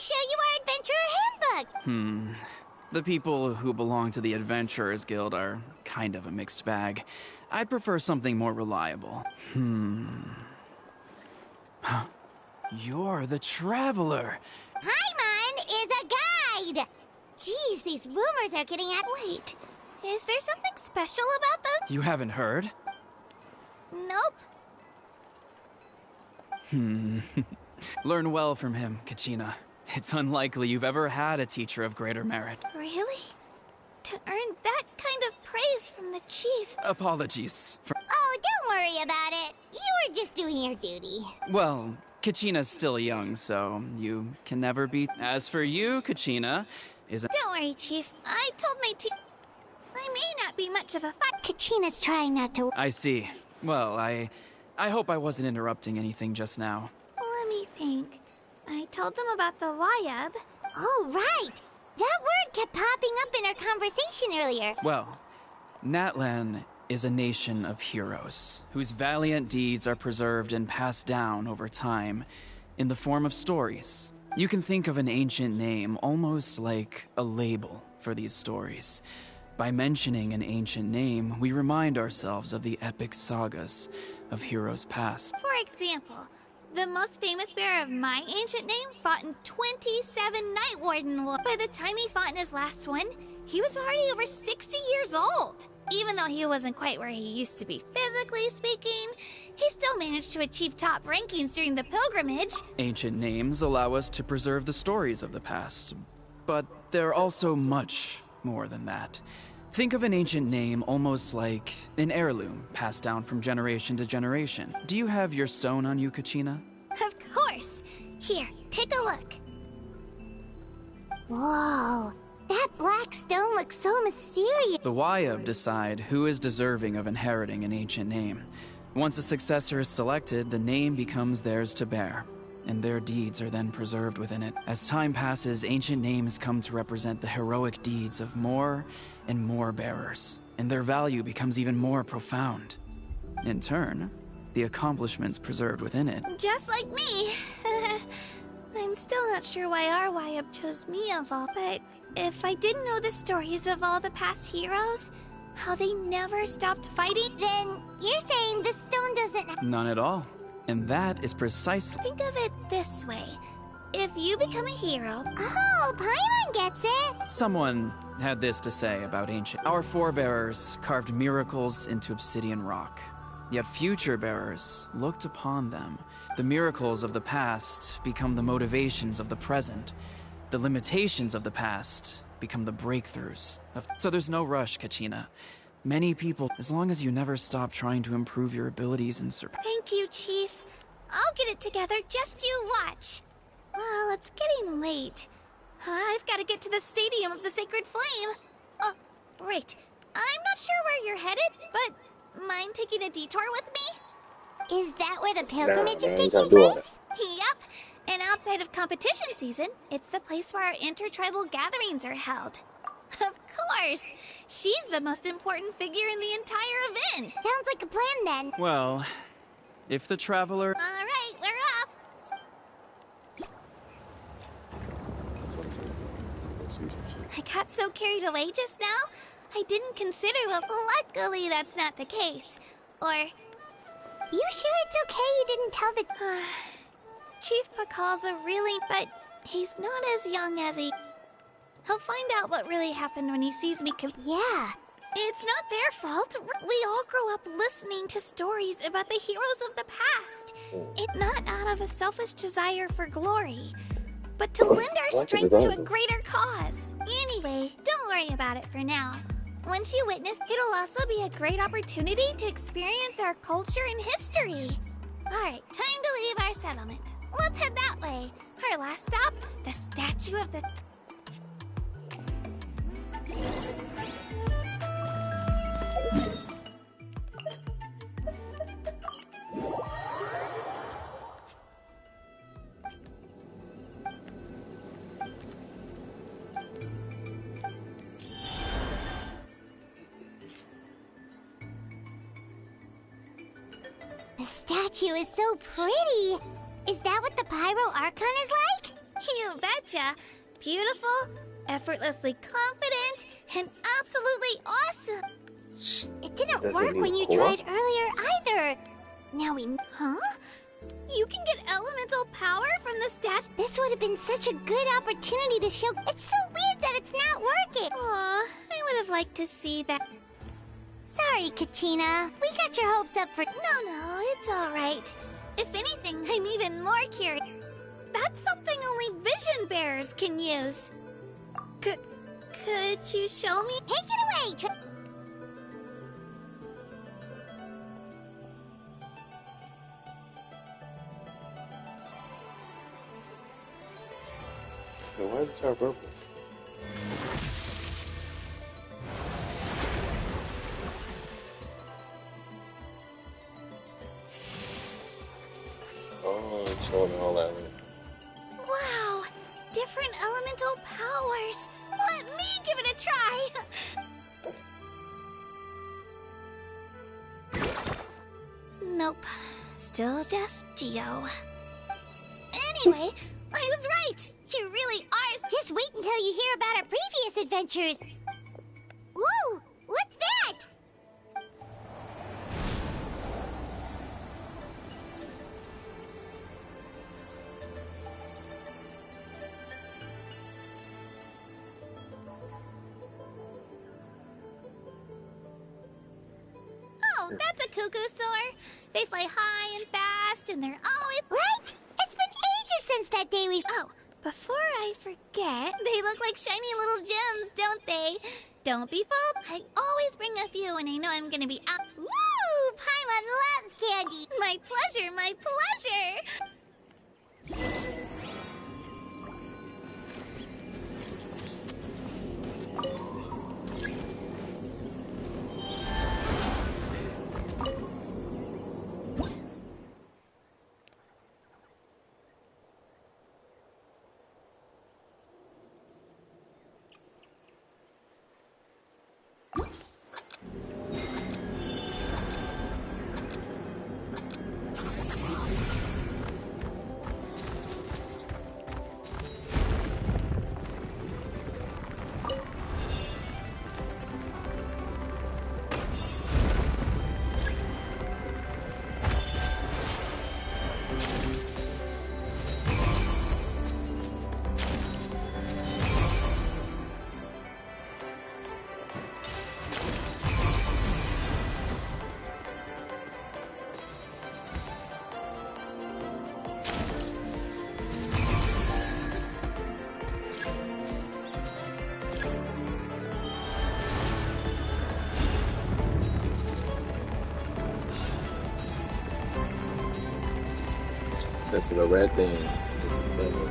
show you our adventurer handbook. The people who belong to the Adventurers Guild are kind of a mixed bag. I'd prefer something more reliable. You're the Traveler. Paimon is a guide. Jeez, these rumors are getting out. Wait, is there something special about those? You haven't heard? Nope. Learn well from him, Kachina. It's unlikely you've ever had a teacher of greater merit. Really? To earn that kind of praise from the chief? Apologies. Oh, don't worry about it. You were just doing your duty. Well, Kachina's still young, so you can never beat. As for you, Kachina, Don't worry, Chief. I told my team I may not be much of a fight. Kachina's trying not to. I see. Well, I hope I wasn't interrupting anything just now. Let me think. I told them about the Wayab. Oh, right. That word kept popping up in our conversation earlier. Well, Natlan is a nation of heroes, whose valiant deeds are preserved and passed down over time in the form of stories. You can think of an ancient name almost like a label for these stories. By mentioning an ancient name, we remind ourselves of the epic sagas of heroes past. For example, the most famous bearer of my ancient name fought in 27 Night Warden Wars. By the time he fought in his last one, he was already over 60 years old. Even though he wasn't quite where he used to be physically speaking, he still managed to achieve top rankings during the pilgrimage. Ancient names allow us to preserve the stories of the past, but they're also much more than that. Think of an ancient name almost like an heirloom passed down from generation to generation. Do you have your stone on you, Kachina? Of course. Here, take a look. Whoa. That black stone looks so mysterious. The Wayab decide who is deserving of inheriting an ancient name. Once a successor is selected, the name becomes theirs to bear, and their deeds are then preserved within it. As time passes, ancient names come to represent the heroic deeds of more and more bearers, and their value becomes even more profound. In turn, the accomplishments preserved within it. Just like me. I'm still not sure why our Wayab chose me of all, but if I didn't know the stories of all the past heroes, how they never stopped fighting, Then you're saying this stone doesn't. None at all. And that is precisely... think of it this way. If you become a hero, Oh, Paimon gets it. Someone had this to say about ancient. Our forebearers carved miracles into obsidian rock. Yet future bearers looked upon them. The miracles of the past become the motivations of the present. The limitations of the past become the breakthroughs of... So there's no rush, Kachina. Many people, as long as you never stop trying to improve your abilities and thank you, Chief. I'll get it together, just you watch. Well, it's getting late. I've got to get to the Stadium of the Sacred Flame. Oh, right. I'm not sure where you're headed, but mind taking a detour with me? Is that where the pilgrimage is man, taking you gotta do place? Yep. And outside of competition season, it's the place where our intertribal gatherings are held. Of course. She's the most important figure in the entire event. Sounds like a plan then. Well, if the Traveler... All right, we're off. I got so carried away just now, I didn't consider what... Luckily, that's not the case. Or... You sure it's okay you didn't tell the... Chief Pakal's a really... But he's not as young as he... He'll find out what really happened when he sees me Yeah. It's not their fault. We all grow up listening to stories about the heroes of the past. It not out of a selfish desire for glory, but to lend our strength to a greater cause. Anyway, don't worry about it for now. Once you witness, it'll also be a great opportunity to experience our culture and history. Alright, time to leave our settlement. Let's head that way. Our last stop, the statue of the... The statue is so pretty. Is that what the Pyro Archon is like? You Betcha. Beautiful, effortlessly confident, and absolutely awesome. It didn't Does it work need when you core? tried earlier either. Now we... Huh? You can get elemental power from the statue? This would have been such a good opportunity to show... It's so weird that it's not working. Aw, I would have liked to see that. Sorry, Kachina. We got your hopes up for... No, it's alright. If anything, I'm even more curious. That's something only vision bearers can use. Could you show me? Take it away, So why is the tower purple? Oh, it's showing all that. Wow, different elemental powers. Let me give it a try. Nope, still just Geo. Anyway, I was right. You really are. Just wait until you hear about our previous adventures. Ooh, what's that? Oh, that's a cuckoo soar. They fly high and fast, and they're always... Right? It's been ages since that day we... Oh, before I forget, they look like shiny little gems, don't they? Don't be fooled. I always bring a few when I know I'm gonna be out. Woo! Paimon loves candy. My pleasure, my pleasure. That's a red thing. This is the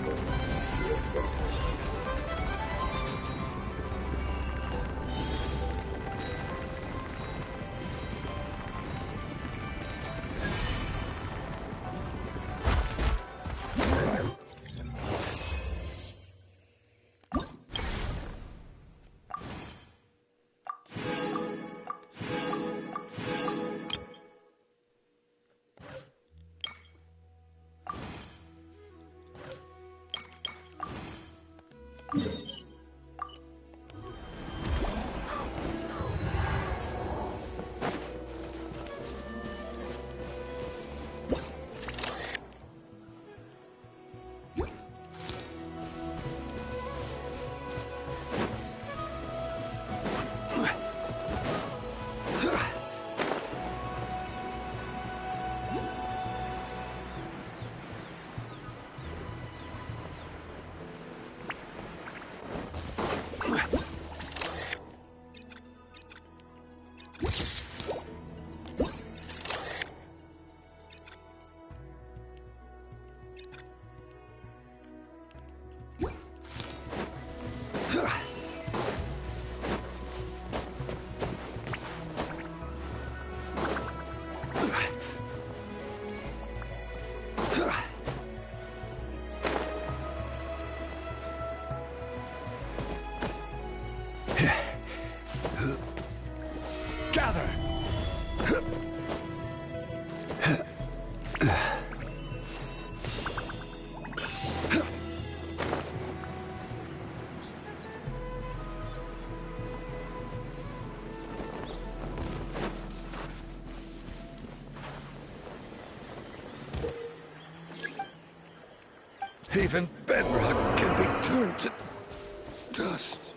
Even bedrock can be turned to dust.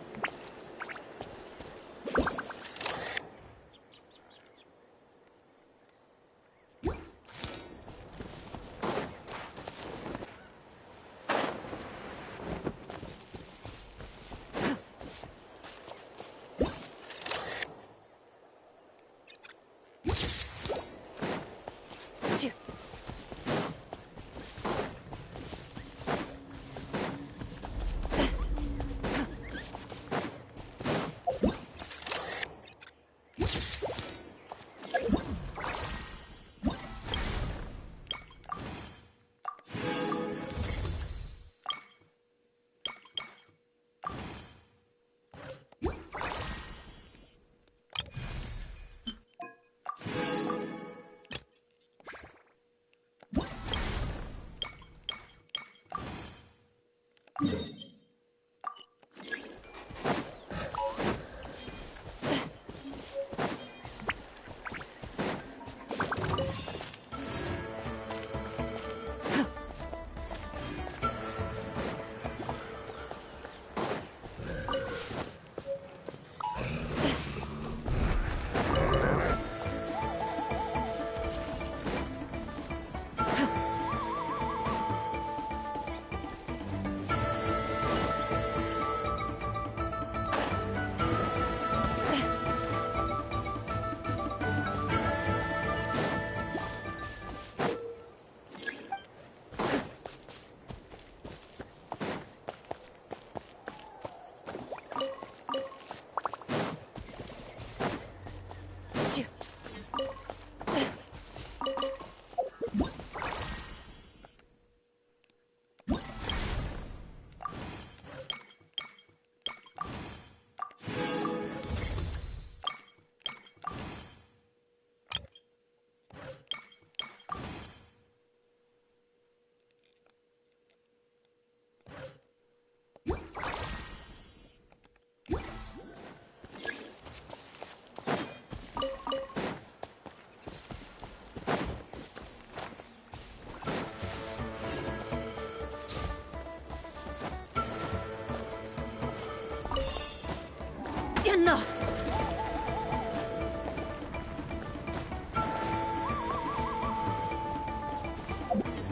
Enough!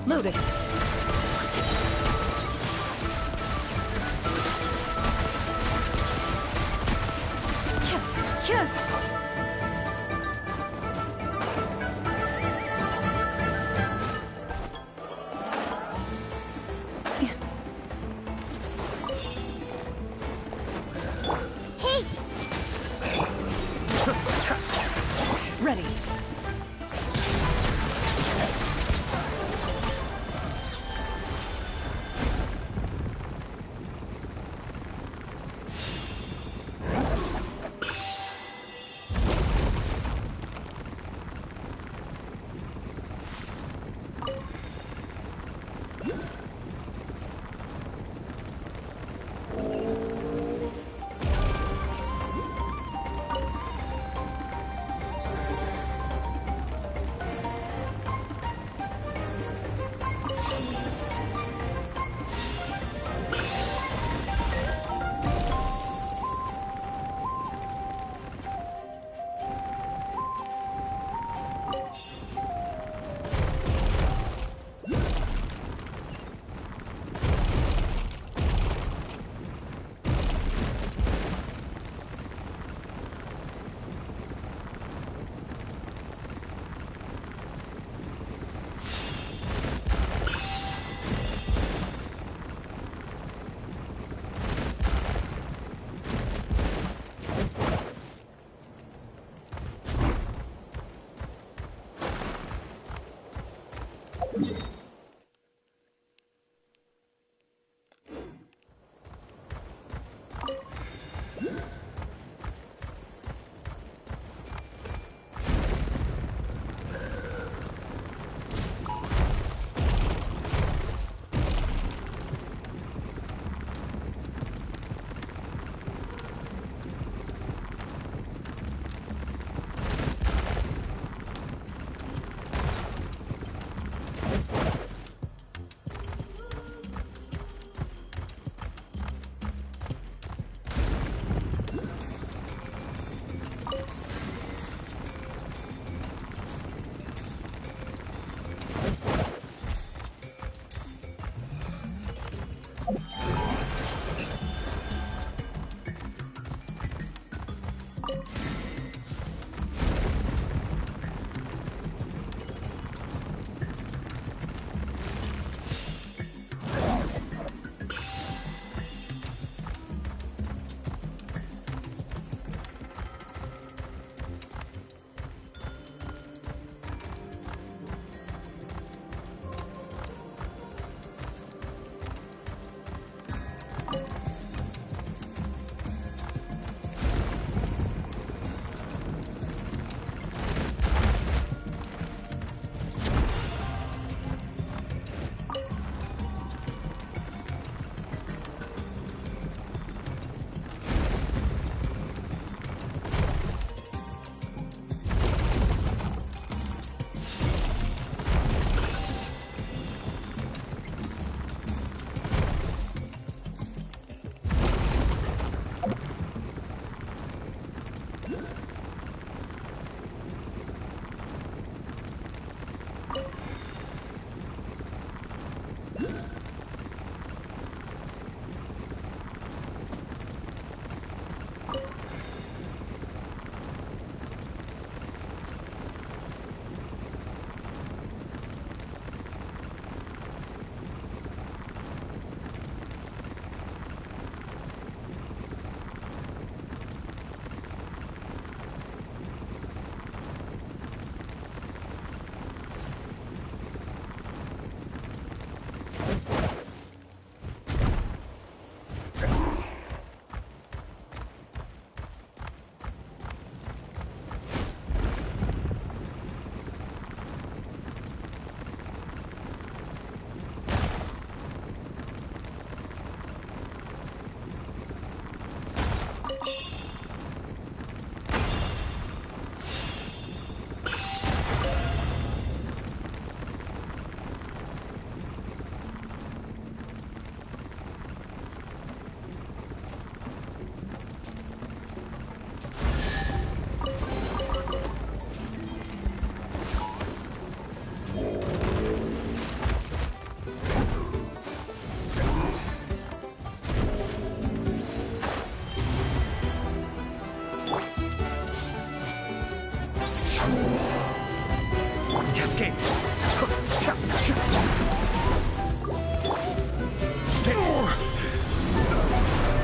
Loaded. Ready.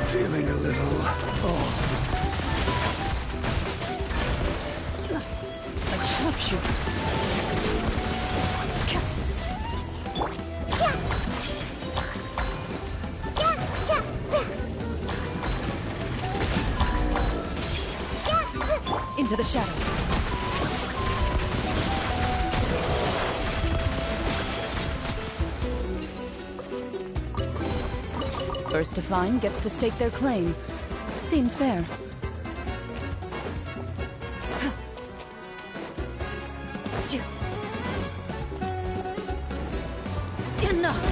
Feeling a little off. It's like sharpshooter. Into the shadows. First to find gets to stake their claim. Seems fair. Enough!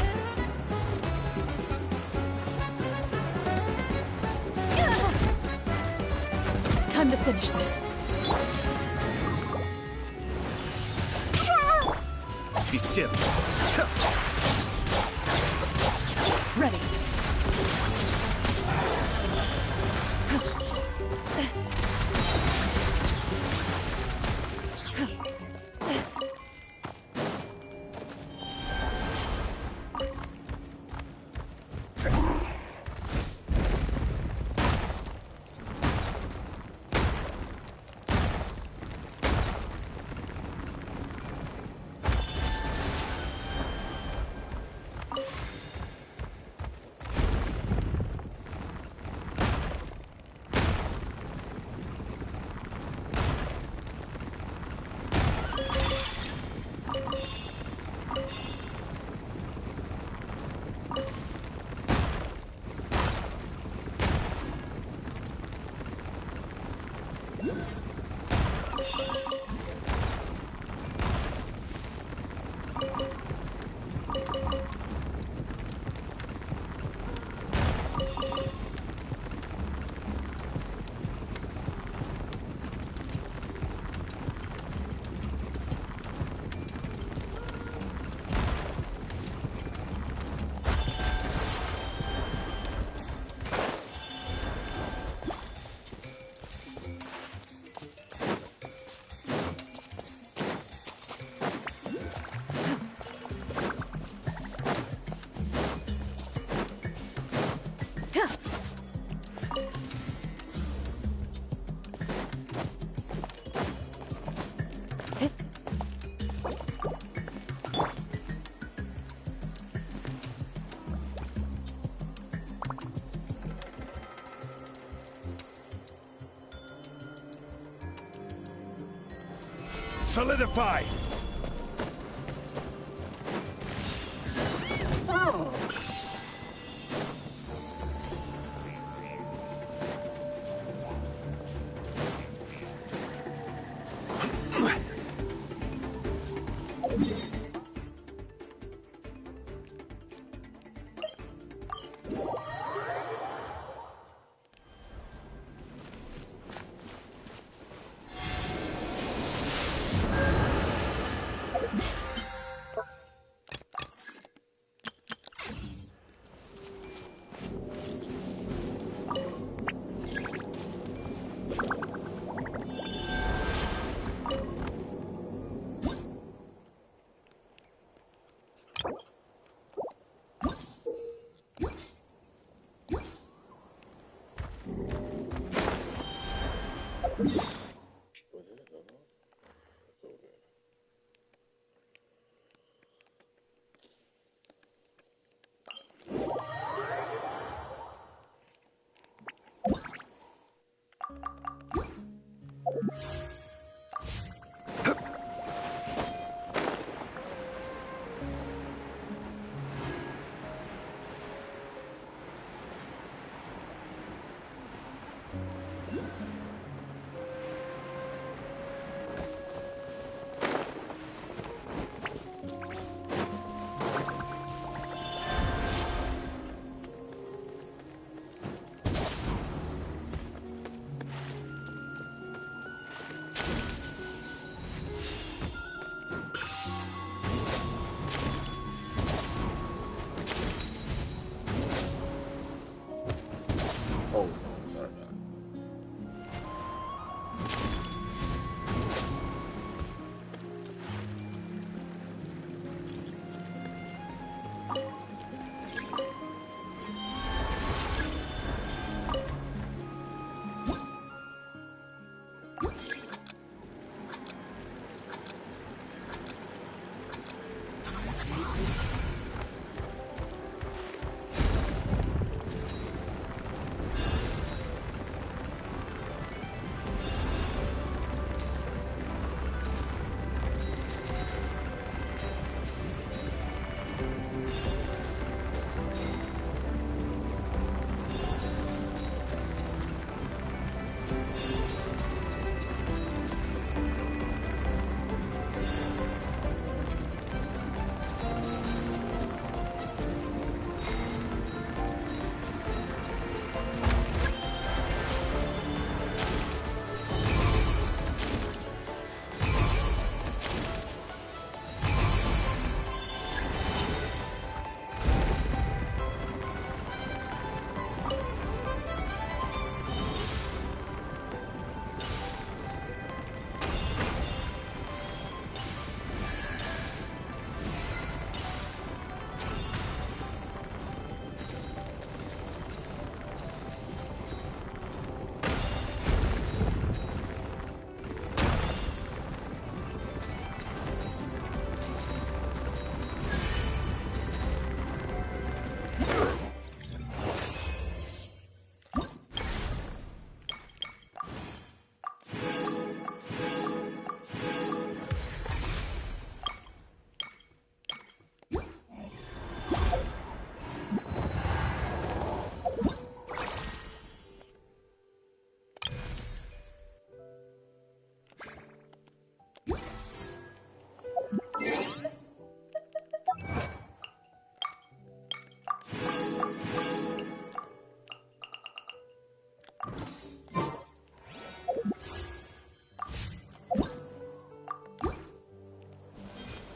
Time to finish this. Be still. Ready. Solidify!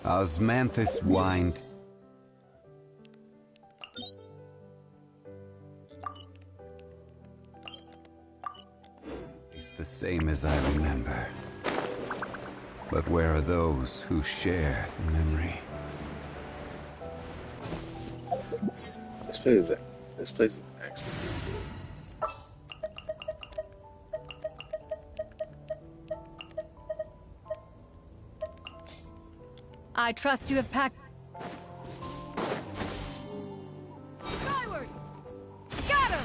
Osmanthus whined. It's the same as I remember. But where are those who share the memory? This place is actually pretty I trust you have packed. Skyward! Scatter!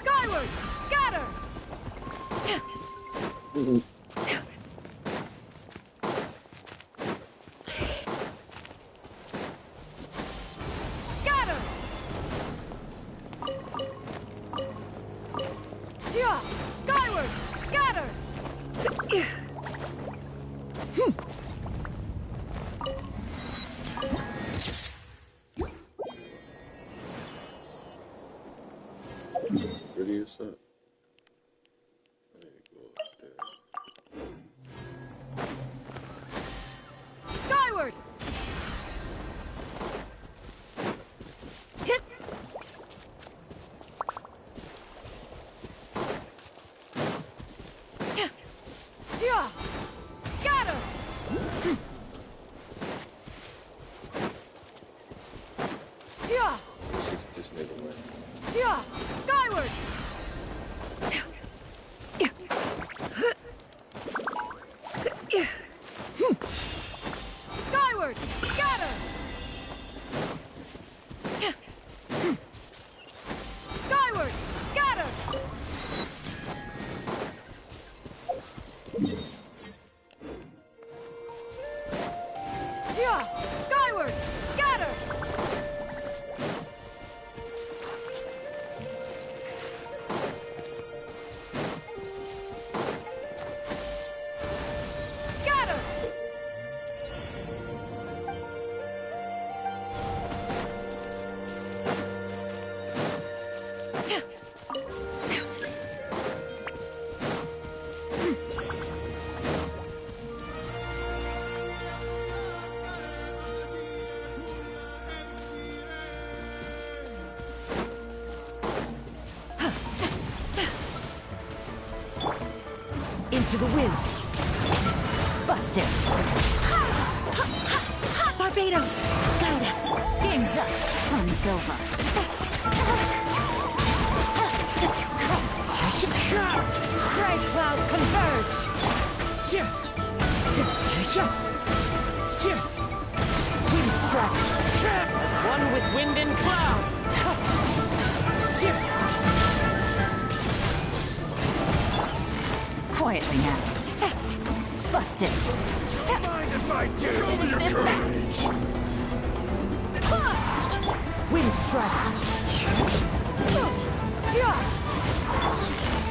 Skyward! Scatter! Scatter! Skyward! Scatter! pretty as up. I need to go up there. Skyward! Hit! Yeah! Scatter! Yeah! This is this nigga man. Yeah! Skyward! Skyward! Scatter! Skyward! Scatter! Yeah! Skyward! Scatter! Scatter! Into the wind. Busted. Barbados, guide us. Game's up. Fun's over. Strike clouds converge. Wind strike. As one with wind and cloud. Quietly now. Busted. Mind if I do Finish this match. Wind strike.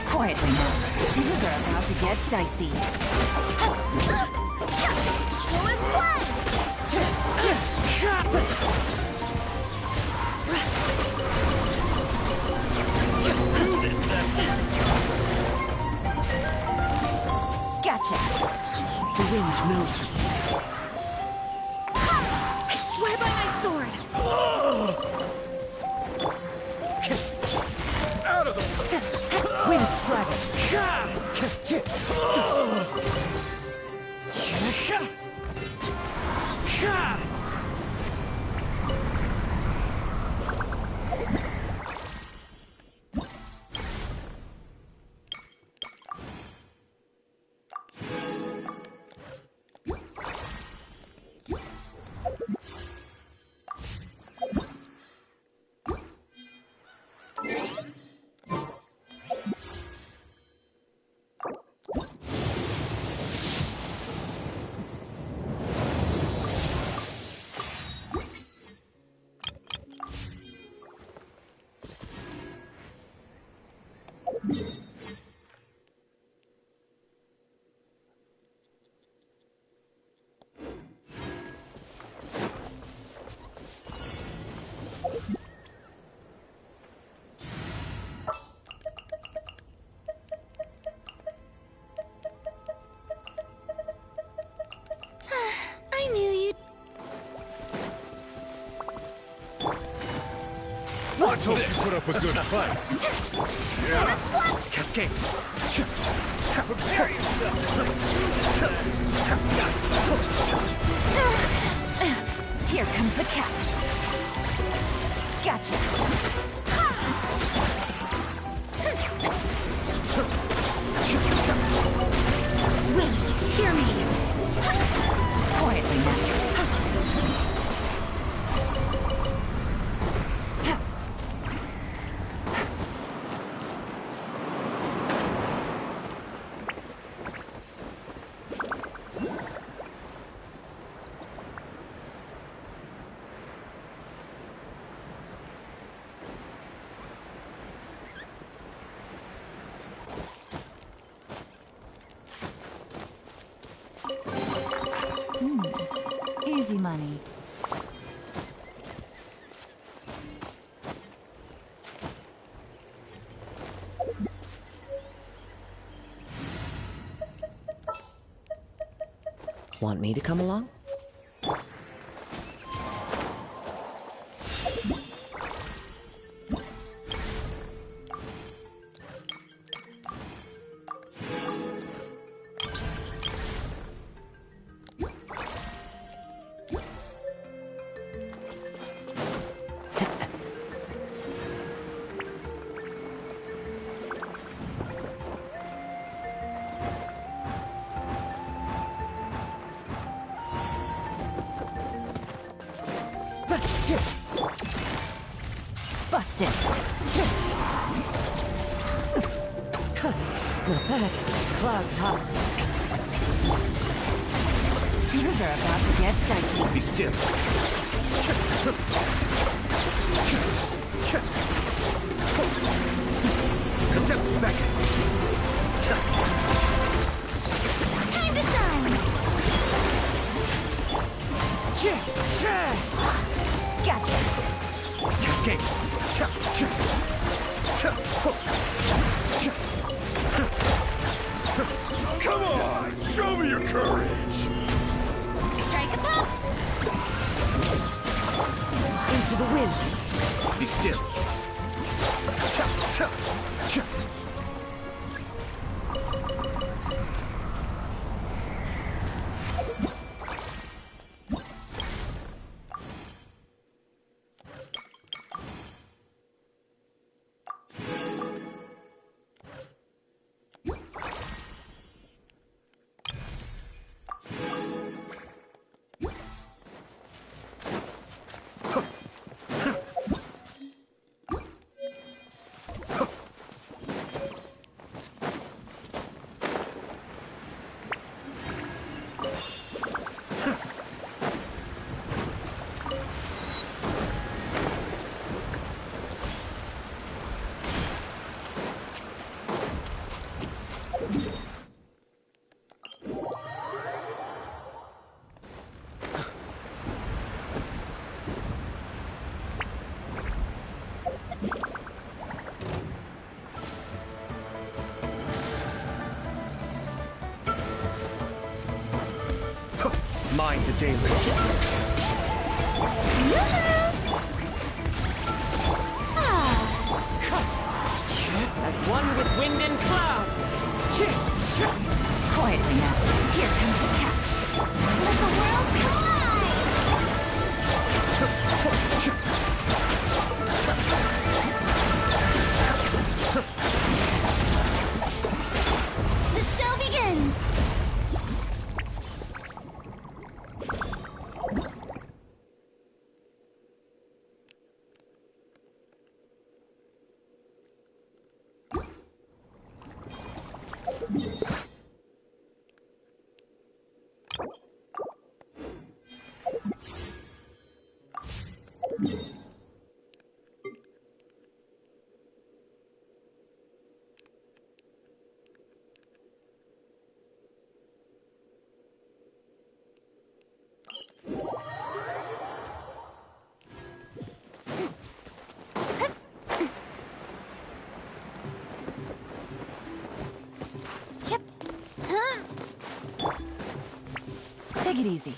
Quietly now. Things are about to get dicey. Duelist one! Gotcha. The wind knows me. I swear by my sword. out of the Wind strike. I knew you'd... Let's hope you put up a good fight. Cascade. Prepare yourself. Here comes the catch. Gotcha. Wind, hear me. Quietly now. Easy money. Want me to come along? Busted. Not bad. Clouds high. Things are about to get dicey. Be still. Attempts back. Time to shine! Gotcha. Cascade. Come on, show me your courage. Strike a pop! Into the wind. Be still. Mind the daily. As one with wind and cloud. Quietly now. Here comes the catch. Let the world collide! The show begins! Take it easy.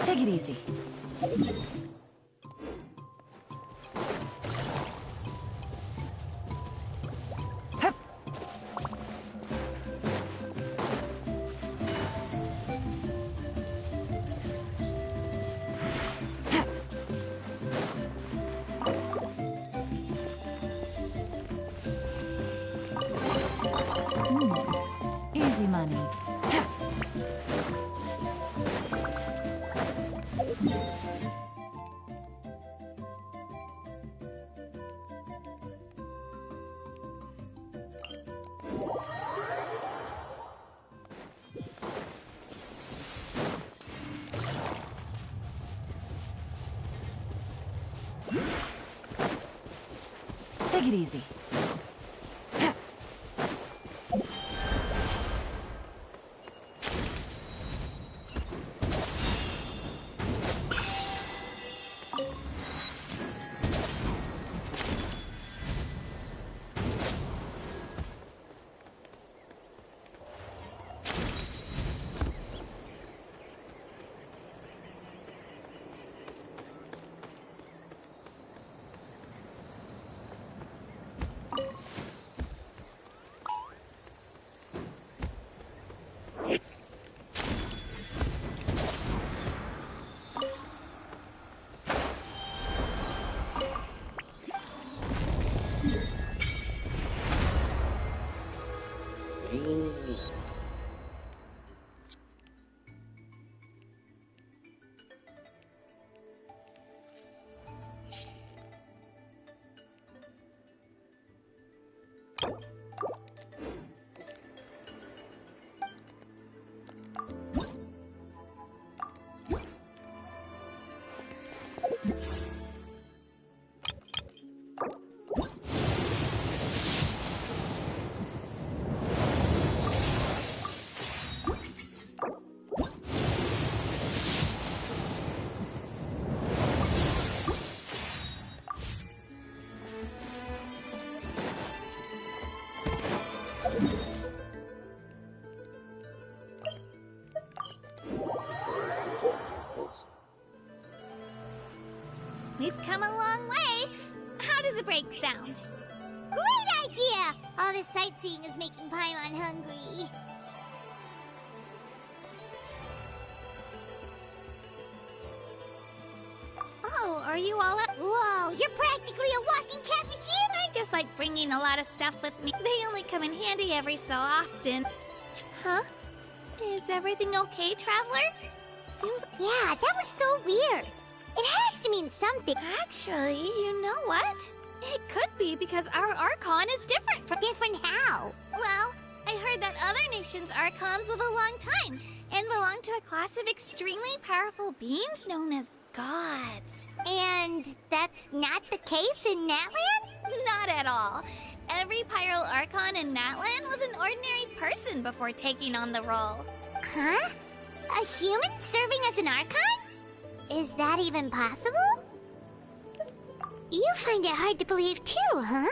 Take it easy. Hup. Hup. Easy money. Hup. Take it easy. We've come a long way. How does a break sound? Great idea! All this sightseeing is making Paimon hungry. Oh, are you all up? Whoa, you're practically a walking cafeteria! I just like bringing a lot of stuff with me. They only come in handy every so often. Huh? Is everything okay, Traveler? Seems... Yeah, that was so weird. It has to mean something. Actually, you know what? It could be because our Archon is different from... Different how? Well, I heard that other nations' Archons live a long time and belong to a class of extremely powerful beings known as... gods. And that's not the case in Natlan? Not at all. Every Pyro Archon in Natlan was an ordinary person before taking on the role. Huh? A human serving as an Archon? Is that even possible? You find it hard to believe too, huh?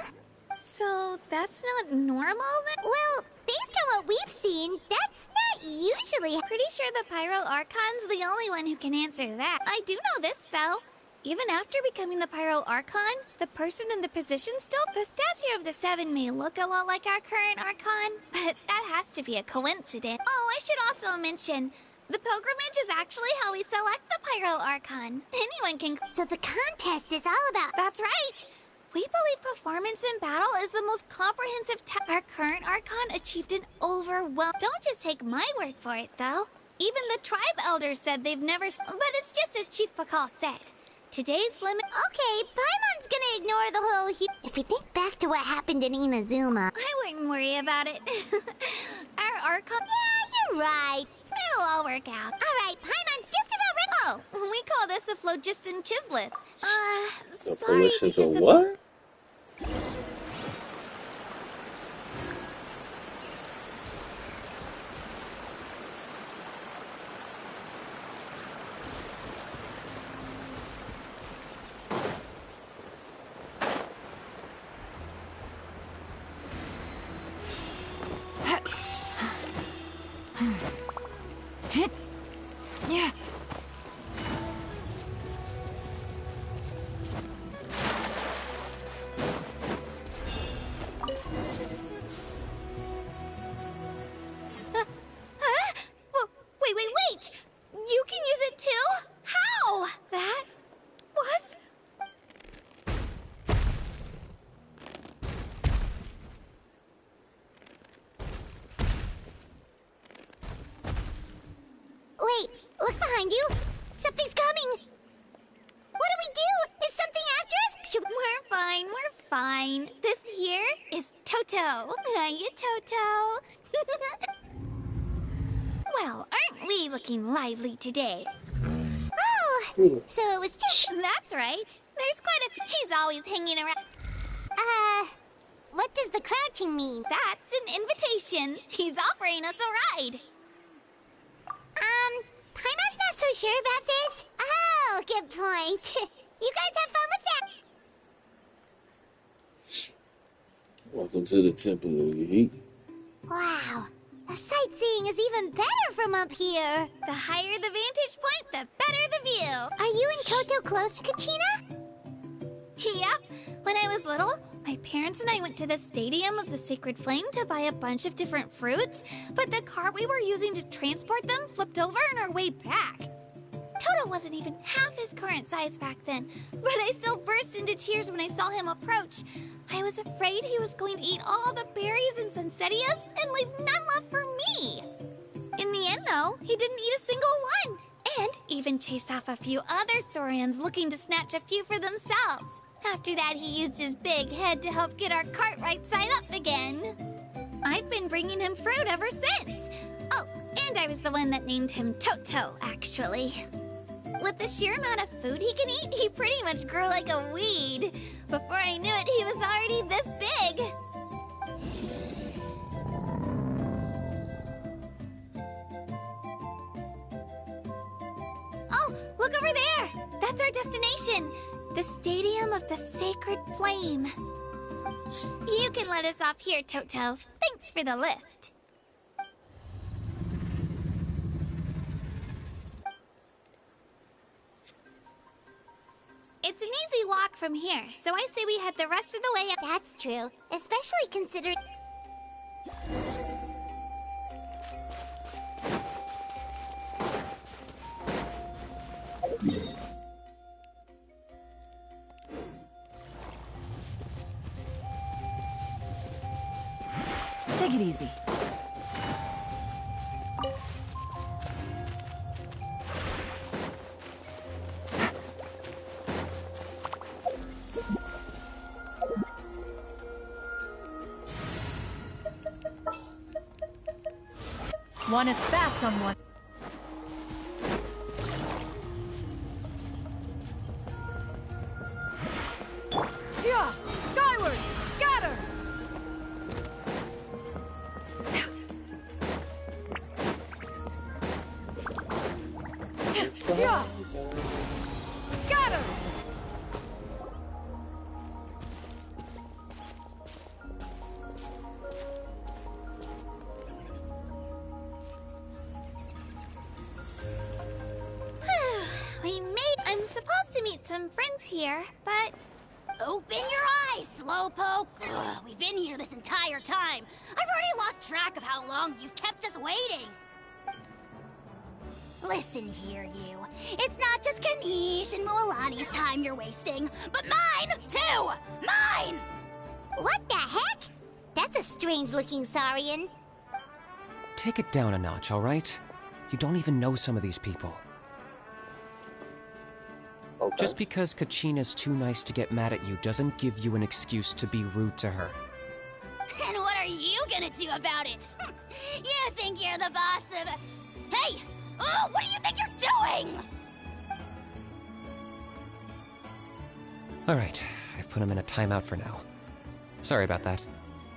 So that's not normal then? Well, based on what we've seen, that's not usually... Pretty sure the Pyro Archon's the only one who can answer that. I do know this, though. Even after becoming the Pyro Archon, the person in the position still... The statue of the Seven may look a lot like our current Archon, but that has to be a coincidence. Oh, I should also mention, the pilgrimage is actually how we select the Pyro Archon. Anyone can... So the contest is all about... That's right! We believe performance in battle is the most comprehensive Our current Archon achieved an overwhelming... Don't just take my word for it, though. Even the tribe elders said they've never... But it's just as Chief Pakal said. Today's limit... Okay, Paimon's gonna ignore the whole... If we think back to what happened in Inazuma... I wouldn't worry about it. Our Archon... Yeah, you're right. It'll all work out. Alright, Paimon's just about ready... Oh, we call this a phlogiston chislet. The Sorry to Phlogiston what? Yeah. Wait! You can use it too? How? That was... Wait, look behind you. Something's coming. What do we do? Is something after us? We're fine. This here is Toto. Hiya, Toto. Well, aren't we looking lively today? Oh, so it was just... That's right. There's quite a... He's always hanging around. What does the crouching mean? That's an invitation. He's offering us a ride. Paimon's not so sure about this. Oh, good point. You guys have fun with that. Welcome to the Temple of the Heat. Wow, the sightseeing is even better from up here. The higher the vantage point, the better the view. Are you and Toto close to Katina? Yep. When I was little, my parents and I went to the Stadium of the Sacred Flame to buy a bunch of different fruits, but the cart we were using to transport them flipped over on our way back. Toto wasn't even half his current size back then, but I still burst into tears when I saw him approach. I was afraid he was going to eat all the berries and sunsettias and leave none left for me. In the end, though, he didn't eat a single one, and even chased off a few other Saurians looking to snatch a few for themselves. After that, he used his big head to help get our cart right side up again. I've been bringing him fruit ever since. Oh, and I was the one that named him Toto, actually. With the sheer amount of food he can eat, he pretty much grew like a weed. Before I knew it, he was already this big. Oh, look over there! That's our destination! The Stadium of the Sacred Flame. You can let us off here, Toto. Thanks for the lift. It's an easy walk from here, so I say we head the rest of the way. That's true, especially considering... Take it easy. One is fast on one. supposed to meet some friends here, but... Open your eyes, Slowpoke! Ugh, we've been here this entire time. I've already lost track of how long you've kept us waiting. Listen here, you. It's not just Kanish and Moalani's time you're wasting, but mine, too! Mine! What the heck? That's a strange-looking Saurian. Take it down a notch, alright? You don't even know some of these people. Okay. Just because Kachina's too nice to get mad at you doesn't give you an excuse to be rude to her. And what are you gonna do about it? You think you're the boss of... Hey! Oh, what do you think you're doing? Alright, I've put him in a timeout for now. Sorry about that.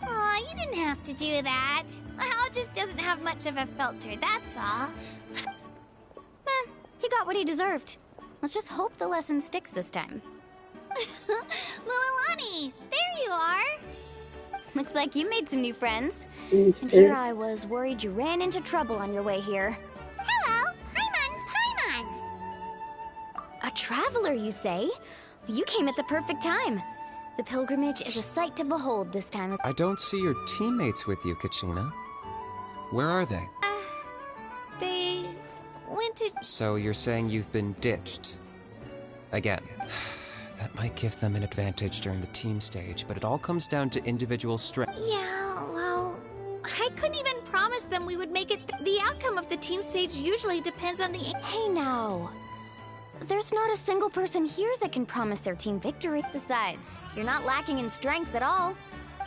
Aw, you didn't have to do that. Hal just doesn't have much of a filter, that's all. He got what he deserved. Let's just hope the lesson sticks this time. Mualani, there you are. Looks like you made some new friends. And here I was worried you ran into trouble on your way here. Hello, Paimon's Paimon. A traveler, you say? You came at the perfect time. The pilgrimage is a sight to behold this time. I don't see your teammates with you, Kachina. Where are they? They went to... So you're saying you've been ditched? Again. That might give them an advantage during the team stage, but it all comes down to individual strength. Yeah, well... I couldn't even promise them we would make it. The outcome of the team stage usually depends on the... Hey now. There's not a single person here that can promise their team victory. Besides, you're not lacking in strength at all.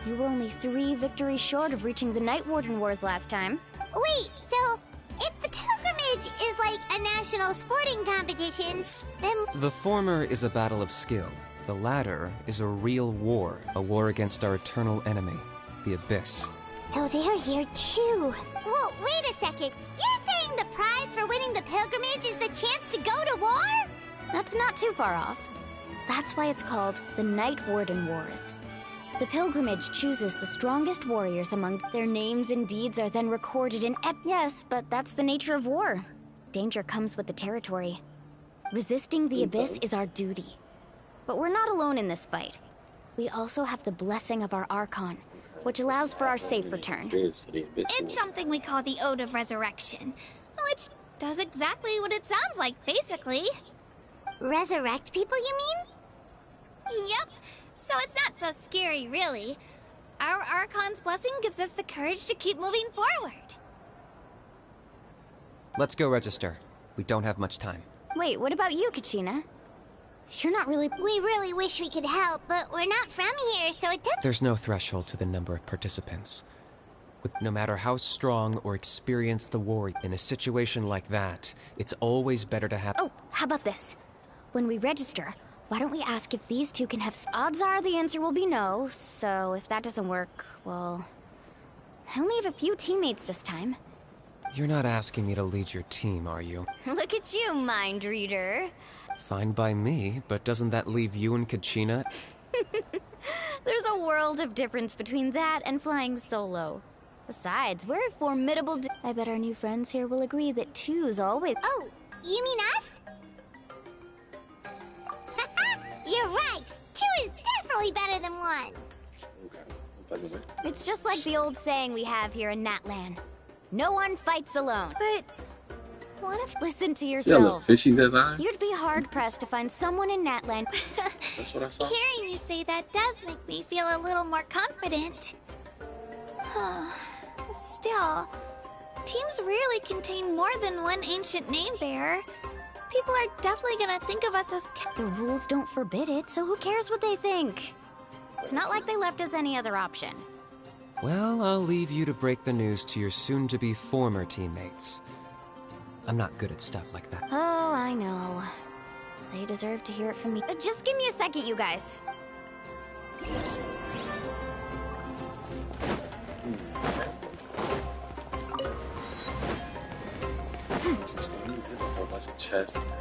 You were only 3 victories short of reaching the Night Warden Wars last time. Wait, so if the pilgrimage is like a national sporting competition, then The former is a battle of skill. The latter is a real war. A war against our eternal enemy, the Abyss. so they're here too. Well, wait a second. You're saying the prize for winning the pilgrimage is the chance to go to war? That's not too far off. That's why it's called the Night Warden Wars. The pilgrimage chooses the strongest warriors among their names and deeds are then recorded in Yes, but that's the nature of war. Danger comes with the territory. Resisting the Abyss is our duty. But we're not alone in this fight. We also have the blessing of our Archon, which allows for our safe return. It's something we call the Ode of Resurrection, which does exactly what it sounds like, basically. Resurrect people, you mean? Yep. So it's not so scary, really. Our Archon's blessing gives us the courage to keep moving forward. Let's go register. We don't have much time. Wait, what about you, Kachina? You're not really... We really wish we could help, but we're not from here, so it doesn't... There's no threshold to the number of participants. With no matter how strong or experienced the warrior, in a situation like that, it's always better to have... Oh, how about this? When we register, why don't we ask if these two can have... Odds are the answer will be no, so if that doesn't work, well... I only have a few teammates this time. You're not asking me to lead your team, are you? Look at you, mind reader. Fine by me, but doesn't that leave you and Kachina? There's a world of difference between that and flying solo. Besides, we're a formidable... I bet our new friends here will agree that two's always... Oh, you mean us? You're right. 2 is definitely better than 1. Okay. It's just like the old saying we have here in Natlan. No one fights alone. But what if... Listen to Yeah, look, yourself. fishies as eyes. You'd be hard-pressed to find someone in Natlan. That's what I saw. Hearing you say that does make me feel a little more confident. Still, teams rarely contain more than one ancient name bearer. People are definitely gonna think of us as... The rules don't forbid it, so who cares what they think? It's not like they left us any other option. Well, I'll leave you to break the news to your soon-to-be former teammates. I'm not good at stuff like that. Oh, I know. They deserve to hear it from me. Just give me a second, you guys. There's a whole bunch of chests everywhere.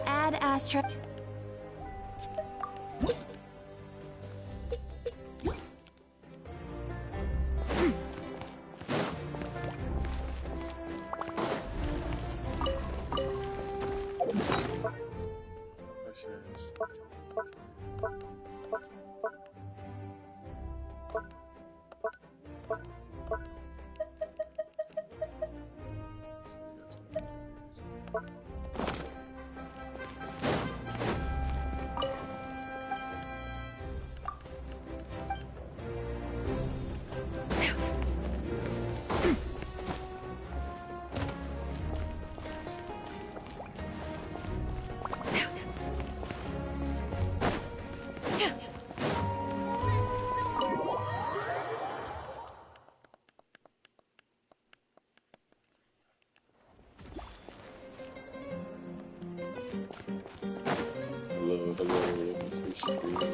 Add Astra. Hello, welcome to the stream. Hello.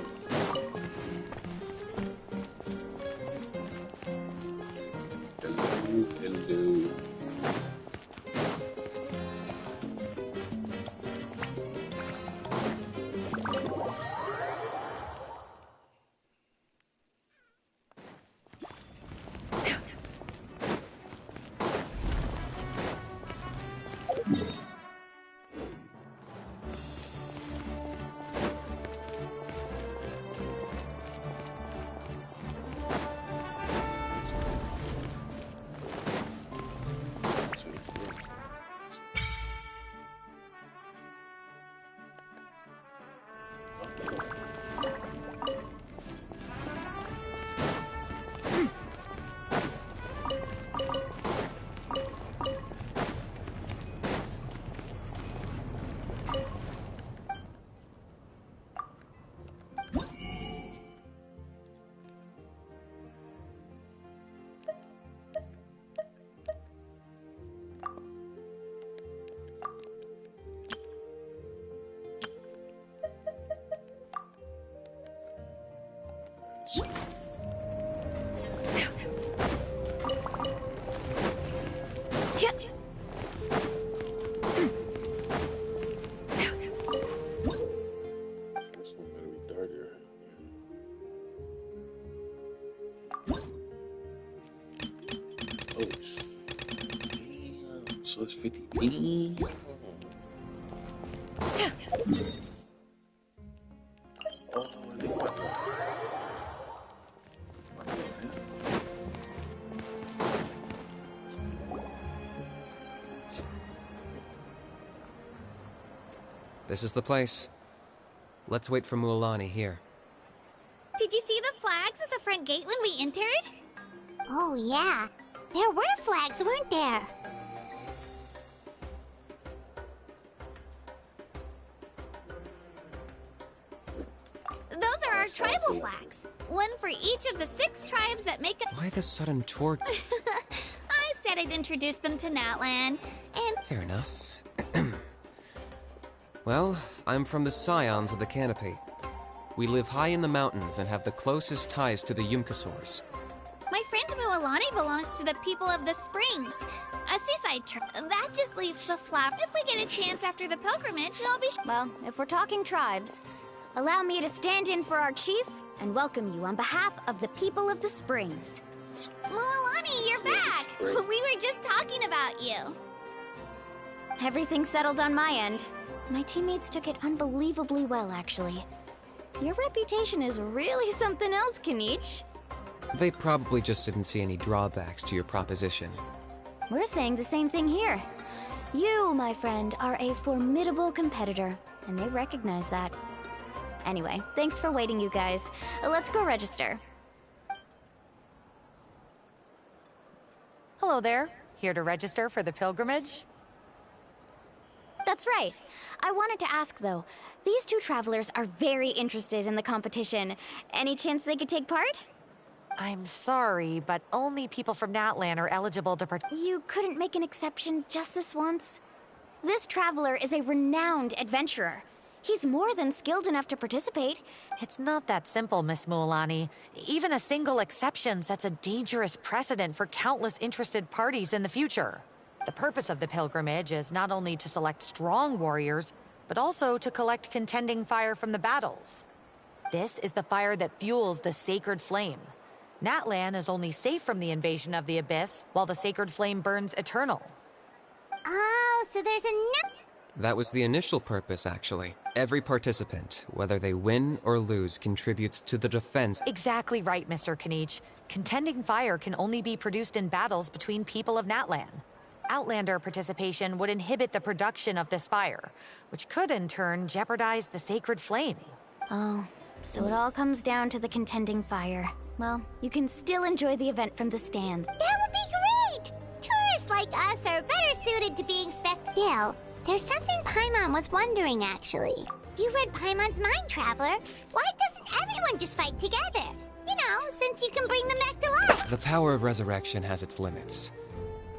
So it's 50 beans. Oh, they got This is the place. Let's wait for Mualani here. Did you see the flags at the front gate when we entered? Oh, yeah. There were flags, weren't there? Those are our tribal flags. One for each of the 6 tribes that make up. Why the sudden tour? I said I'd introduce them to Natlan, and Fair enough. Well, I'm from the Scions of the Canopy. We live high in the mountains and have the closest ties to the Yumkasaurs. my friend Mualani belongs to the people of the Springs, a seaside tribe. That just leaves the flap. If we get a chance after the pilgrimage, I'll be. Well, if we're talking tribes, allow me to stand in for our chief and welcome you on behalf of the people of the Springs. Mualani, you're back! We were just talking about you. Everything's settled on my end. My teammates took it unbelievably well, actually. Your reputation is really something else, Kanich. They probably just didn't see any drawbacks to your proposition. We're saying the same thing here. You, my friend, are a formidable competitor, and they recognize that. Anyway, thanks for waiting, you guys. Let's go register. Hello there. Here to register for the pilgrimage? That's right. I wanted to ask, though. These 2 travelers are very interested in the competition. Any chance they could take part? I'm sorry, but only people from Natlan are eligible to participate. You couldn't make an exception just this once? This traveler is a renowned adventurer. He's more than skilled enough to participate. It's not that simple, Miss Mualani. Even a single exception sets a dangerous precedent for countless interested parties in the future. The purpose of the pilgrimage is not only to select strong warriors, but also to collect contending fire from the battles. This is the fire that fuels the sacred flame. Natlan is only safe from the invasion of the Abyss, while the sacred flame burns eternal. Oh, so there's a That was the initial purpose, actually. Every participant, whether they win or lose, contributes to the defense. Exactly right, Mr. Kanich. Contending fire can only be produced in battles between people of Natlan. Outlander participation would inhibit the production of this fire, which could in turn jeopardize the sacred flame. Oh, so it all comes down to the contending fire. Well, you can still enjoy the event from the stands. That would be great! Tourists like us are better suited to being Still, there's something Paimon was wondering, actually. You read Paimon's mind, Traveler. Why doesn't everyone just fight together? You know, since you can bring them back to life. The power of resurrection has its limits.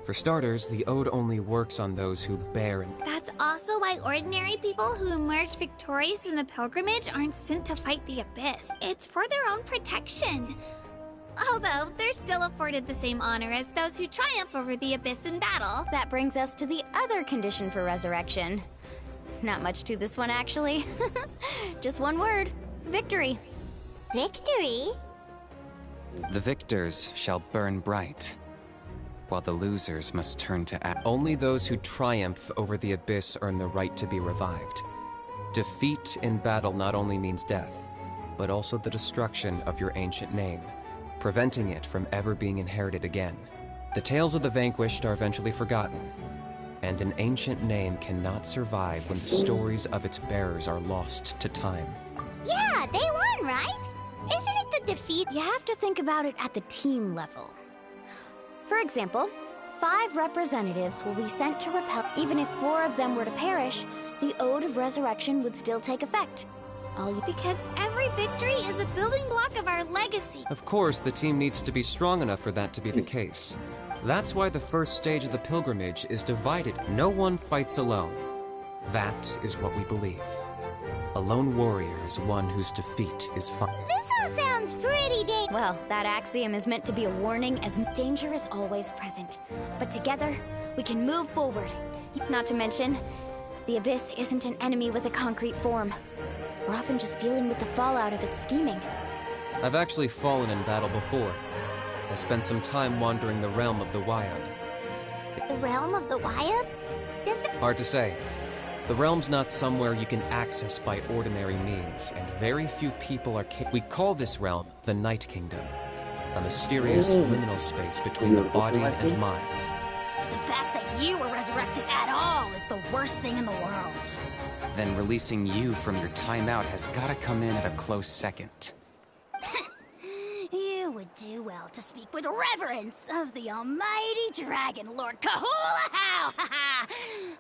For starters, the ode only works on those who bear and... That's also why ordinary people who emerge victorious in the pilgrimage aren't sent to fight the Abyss. It's for their own protection. Although, they're still afforded the same honor as those who triumph over the Abyss in battle. That brings us to the other condition for resurrection. Not much to this one, actually. Just one word. Victory. Victory? The victors shall burn bright, while the losers must turn to ash. Only those who triumph over the Abyss earn the right to be revived. Defeat in battle not only means death, but also the destruction of your ancient name, preventing it from ever being inherited again. The tales of the vanquished are eventually forgotten, and an ancient name cannot survive when the stories of its bearers are lost to time. Yeah, they won, right? Isn't it the defeat? You have to think about it at the team level. For example, 5 representatives will be sent to repel. Even if 4 of them were to perish, the Ode of Resurrection would still take effect. Because every victory is a building block of our legacy. Of course, the team needs to be strong enough for that to be the case. That's why the first stage of the pilgrimage is divided. No one fights alone. That is what we believe. A lone warrior is one whose defeat is fine. This all sounds pretty Well, that axiom is meant to be a warning, as danger is always present. But together, we can move forward. Not to mention, the Abyss isn't an enemy with a concrete form. We're often just dealing with the fallout of its scheming. I've actually fallen in battle before. I spent some time wandering the realm of the Wyab. The realm of the Wyab? Hard to say. The realm's not somewhere you can access by ordinary means, and very few people are We call this realm the Night Kingdom, a mysterious liminal space between the body and mind. The fact that you were resurrected at all is the worst thing in the world. Then releasing you from your timeout has gotta come in at a close second. You would do well to speak with reverence of the almighty Dragon Lord Kahula-How!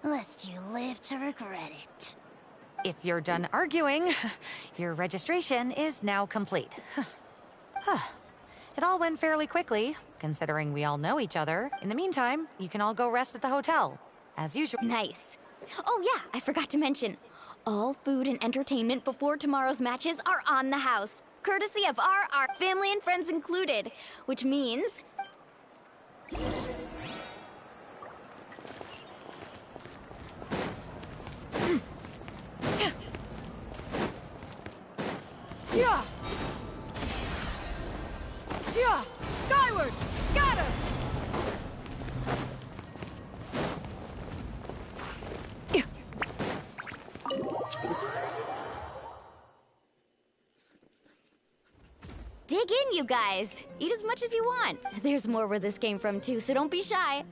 Lest you live to regret it. If you're done arguing, your registration is now complete. It all went fairly quickly, considering we all know each other. In the meantime, you can all go rest at the hotel, as usual. Nice. Oh yeah, I forgot to mention. All food and entertainment before tomorrow's matches are on the house, courtesy of our family and friends included, which means... Yeah! Yeah! Skyward! Got him! Dig in, you guys. Eat as much as you want. There's more where this came from, too, so don't be shy.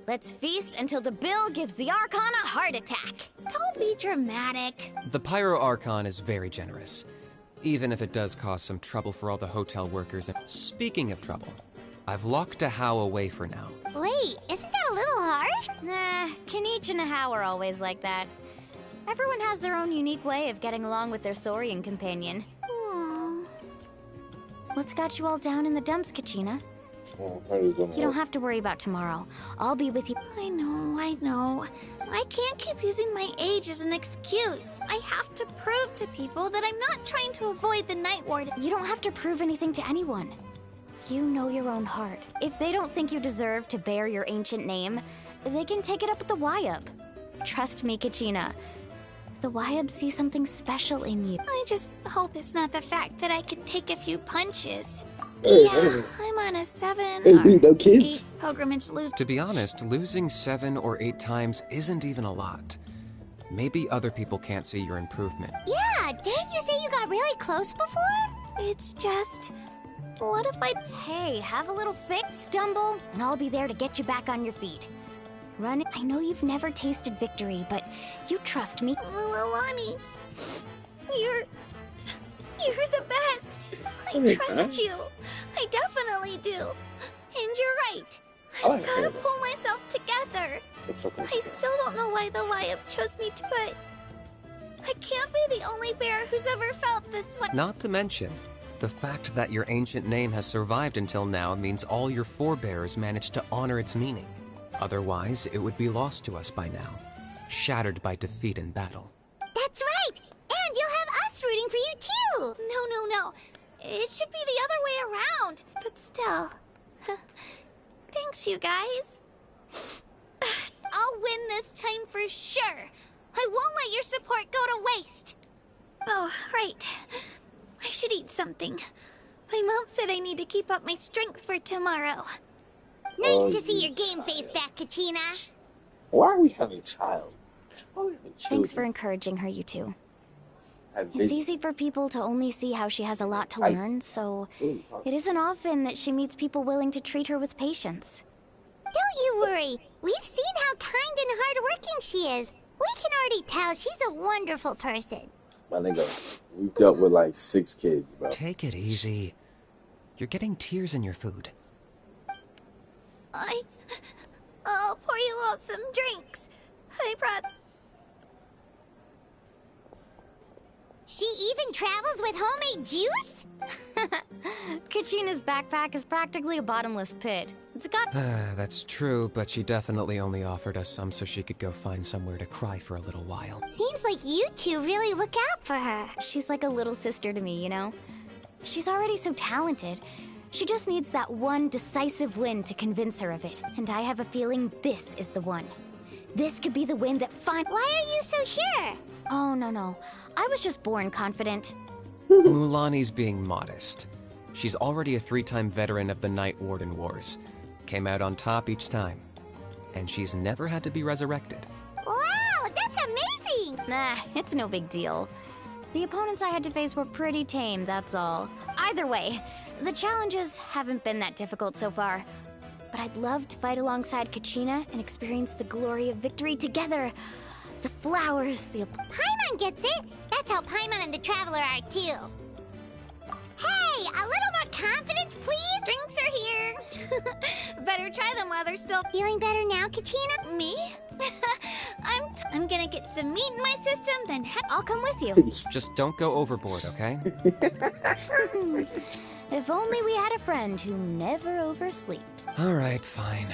Let's feast until the bill gives the Archon a heart attack. Don't be dramatic. The Pyro Archon is very generous, even if it does cause some trouble for all the hotel workers. Speaking of trouble, I've locked Ahau away for now. Wait, isn't that a little harsh? Nah, Kanich and Ahau are always like that. Everyone has their own unique way of getting along with their Saurian companion. What's got you all down in the dumps, Kachina? You don't have to worry about tomorrow. I'll be with you. I know. I can't keep using my age as an excuse. I have to prove to people that I'm not trying to avoid the Night Warden. You don't have to prove anything to anyone. You know your own heart. If they don't think you deserve to bear your ancient name, they can take it up with the Wyab. Trust me, Kachina. The Wyab see something special in you. I just hope it's not the fact that I can take a few punches. Hey, Yeah, hey. I'm on a 7 Hey, or we no kids. 8 pilgrimage lose. To be honest, losing 7 or 8 times isn't even a lot. Maybe other people can't see your improvement. Yeah, didn't you say you got really close before? It's just... What if I... Hey, have a little fix, stumble, and I'll be there to get you back on your feet. Run. I know you've never tasted victory, but you trust me. Milani, you're the best. I Okay, trust huh? you. I definitely do. And you're right. I I've like gotta that. pull myself together. It's okay. I still don't know why the Wyab chose me to, but I can't be the only bear who's ever felt this way. Not to mention, the fact that your ancient name has survived until now means all your forebears managed to honor its meaning. Otherwise, it would be lost to us by now, shattered by defeat in battle. That's right! And you'll have us rooting for you too! No. It should be the other way around. But still. Thanks, you guys. I'll win this time for sure. I won't let your support go to waste. Oh, right. I should eat something. My mom said I need to keep up my strength for tomorrow. Nice to see your game face back, Kachina. Why are we having a child? Why are we having children? Thanks for encouraging her, you two. Have It's babies. easy for people to only see how she has a lot to I- learn, so Ooh, it isn't often that she meets people willing to treat her with patience. Don't you worry. We've seen how kind and hardworking she is. We can already tell she's a wonderful person. My nigga, we've dealt with like 6 kids, bro. Take it easy. You're getting tears in your food. I'll pour you all some drinks. I brought... She even travels with homemade juice? Kachina's backpack is practically a bottomless pit. It's got... That's true, but she definitely only offered us some so she could go find somewhere to cry for a little while. Seems like you two really look out for her. She's like a little sister to me, you know? She's already so talented. She just needs that one decisive win to convince her of it. And I have a feeling this is the one. This could be the win that Why are you so sure? Oh, no. I was just born confident. Mulani's being modest. She's already a 3-time veteran of the Night Warden Wars. Came out on top each time. And she's never had to be resurrected. Wow, that's amazing! Nah, it's no big deal. The opponents I had to face were pretty tame, that's all. Either way, the challenges haven't been that difficult so far. But I'd love to fight alongside Kachina and experience the glory of victory together. The flowers, the... Paimon gets it! That's how Paimon and the Traveler are too. Hey, a little more confidence, please? Drinks are here. Better try them while they're still... Feeling better now, Kachina? Me? I'm gonna get some meat in my system, then I'll come with you. Just don't go overboard, okay? If only we had a friend who never oversleeps. Alright, fine.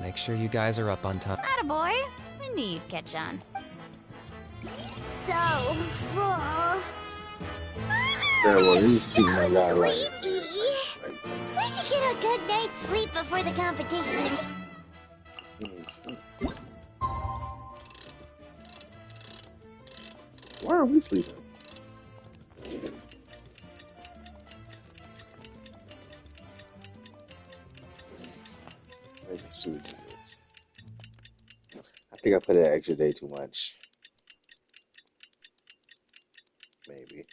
Make sure you guys are up on time. Attaboy. I knew you'd catch on. So full. Yeah, well, he's cheating So on that, right? sleepy. We should get a good night's sleep before the competition. Why are we sleeping? Let's see what it is. I think I put an extra day too much. Maybe.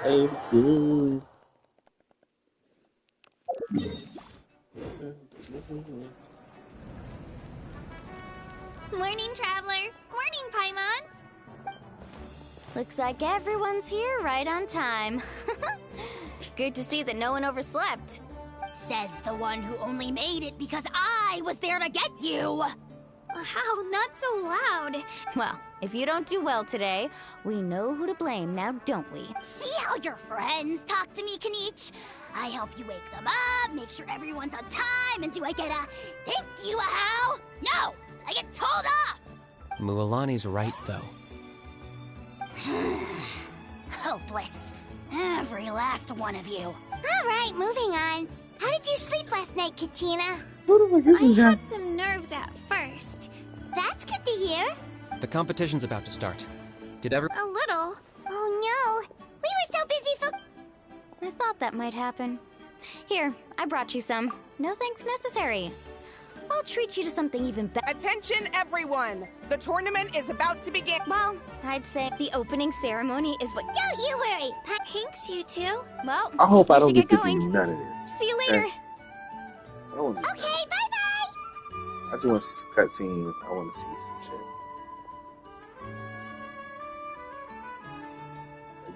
Hey, dude. Morning, Traveler. Morning, Paimon. Looks like everyone's here right on time. Good to see that no one overslept. Says the one who only made it because I was there to get you! How? Not so loud. Well, If you don't do well today, we know who to blame now, don't we? See how your friends talk to me, Kanich? I help you wake them up, make sure everyone's on time, and do I get a thank you, a how? No! I get told off! Mualani's right, though. Hopeless. Every last one of you. Alright, moving on. How did you sleep last night, Kachina? I had some nerves at first. That's good to hear. The competition's about to start. Did ever... A little. Oh no, we were so busy I thought that might happen. Here, I brought you some. No thanks necessary. I'll treat you to something even better. Attention, everyone! The tournament is about to begin. Well, I'd say the opening ceremony is what. Don't you worry. Thanks, you two. Well, I hope I don't get get to going. do none of this. See you later. I don't want to Okay, bye-bye. I just want to see some cutscenes. I want to see some shit.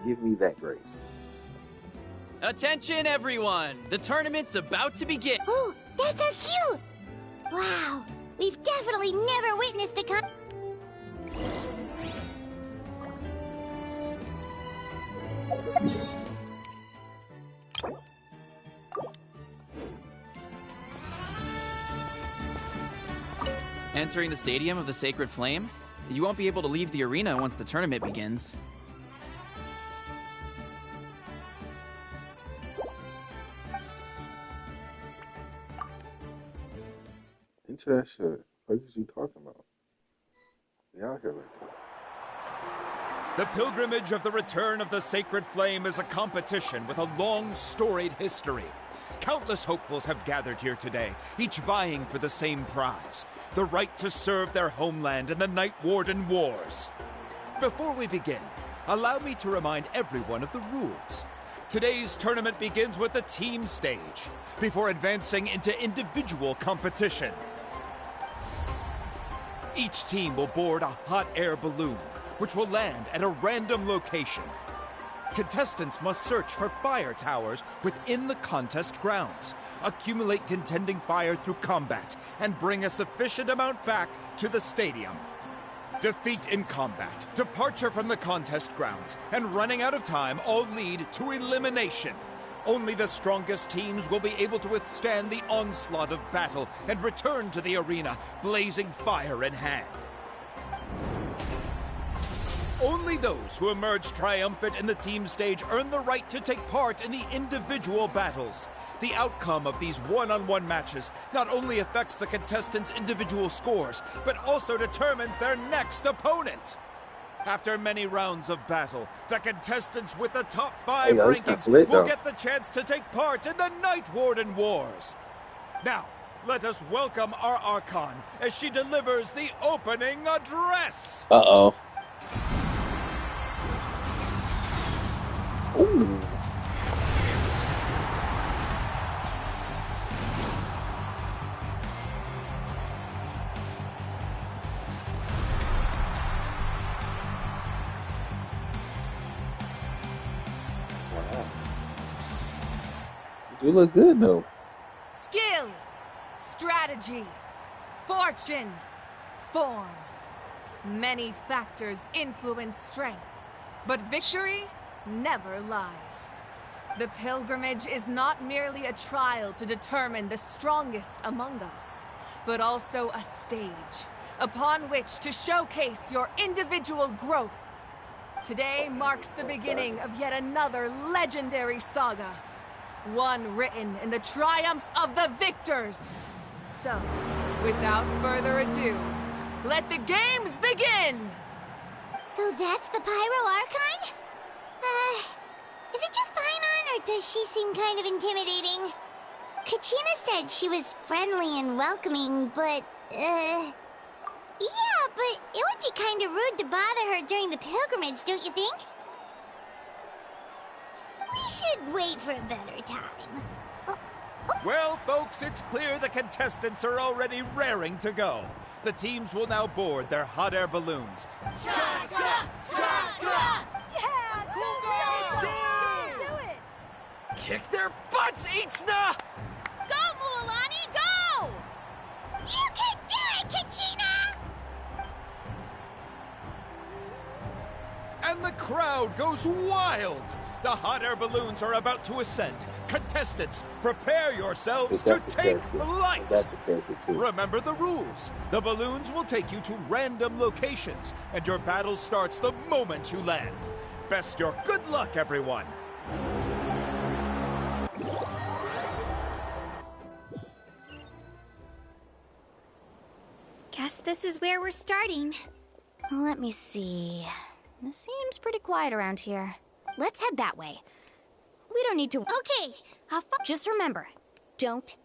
Give me that grace. Attention, everyone! The tournament's about to begin! Oh, that's our cue! Wow, we've definitely never witnessed the Entering the Stadium of the Sacred Flame? You won't be able to leave the arena once the tournament begins. Into that shit. What are you talking about? We out here like that. The pilgrimage of the return of the Sacred Flame is a competition with a long, storied history. Countless hopefuls have gathered here today, each vying for the same prize, the right to serve their homeland in the Night Warden Wars. Before we begin, allow me to remind everyone of the rules. Today's tournament begins with the team stage, before advancing into individual competition. Each team will board a hot air balloon, which will land at a random location. Contestants must search for fire towers within the contest grounds, accumulate contending fire through combat, and bring a sufficient amount back to the stadium. Defeat in combat, departure from the contest grounds, and running out of time all lead to elimination. Only the strongest teams will be able to withstand the onslaught of battle and return to the arena, blazing fire in hand. Only those who emerge triumphant in the team stage earn the right to take part in the individual battles. The outcome of these one-on-one matches not only affects the contestants' individual scores, but also determines their next opponent. After many rounds of battle, the contestants with the top 5 rankings will get the chance to take part in the Night Warden Wars. Now, let us welcome our Archon as she delivers the opening address. Uh-oh. Ooh. Wow. You look good though. Skill, strategy, fortune, form. Many factors influence strength, but victory never lies. The pilgrimage is not merely a trial to determine the strongest among us, but also a stage upon which to showcase your individual growth. Today marks the beginning of yet another legendary saga, one written in the triumphs of the victors. So, without further ado, let the games begin! So that's the Pyro Archon? Is it just Paimon, or does she seem kind of intimidating? Kachina said she was friendly and welcoming, but, yeah, but it would be kind of rude to bother her during the pilgrimage, don't you think? We should wait for a better time. Well, folks, it's clear the contestants are already raring to go. The teams will now board their hot air balloons. Chaska! Chaska! Yeah, cool girl! Do it! Kick their butts, Itzna! Go, Mualani, go! You can do it, Kachina! And the crowd goes wild! The hot air balloons are about to ascend. Contestants, prepare yourselves to take flight! That's a character too. Remember the rules. The balloons will take you to random locations, and your battle starts the moment you land. Best your good luck, everyone! Guess this is where we're starting. Let me see. It seems pretty quiet around here. Let's head that way. We don't need to... Okay, just remember, don't...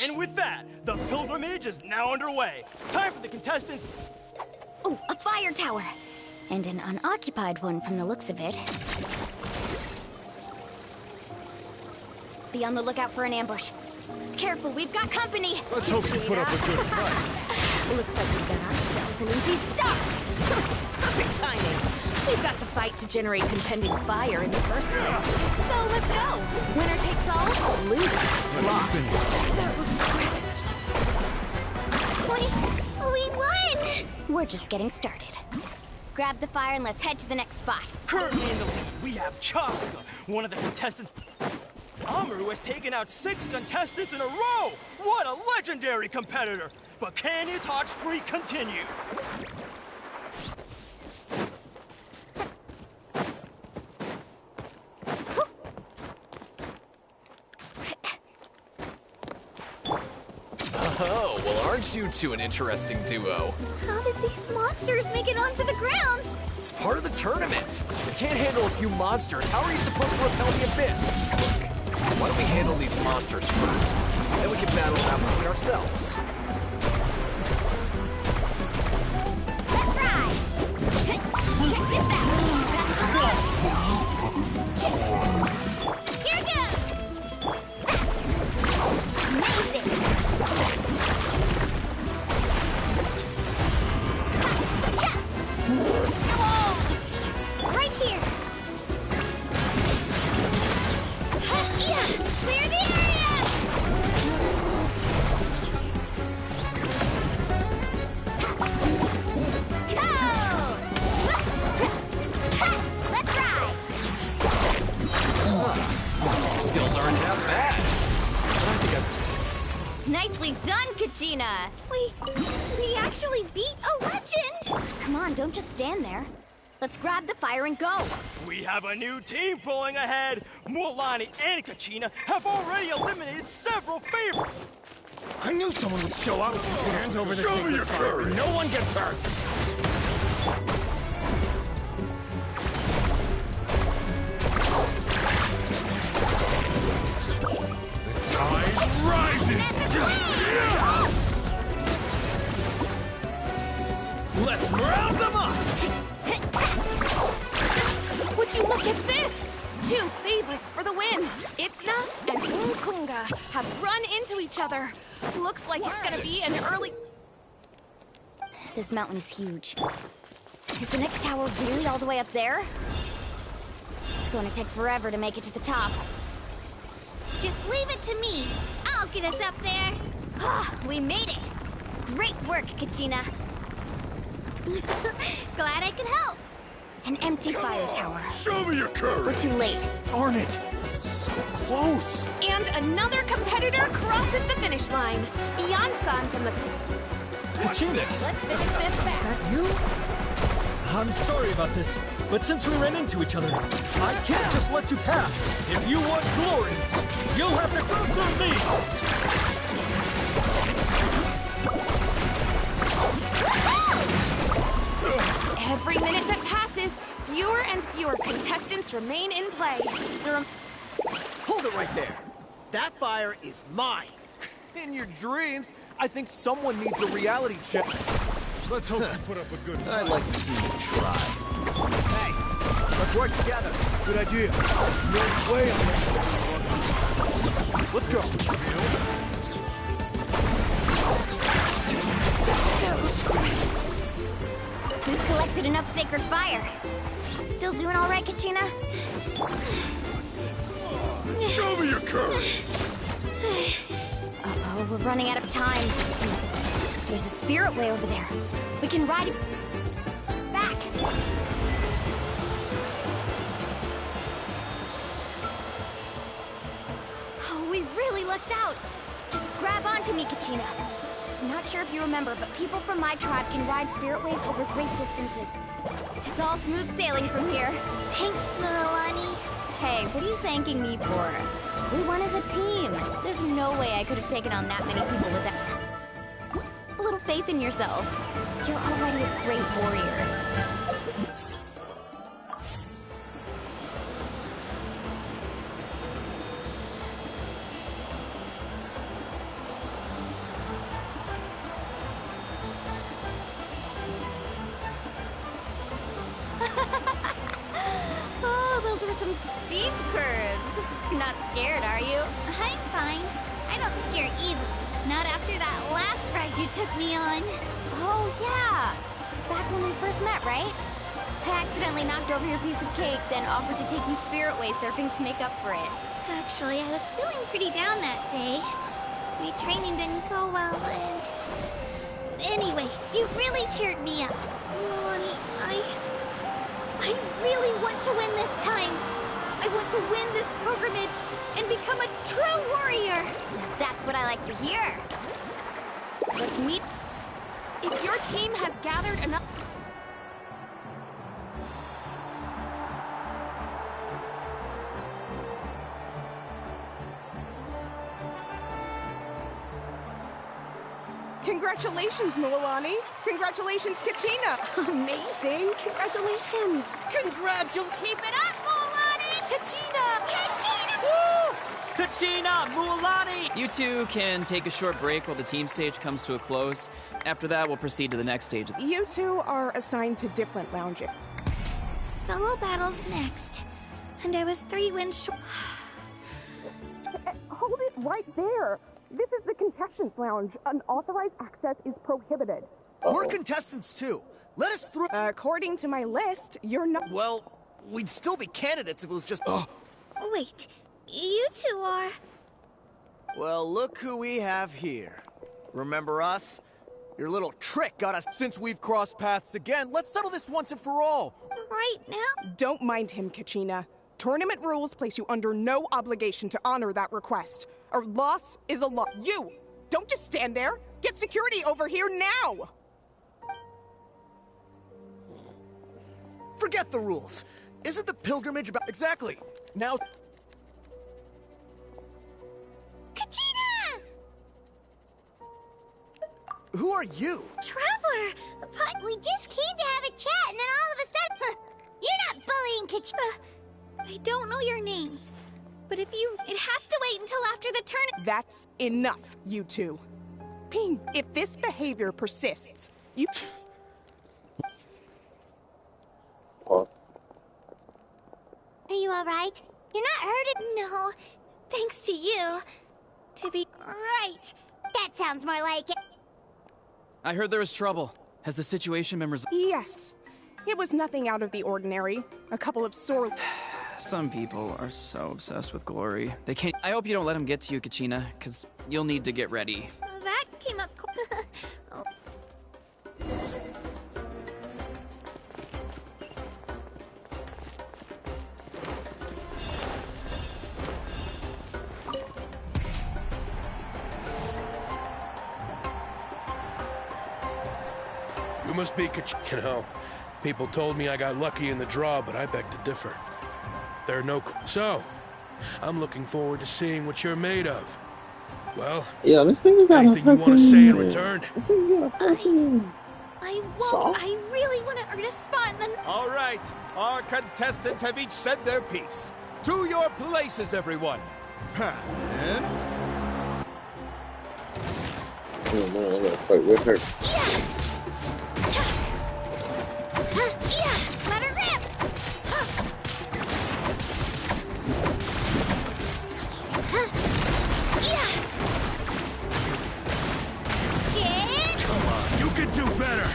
And with that, the pilgrimage is now underway. Time for the contestants... Ooh, a fire tower! And an unoccupied one from the looks of it. Be on the lookout for an ambush. Careful, we've got company! Let's hope we put up a good fight. Looks like we've got ourselves an easy start! Perfect timing. We've got to fight to generate contending fire in the first place. So let's go. Winner takes all, loser takes lost. That was quick. We won! We're just getting started. Grab the fire and let's head to the next spot. Currently in the lead, we have Chaska, one of the contestants. Amaru has taken out 6 contestants in a row! What a legendary competitor! But can his hot streak continue? Oh, well, aren't you two an interesting duo? How did these monsters make it onto the grounds? It's part of the tournament. You can't handle a few monsters. How are you supposed to repel the abyss? Look, why don't we handle these monsters first? Then we can battle them out between ourselves. Let's ride! Check this out! Here goes! Amazing! Right here! Clear the area! Let's ride! Your skills aren't that bad. I think Nicely done, Kachina! We actually beat a legend! Come on, don't just stand there. Let's grab the fire and go. We have a new team pulling ahead. Mualani and Kachina have already eliminated several favorites. I knew someone would show up with his hands over the Show me sacred your fire. courage. No one gets hurt. The tide rises! Let's round them up! Would you look at this? 2 favorites for the win. Itzna and Unkunga have run into each other. Looks like it's gonna be an early... This mountain is huge. Is the next tower really all the way up there? It's going to take forever to make it to the top. Just leave it to me. I'll get us up there. We made it! Great work, Kachina. Glad I could help. An empty fire tower. Show me your courage! We're too late. Darn it! So close! And another competitor crosses the finish line. Ian-san from the... Kachinas! Let's finish this fast. You? I'm sorry about this, but since we ran into each other, I can't just let you pass. If you want glory, you'll have to go through me! Every minute that passes, fewer and fewer contestants remain in play. Hold it right there. That fire is mine. in your dreams. I think someone needs a reality check. Let's hope you put up a good fight. I'd like to see you try. Hey, let's work together. Good idea. No way. Let's go. We've collected enough sacred fire. Still doing all right, Kachina? Show me your courage. Uh-oh, we're running out of time. There's a spirit way over there. We can ride it. Oh, we really lucked out. Just grab onto me, Kachina. I'm not sure if you remember, but people from my tribe can ride spiritways over great distances. It's all smooth sailing from here. Thanks, Mualani. Hey, what are you thanking me for? We won as a team. There's no way I could have taken on that many people without a little faith in yourself. You're already a great warrior. Oh, those were some steep curves. Not scared, are you? I'm fine. I don't scare easily. Not after that last ride you took me on. Oh, yeah. Back when we first met, right? I accidentally knocked over your piece of cake, then offered to take you spiritway surfing to make up for it. Actually, I was feeling pretty down that day. My training didn't go well, and... Anyway, you really cheered me up. Mualani, I really want to win this time. I want to win this pilgrimage and become a true warrior. That's what I like to hear. Let's meet. If your team has gathered enough... Congratulations, Mualani. Congratulations, Kachina. Amazing. Congratulations. Keep it up, Mualani! Kachina! Kachina! Woo! Kachina! Mualani! You two can take a short break while the team stage comes to a close. After that, we'll proceed to the next stage. You two are assigned to different lounges. Solo battles next. And I was 3 wins short. Hold it right there. This is the contestants' lounge. Unauthorized access is prohibited. We're contestants too. Let us through. According to my list, you're not. Well, we'd still be candidates if it was just. Wait, you two are... Well, look who we have here. Remember us? Your little trick got us. Since we've crossed paths again, let's settle this once and for all. Right now? Don't mind him, Kachina. Tournament rules place you under no obligation to honor that request. A loss is a loss. You! Don't just stand there! Get security over here now! Forget the rules. Isn't the pilgrimage about... Exactly. Now... Kachina! Who are you? Traveler! But we just came to have a chat, and then all of a sudden... You're not bullying Kachina! I don't know your names, but if you... It has to wait until after the turn... That's enough, you two. Ping, if this behavior persists, you... Are you alright? You're not hurted? No, thanks to you. To be right. That sounds more like it. I heard there was trouble. Has the situation been resolved? Yes. It was nothing out of the ordinary. A couple of sore... Some people are so obsessed with glory. They can't... I hope you don't let them get to you, Kachina, because you'll need to get ready. That came up... Oh. You must be You know, people told me I got lucky in the draw, but I beg to differ. There are no... So, I'm looking forward to seeing what you're made of. Well, yeah, this thing got anything you want to say in return? This thing got fucking... I won't. Soft? I really want to earn a spot in the... All right, our contestants have each said their piece. To your places, everyone. And... Oh no, I gotta fight with her. Let her rip! Come on, you can do better!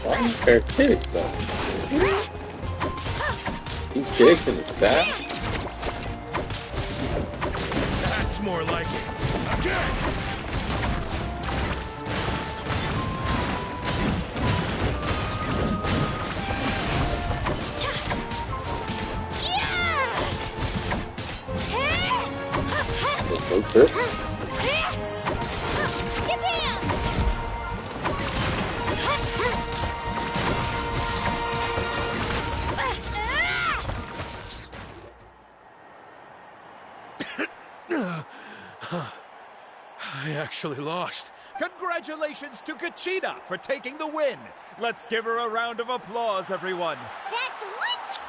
Why is her kick though? He kicked in the staff? more like it. Again! I actually lost. Congratulations to Kachina for taking the win. Let's give her a round of applause, everyone. That's what?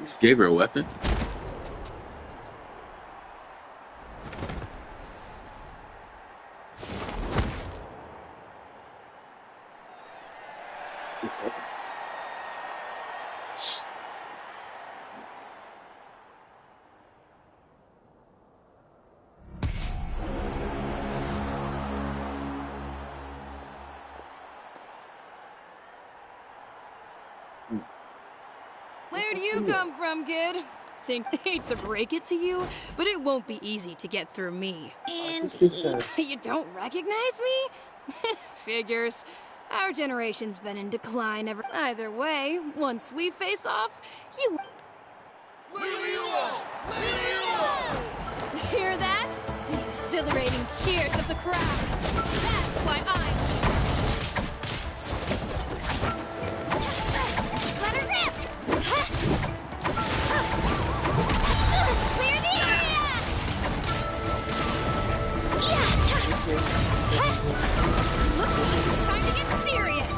Just gave her a weapon. Where do you come from, kid? Hate to break it to you, but it won't be easy to get through me. And you don't recognize me? Figures. Our generation's been in decline ever. Either way, once we face off, you. Hear that? The exhilarating cheers of the crowd. That's why I'm. let her rip! Clear the area! Looks like it's time to get serious.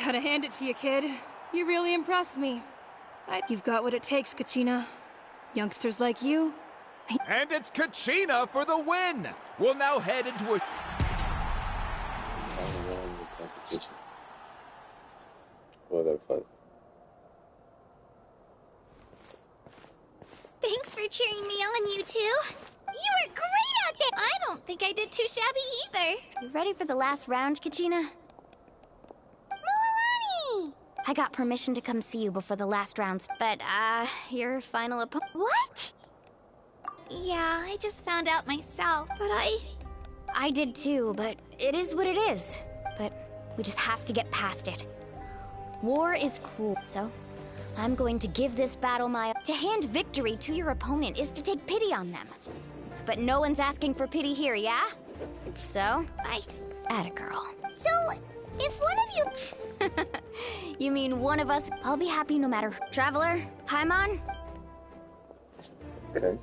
Gotta hand it to you, kid. You really impressed me. You've got what it takes, Kachina. Youngsters like you. And it's Kachina for the win! We'll now head into a... Competition. Oh, that's fun. Thanks for cheering me on, you two. You were great out there! I don't think I did too shabby either. You ready for the last round, Kachina? Milani! I got permission to come see you before the last rounds, but, your final opponent... What? Yeah, I just found out myself, but I did too, but it is what it is. But we just have to get past it. War is cruel, so I'm going to give this battle my... To hand victory to your opponent is to take pity on them. But no one's asking for pity here, yeah? So, atta girl. So, if one of you... You mean one of us? I'll be happy no matter who. Traveler, Paimon? Okay.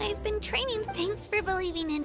I've been training. Thanks for believing in...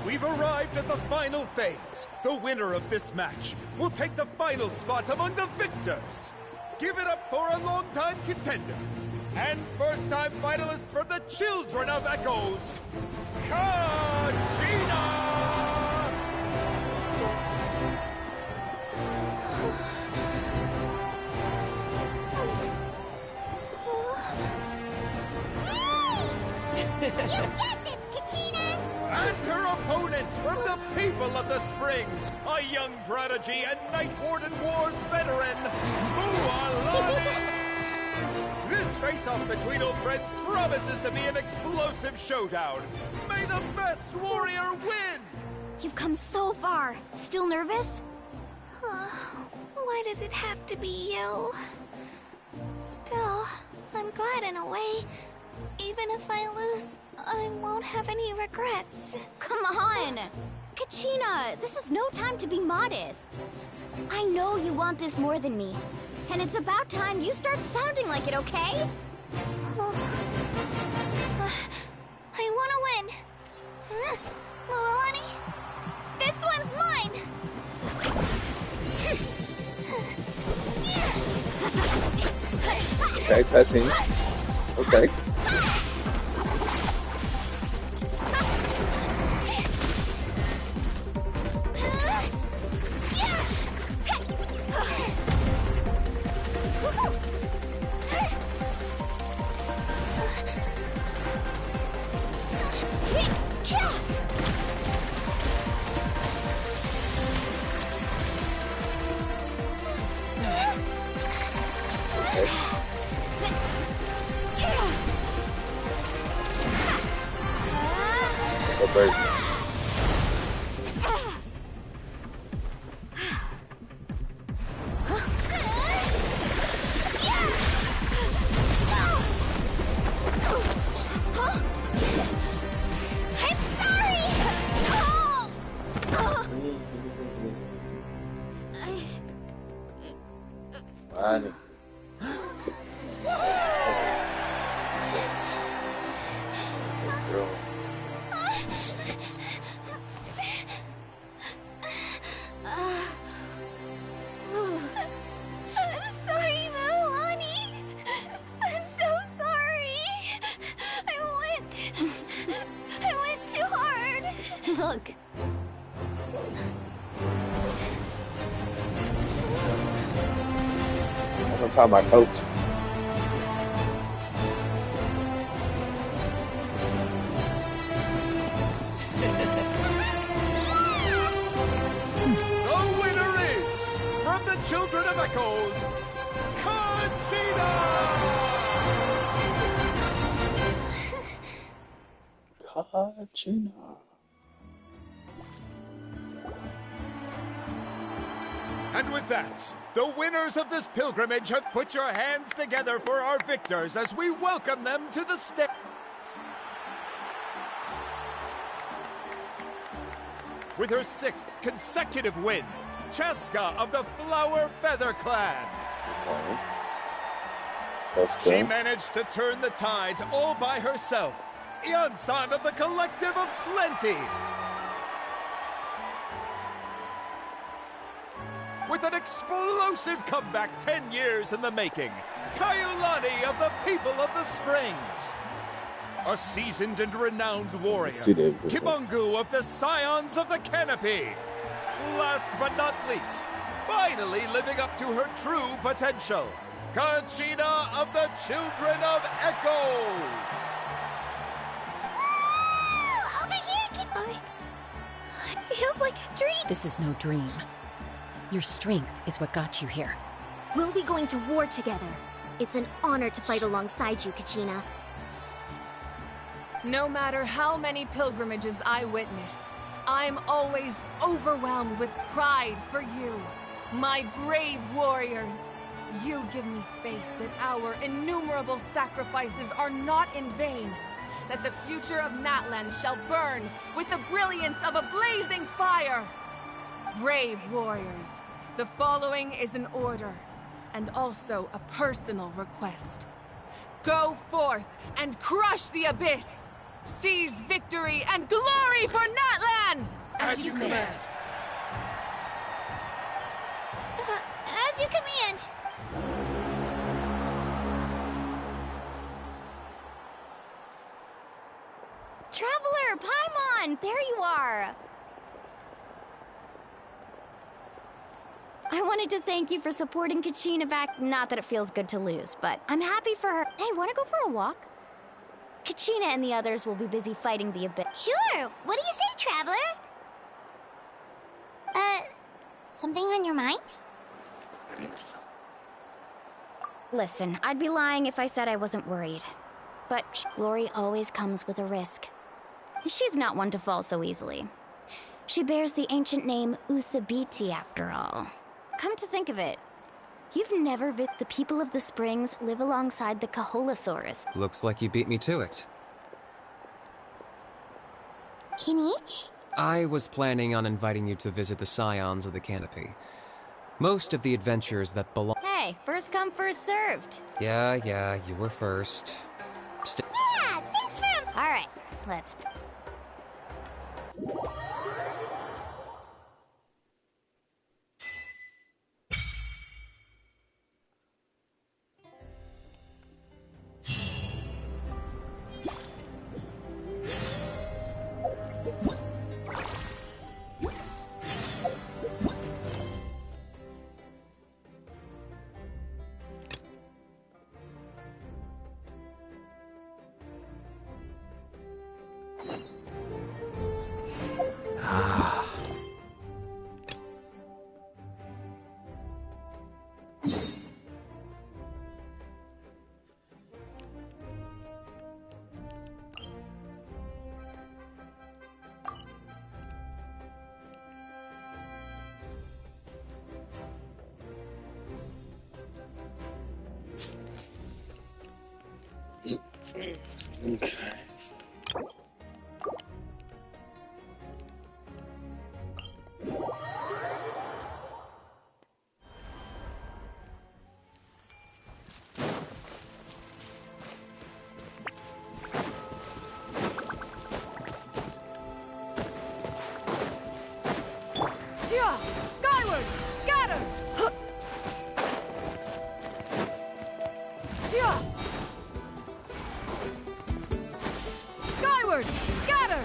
We've arrived at the final phase. The winner of this match will take the final spot among the victors. Give it up for a long-time contender and first-time finalist from the Children of Echoes, Kachina! You get this, Kachina! And her opponent from the people of the Springs, a young prodigy and Night Warden Wars veteran, Mualani! This face-off between old friends promises to be an explosive showdown. May the best warrior win! You've come so far. Still nervous? Why does it have to be you? Still, I'm glad in a way. Even if I lose, I won't have any regrets. Come on! Kachina, this is no time to be modest. I know you want this more than me. And it's about time you start sounding like it, okay? I want to win. Mualani, this one's mine! Okay, testing. Okay. It's a bird. I'm sorry! Funny. Girl. I'm sorry, Mualani. I'm so sorry. I went too hard. Look. I'm talking about coach. The winner is, from the Children of Echoes, Kachina! Kachina. And with that, the winners of this pilgrimage have put your hands together for our victors as we welcome them to the stage. With her 6th consecutive win, Cheska of the Flower Feather Clan. She managed to turn the tides all by herself Yansan of the Collective of Plenty! With an explosive comeback 10 years in the making, Kaiulani of the People of the Springs! A seasoned and renowned warrior, Kibangu of the Scions of the Canopy! Last but not least, finally living up to her true potential, Kachina of the Children of Echoes! Over here, it feels like a dream. This is no dream. Your strength is what got you here. We'll be going to war together. It's an honor to fight alongside you, Kachina. No matter how many pilgrimages I witness, I'm always overwhelmed with pride for you, my brave warriors. You give me faith that our innumerable sacrifices are not in vain, that the future of Natlan shall burn with the brilliance of a blazing fire. Brave warriors, the following is an order, and also a personal request. Go forth and crush the abyss! Seize victory and glory for Natlan! As you command. As you command. Traveler, Paimon, there you are. I wanted to thank you for supporting Kachina back. Not that it feels good to lose, but I'm happy for her. Hey, wanna go for a walk? Kachina and the others will be busy fighting the abyss. Sure! What do you say, Traveler? Something on your mind? Listen, I'd be lying if I said I wasn't worried. But glory always comes with a risk. She's not one to fall so easily. She bears the ancient name Uthabiti, after all. Come to think of it, you've never the people of the Springs live alongside the Kaholasaurus. Looks like you beat me to it. Kinich? I was planning on inviting you to visit the Scions of the Canopy. Most of the adventures that belong— Hey, first come, first served. Yeah, you were first. Yeah, thanks for— Alright, let's— Okay. Yeah! Skyward! Scatter! Yeah! Skyward! Scatter!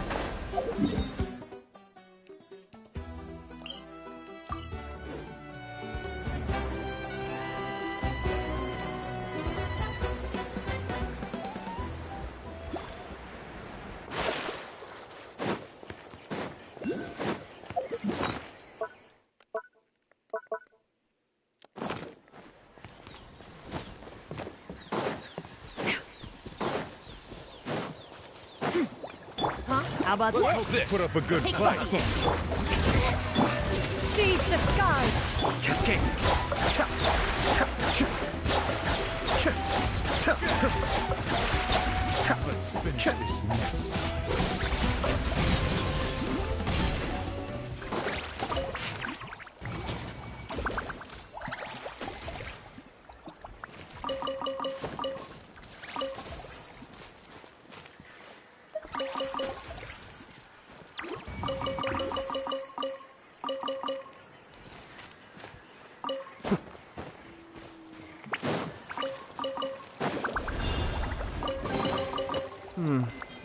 How about this? Put up a good Take fight. the stick. Seize the skies! Cascade! Let's finish this next.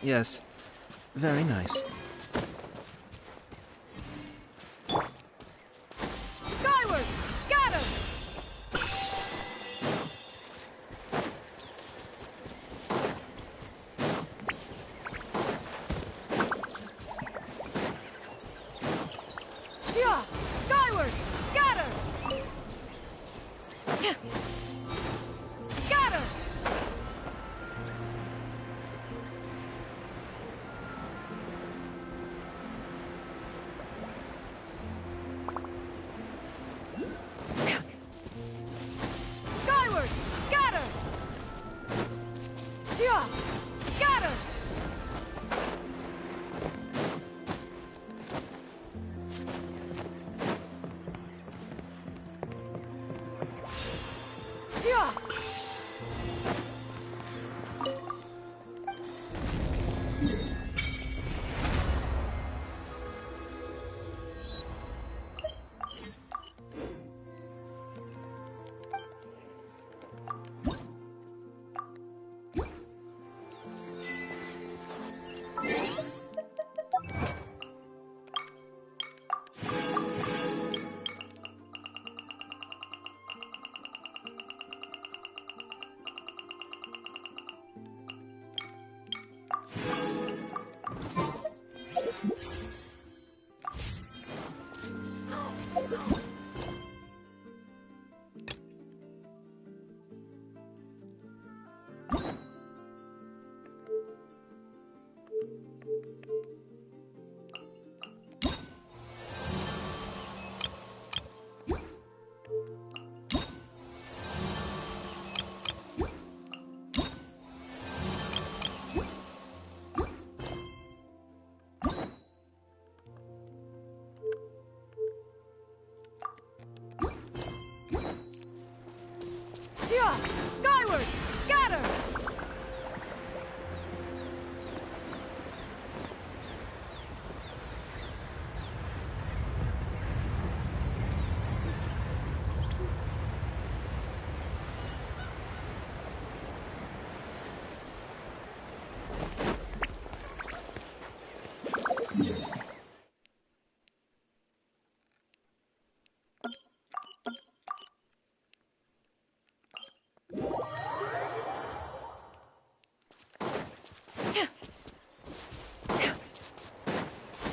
yes. Very nice. Skyward! Scatter! Yeah! Skyward! Scatter! Scatter! Skyward! Scatter! Yeah! Scatter! Yeah! Yeah! Skyward! Scatter!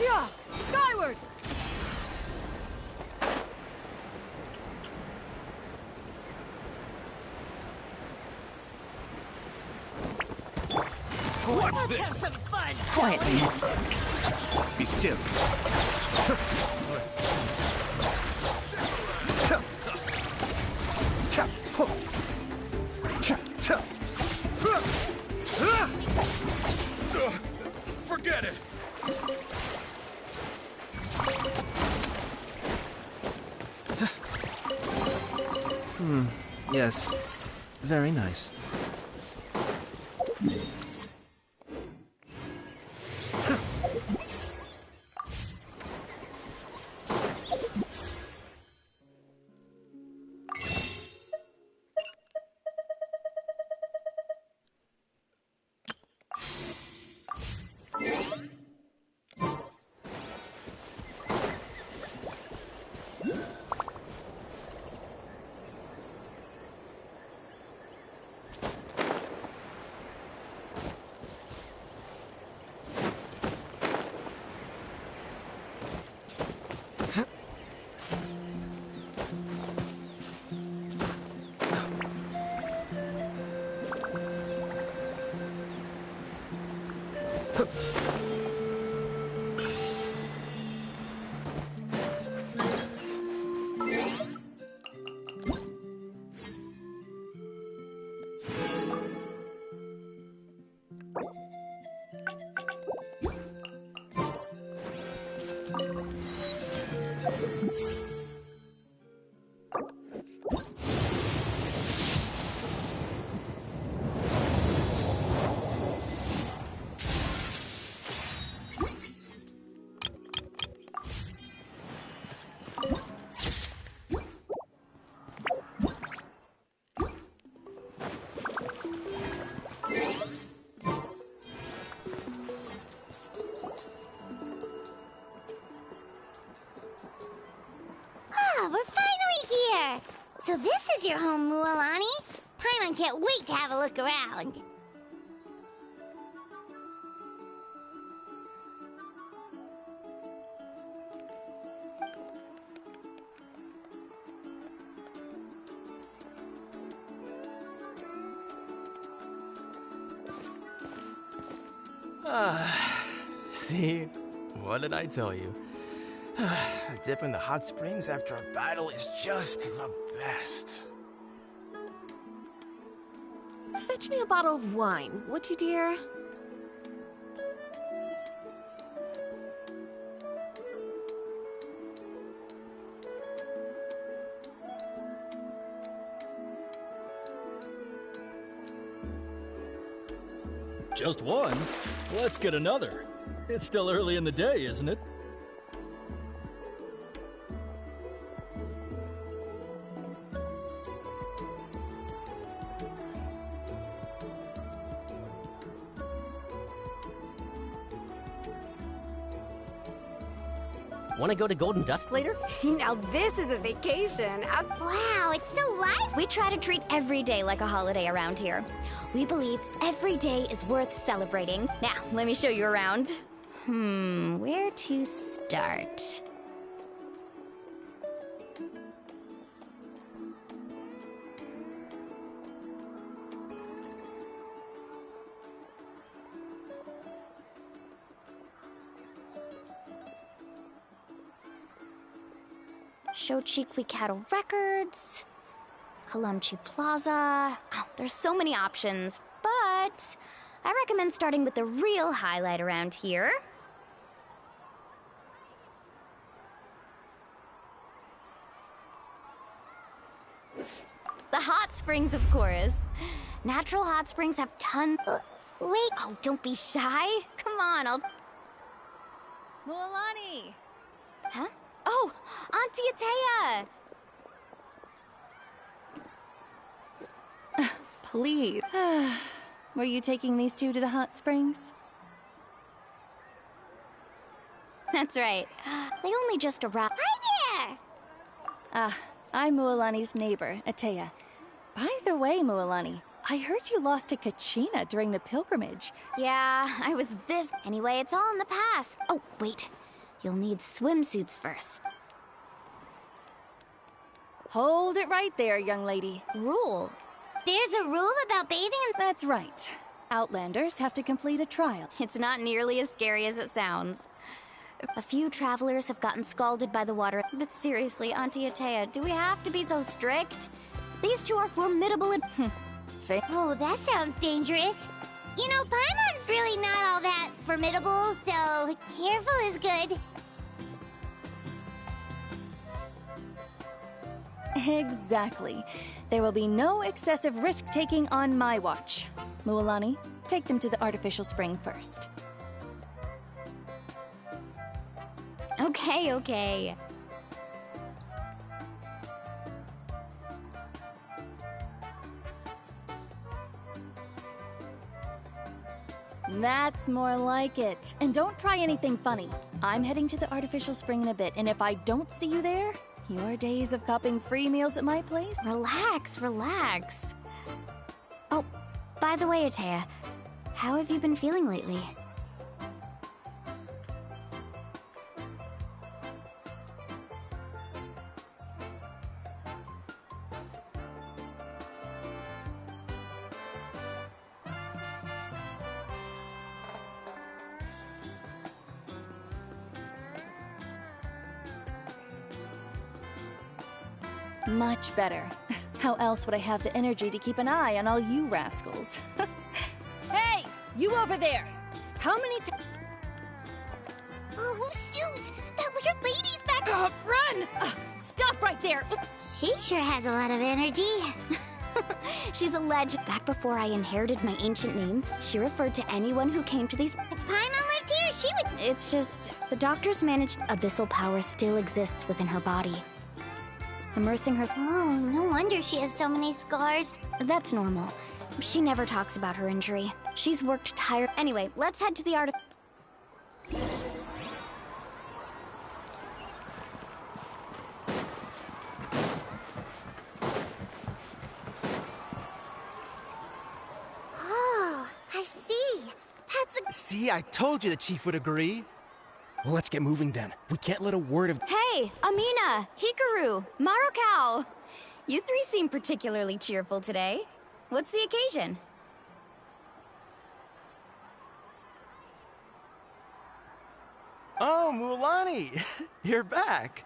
Yeah! Skyward! What's Let's this? have some fun! Quietly. Be still. Forget it! Yes. Very nice. we're finally here! So this is your home, Mualani? Paimon can't wait to have a look around. See? What did I tell you? A dip in the hot springs after a battle is just the best. Fetch me a bottle of wine, would you, dear? Just one? Let's get another. It's still early in the day, isn't it? Want to go to Golden Dusk later? Now this is a vacation. Wow, it's so lively. We try to treat every day like a holiday around here. We believe every day is worth celebrating. Now, let me show you around. Where to start? Shochiqui Cattle Records, Kalamchi Plaza. Oh, there's so many options, but I recommend starting with the real highlight around here. The hot springs, of course. Natural hot springs have tons. Wait. Oh, don't be shy. Come on, I'll. Mualani! Huh? Oh, Auntie Atea! Please. Were you taking these two to the hot springs? That's right. They only just arrived. Hi there! I'm Mualani's neighbor, Atea. By the way, Mualani, I heard you lost to Kachina during the pilgrimage. Yeah, I was this. Anyway, it's all in the past. Oh, wait. You'll need swimsuits first. Hold it right there, young lady. Rule? There's a rule about bathing in... That's right. Outlanders have to complete a trial. It's not nearly as scary as it sounds. A few travelers have gotten scalded by the water. But seriously, Auntie Atea, do we have to be so strict? These two are formidable and... Oh, that sounds dangerous. You know, Paimon's really not all that formidable, so careful is good. Exactly. There will be no excessive risk-taking on my watch. Mualani, take them to the artificial spring first. Okay. That's more like it. And don't try anything funny. I'm heading to the artificial spring in a bit, and if I don't see you there, your days of copping free meals at my place? Relax. Oh, by the way, Atea, how have you been feeling lately? Much better. How else would I have the energy to keep an eye on all you rascals? Hey! You over there! How many times... Oh, shoot! That weird lady's back... Run! Stop right there! She sure has a lot of energy. She's a legend. Back before I inherited my ancient name, she referred to anyone who came to these... If Paimon lived here, she would... It's just... The doctors managed... Abyssal power still exists within her body. Immersing her... Oh, no wonder she has so many scars. That's normal. She never talks about her injury. She's worked tired... Anyway, let's head to the art... See, I told you the chief would agree. Well, let's get moving then. We can't let a word of— Hey, Amina, Hikaru, Marukao. You three seem particularly cheerful today. What's the occasion? Oh, Mulan, you're back.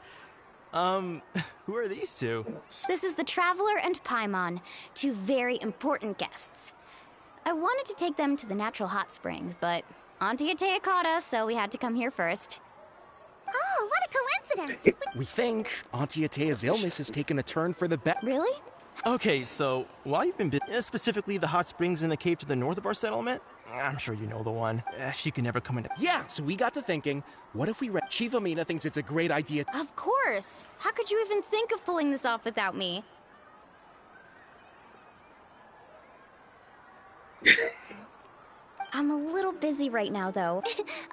Who are these two? This is the Traveler and Paimon, two very important guests. I wanted to take them to the natural hot springs, but Auntie Atea caught us, so we had to come here first. Oh, what a coincidence! We think Auntie Atea's illness has taken a turn for the better. Really? Okay, so while you've been specifically the hot springs in the cave to the north of our settlement, I'm sure you know the one. She can never come in. Yeah, so we got to thinking, what if we Chief Amina thinks it's a great idea. Of course! How could you even think of pulling this off without me? I'm a little busy right now, though.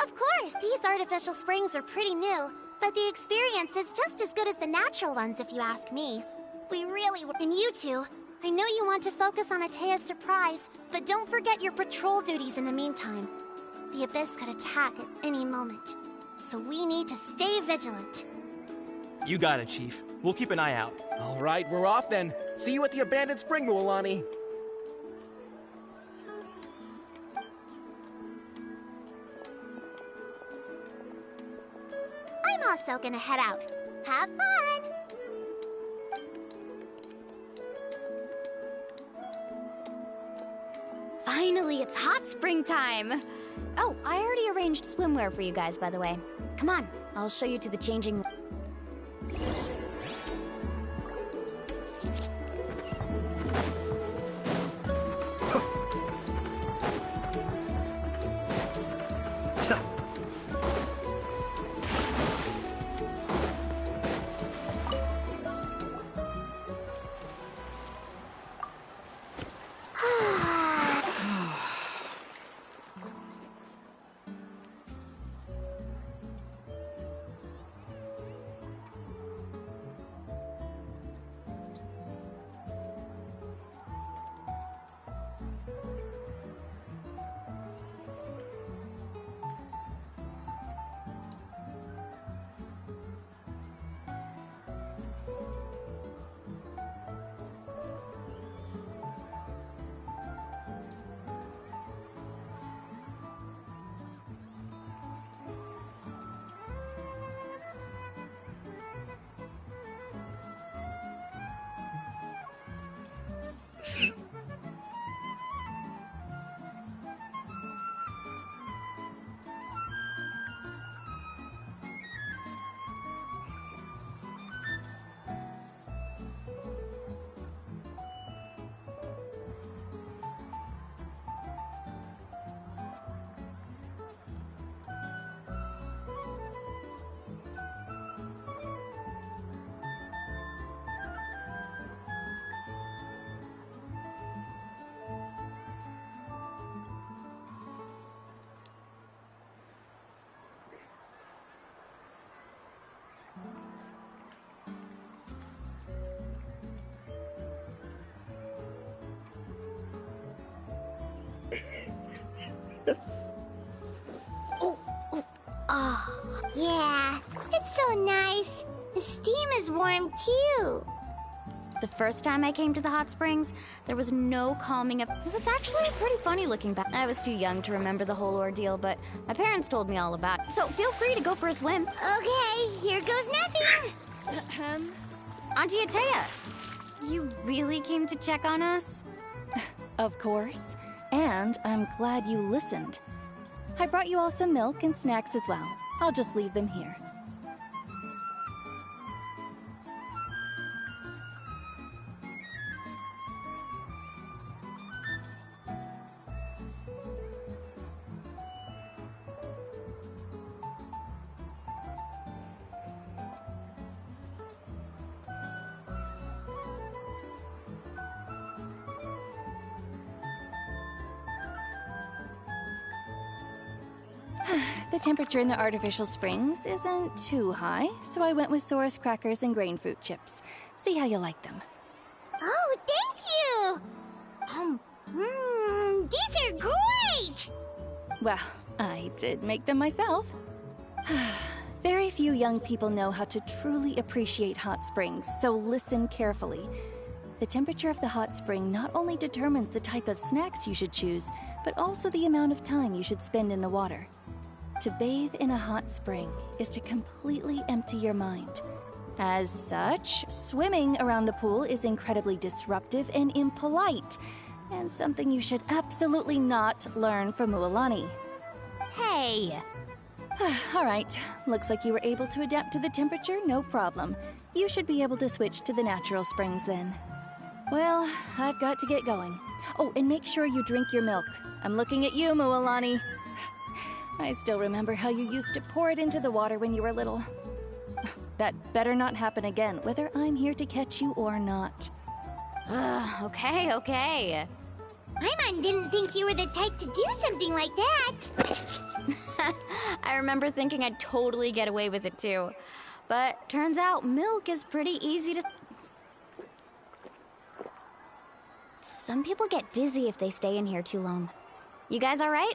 Of course, these artificial springs are pretty new, but the experience is just as good as the natural ones if you ask me. We really were. And you two, I know you want to focus on Atea's surprise, but don't forget your patrol duties in the meantime. The Abyss could attack at any moment, so we need to stay vigilant. You got it, Chief. We'll keep an eye out. All right, we're off then. See you at the abandoned spring, Mualani. I'm also gonna head out. Have fun! Finally, it's hot spring time! Oh, I already arranged swimwear for you guys, by the way. Come on, I'll show you to the changing... Yeah, it's so nice. The steam is warm too. The first time I came to the hot springs, there was no calming. It was actually pretty funny looking back. I was too young to remember the whole ordeal, but my parents told me all about it. So feel free to go for a swim. Okay, here goes nothing. Auntie Atea, you really came to check on us? Of course. And I'm glad you listened. I brought you all some milk and snacks as well. I'll just leave them here. The temperature in the artificial springs isn't too high, so I went with Saurus crackers and grain fruit chips. See how you like them. Oh, thank you! These are great! Well, I did make them myself. Very few young people know how to truly appreciate hot springs, so listen carefully. The temperature of the hot spring not only determines the type of snacks you should choose, but also the amount of time you should spend in the water. To bathe in a hot spring is to completely empty your mind. As such, swimming around the pool is incredibly disruptive and impolite, and something you should absolutely not learn from Mualani. Hey! All right, looks like you were able to adapt to the temperature, no problem. You should be able to switch to the natural springs then. Well, I've got to get going. Oh, and make sure you drink your milk. I'm looking at you, Mualani. I still remember how you used to pour it into the water when you were little. That better not happen again, whether I'm here to catch you or not. Okay. Paimon didn't think you were the type to do something like that. I remember thinking I'd totally get away with it too. But turns out milk is pretty easy to... Some people get dizzy if they stay in here too long. You guys alright?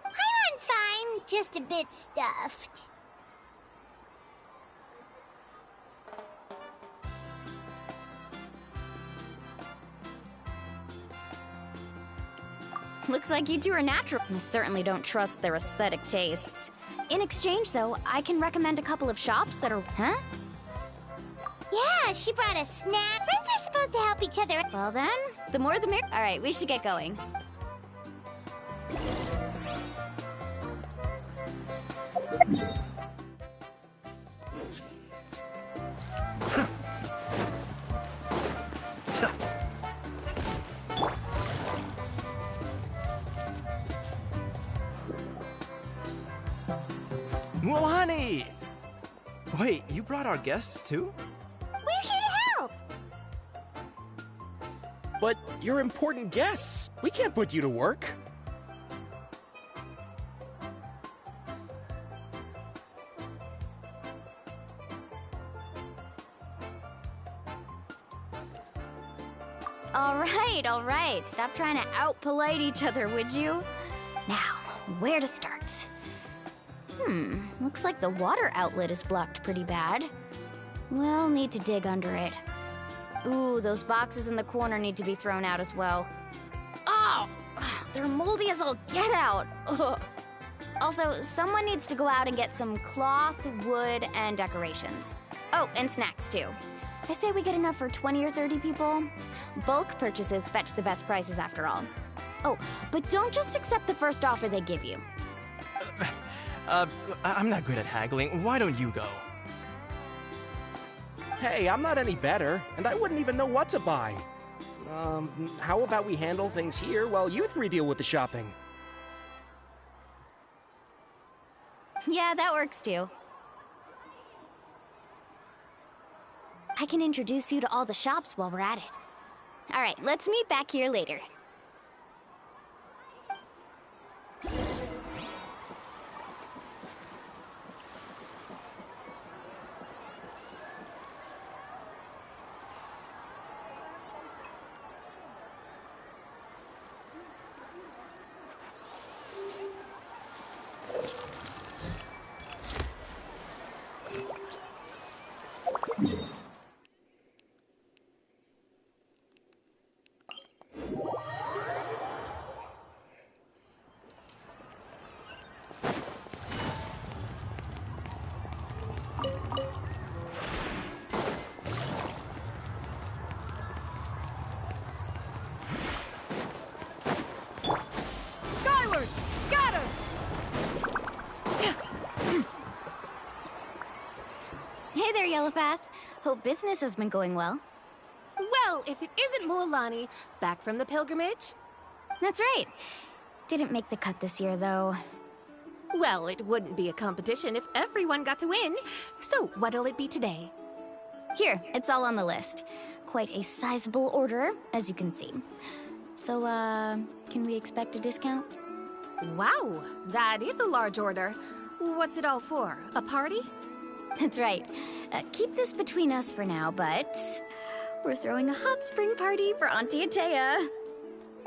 Paimon's fine, just a bit stuffed. Looks like you two are natural. I certainly don't trust their aesthetic tastes. In exchange, though, I can recommend a couple of shops that are... Huh? Yeah, she brought a snack. Friends are supposed to help each other. Well then, the more the merrier. Alright, we should get going. Mualani! Wait, you brought our guests too? We're here to help! But you're important guests. We can't put you to work. All right. Stop trying to out-polite each other, would you? Now, where to start? Looks like the water outlet is blocked pretty bad. We'll need to dig under it. Ooh, those boxes in the corner need to be thrown out as well. Oh! They're moldy as all get out! Ugh. Also, someone needs to go out and get some cloth, wood, and decorations. Oh, and snacks too. I say we get enough for 20 or 30 people. Bulk purchases fetch the best prices after all. Oh, but don't just accept the first offer they give you. I'm not good at haggling. Why don't you go? Hey, I'm not any better, and I wouldn't even know what to buy. How about we handle things here while you three deal with the shopping? Yeah, that works too. I can introduce you to all the shops while we're at it. All right, let's meet back here later. Hey there, Yellowpath. Hope business has been going well. Well, if it isn't Mualani, back from the pilgrimage? That's right. Didn't make the cut this year, though. Well, it wouldn't be a competition if everyone got to win. So, what'll it be today? Here, it's all on the list. Quite a sizable order, as you can see. So, can we expect a discount? Wow, that is a large order. What's it all for? A party? That's right. Keep this between us for now, but we're throwing a hot spring party for Auntie Atea.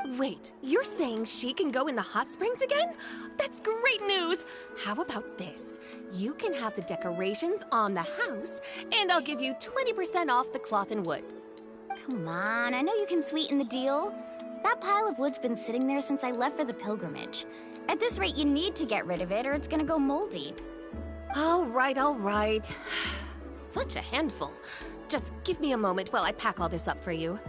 Wait, you're saying she can go in the hot springs again? That's great news! How about this? You can have the decorations on the house, and I'll give you 20% off the cloth and wood. Come on, I know you can sweeten the deal. That pile of wood's been sitting there since I left for the pilgrimage. At this rate, you need to get rid of it or it's gonna go moldy. All right, all right. Such a handful. Just give me a moment while I pack all this up for you.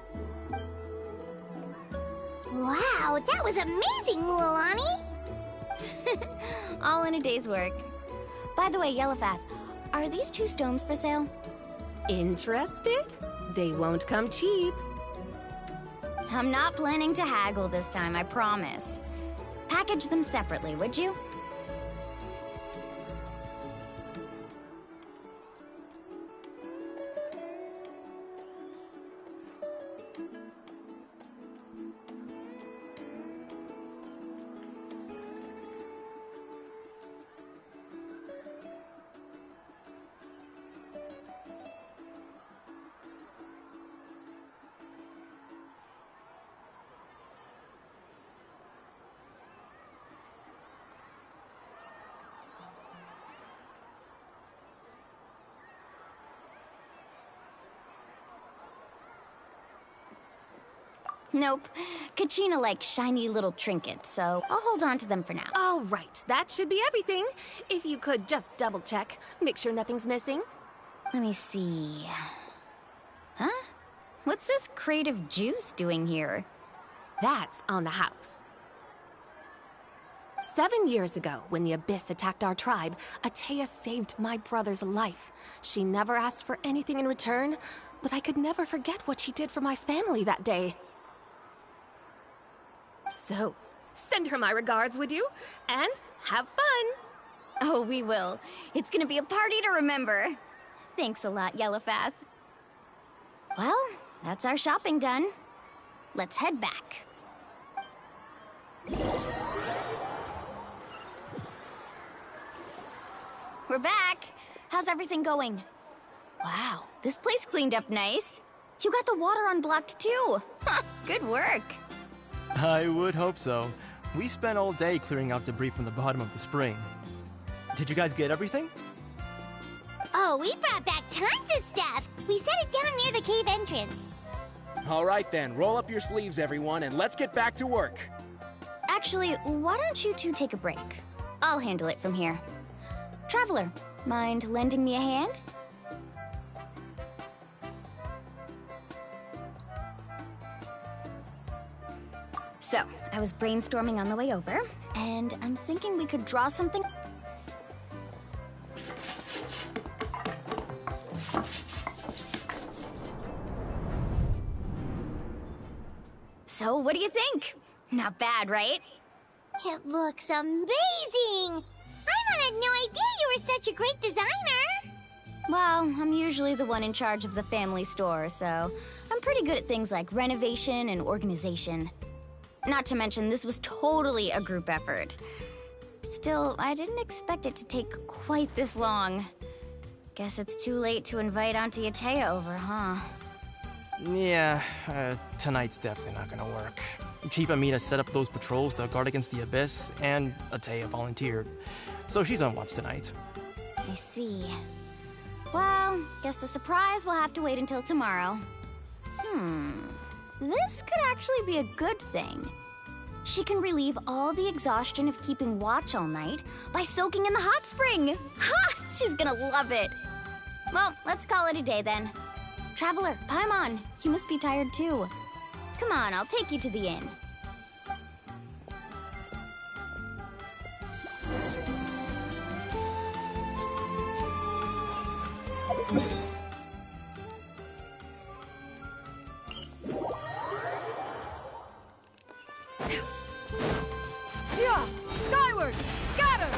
Wow, that was amazing, Mualani! All in a day's work. By the way, Yellowfath, are these 2 stones for sale? Interested? They won't come cheap. I'm not planning to haggle this time, I promise. Package them separately, would you? Nope. Kachina likes shiny little trinkets, so I'll hold on to them for now. All right, that should be everything. If you could just double check, make sure nothing's missing. Let me see. Huh? What's this crate of juice doing here? That's on the house. 7 years ago, when the Abyss attacked our tribe, Atea saved my brother's life. She never asked for anything in return, but I could never forget what she did for my family that day. So, send her my regards, would you? And have fun! Oh, we will. It's gonna be a party to remember. Thanks a lot, Yellowfath. Well, that's our shopping done. Let's head back. We're back! How's everything going? Wow, this place cleaned up nice. You got the water unblocked too. Good work. I would hope so. We spent all day clearing out debris from the bottom of the spring. Did you guys get everything? Oh, we brought back tons of stuff! We set it down near the cave entrance. All right then, roll up your sleeves, everyone, and let's get back to work. Actually, why don't you two take a break? I'll handle it from here. Traveler, mind lending me a hand? So, I was brainstorming on the way over, and I'm thinking we could draw something. So, what do you think? Not bad, right? It looks amazing! I had no idea you were such a great designer! Well, I'm usually the one in charge of the family store, so I'm pretty good at things like renovation and organization. Not to mention, this was totally a group effort. Still, I didn't expect it to take quite this long. Guess it's too late to invite Auntie Atea over, huh? Yeah, tonight's definitely not gonna work. Chief Amina set up those patrols to guard against the Abyss, and Atea volunteered. So she's on watch tonight. I see. Well, guess the surprise will have to wait until tomorrow. This could actually be a good thing. She can relieve all the exhaustion of keeping watch all night by soaking in the hot spring. Ha! She's gonna love it. Well, let's call it a day then. Traveler, Paimon, you must be tired too. Come on, I'll take you to the inn. Yeah! Skyward! Scatter!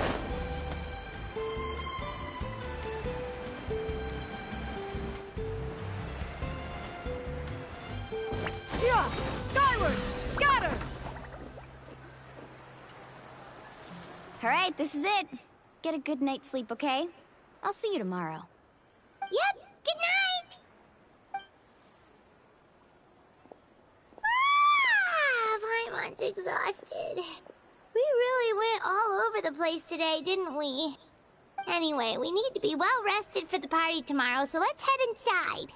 Yeah! Skyward! Scatter! All right, this is it. Get a good night's sleep, okay? I'll see you tomorrow. Yep, good night! exhausted. We really went all over the place today, didn't we? Anyway, we need to be well rested for the party tomorrow, so let's head inside.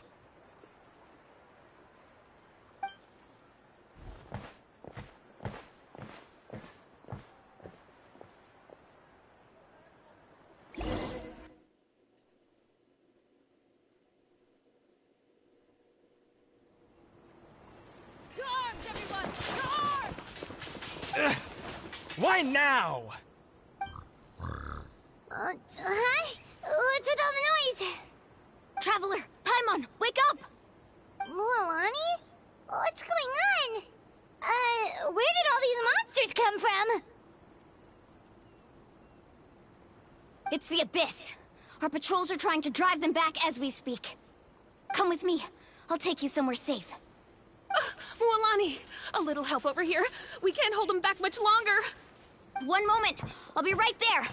To arms, everyone! To arms! Why now? Huh? What's with all the noise? Traveler, Paimon, wake up! Mualani? What's going on? Where did all these monsters come from? It's the Abyss. Our patrols are trying to drive them back as we speak. Come with me. I'll take you somewhere safe. Mualani, a little help over here. We can't hold them back much longer. One moment. I'll be right there.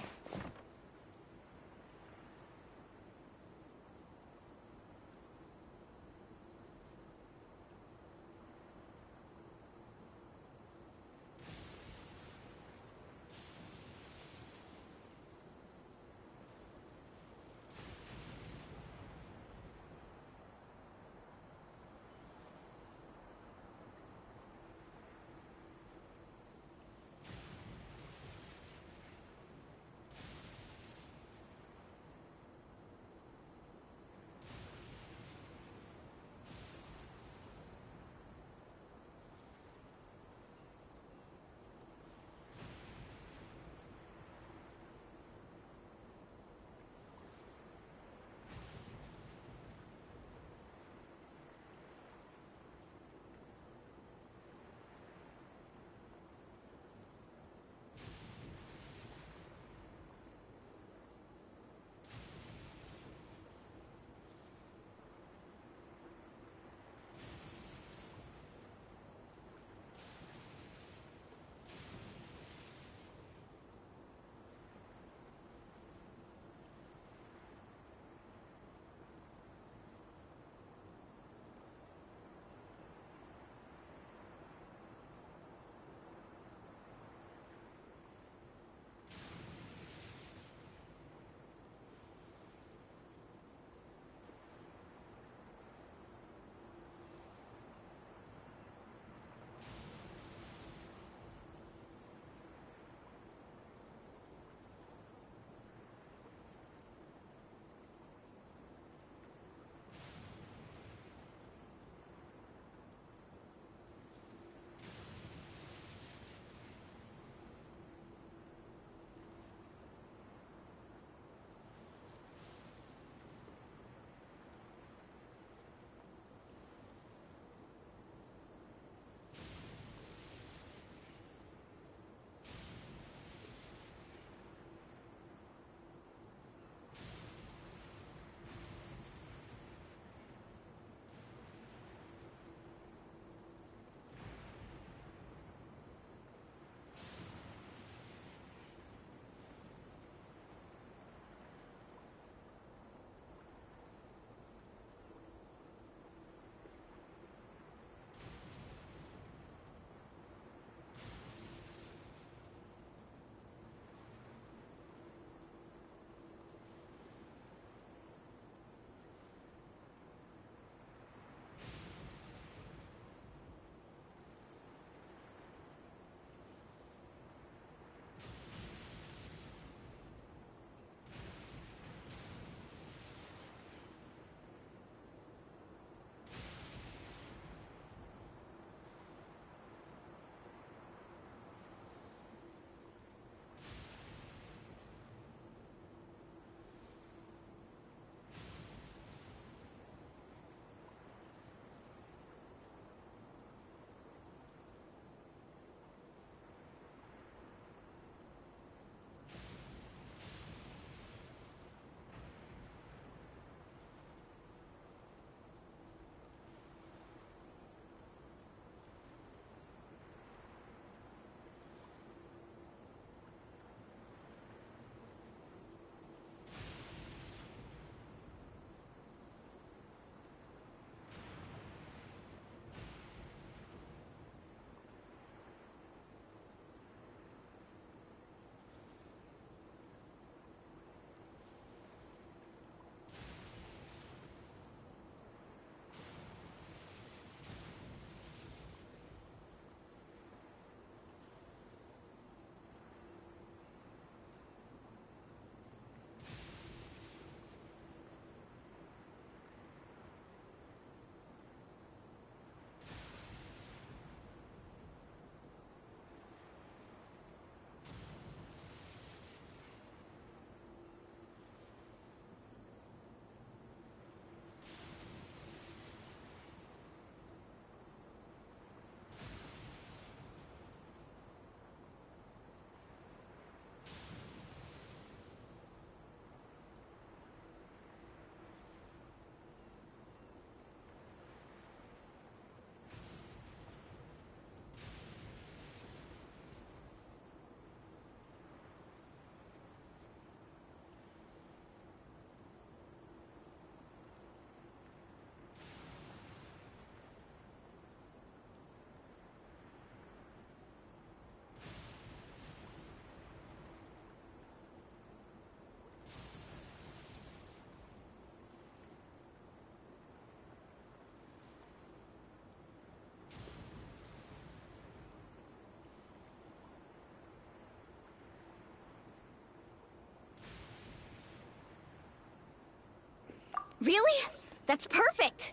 Really? That's perfect!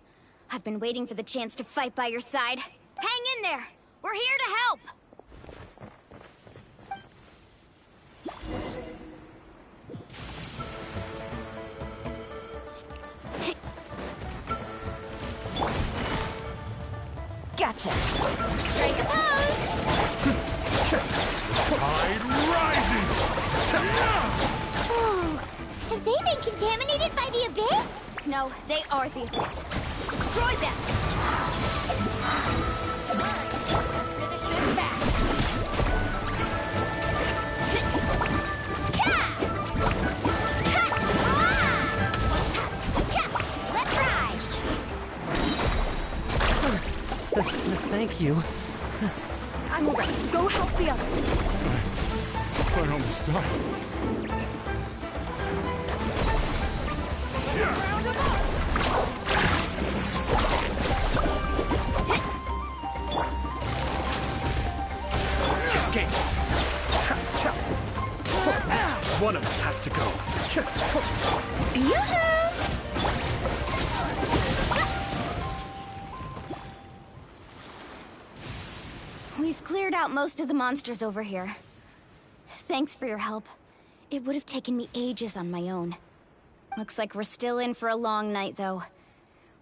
I've been waiting for the chance to fight by your side. Hang in there! We're here to help! Gotcha! Strike a pose! Tide rises! Oh, have they been contaminated by the abyss? No, they are the abyss. Destroy them! Let's finish this fast. Let's ride! Thank you. I'm alright. Go help the others. I almost died. Round them up! Escape! One of us has to go. We've cleared out most of the monsters over here. Thanks for your help. It would have taken me ages on my own. Looks like we're still in for a long night, though.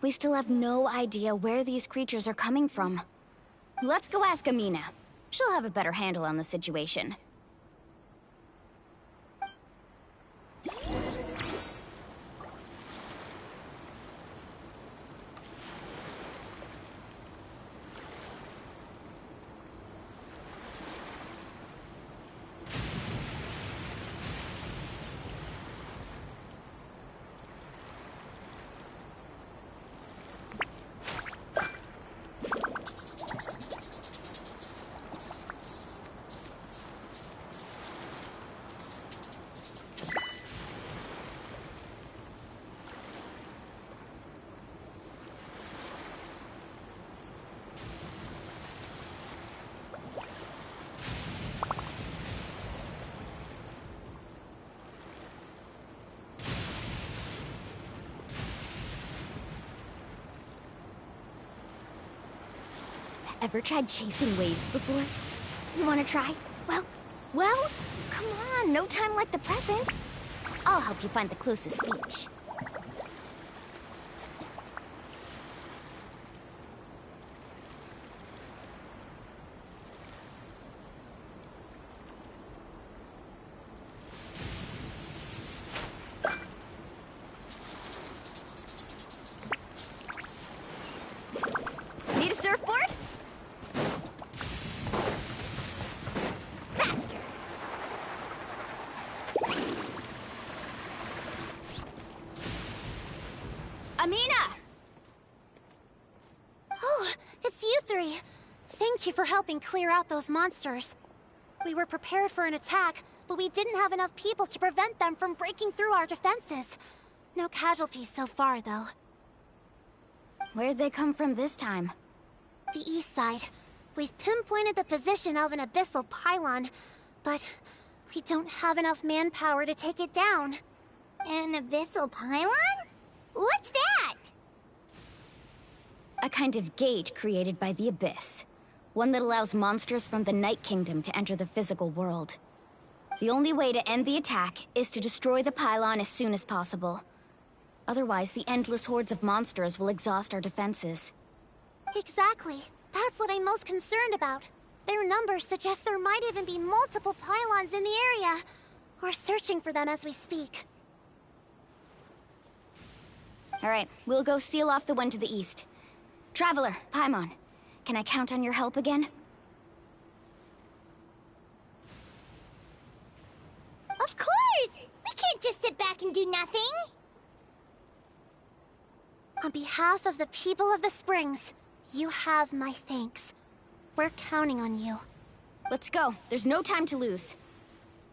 We still have no idea where these creatures are coming from. Let's go ask Amina. She'll have a better handle on the situation. Ever tried chasing waves before? You wanna try? Well, come on, no time like the present. I'll help you find the closest beach. Need a surfboard? Faster! Amina! Oh, it's you three. Thank you for helping clear out those monsters. We were prepared for an attack, but we didn't have enough people to prevent them from breaking through our defenses. No casualties so far, though. Where'd they come from this time? The east side. We've pinpointed the position of an abyssal pylon, but we don't have enough manpower to take it down. An abyssal pylon? What's that? A kind of gate created by the Abyss. One that allows monsters from the Night Kingdom to enter the physical world. The only way to end the attack is to destroy the pylon as soon as possible. Otherwise, the endless hordes of monsters will exhaust our defenses. Exactly. That's what I'm most concerned about. Their numbers suggest there might even be multiple pylons in the area. We're searching for them as we speak. Alright, we'll go seal off the one to the east. Traveler, Paimon, can I count on your help again? Of course! We can't just sit back and do nothing! On behalf of the people of the Springs, you have my thanks. We're counting on you. Let's go. There's no time to lose.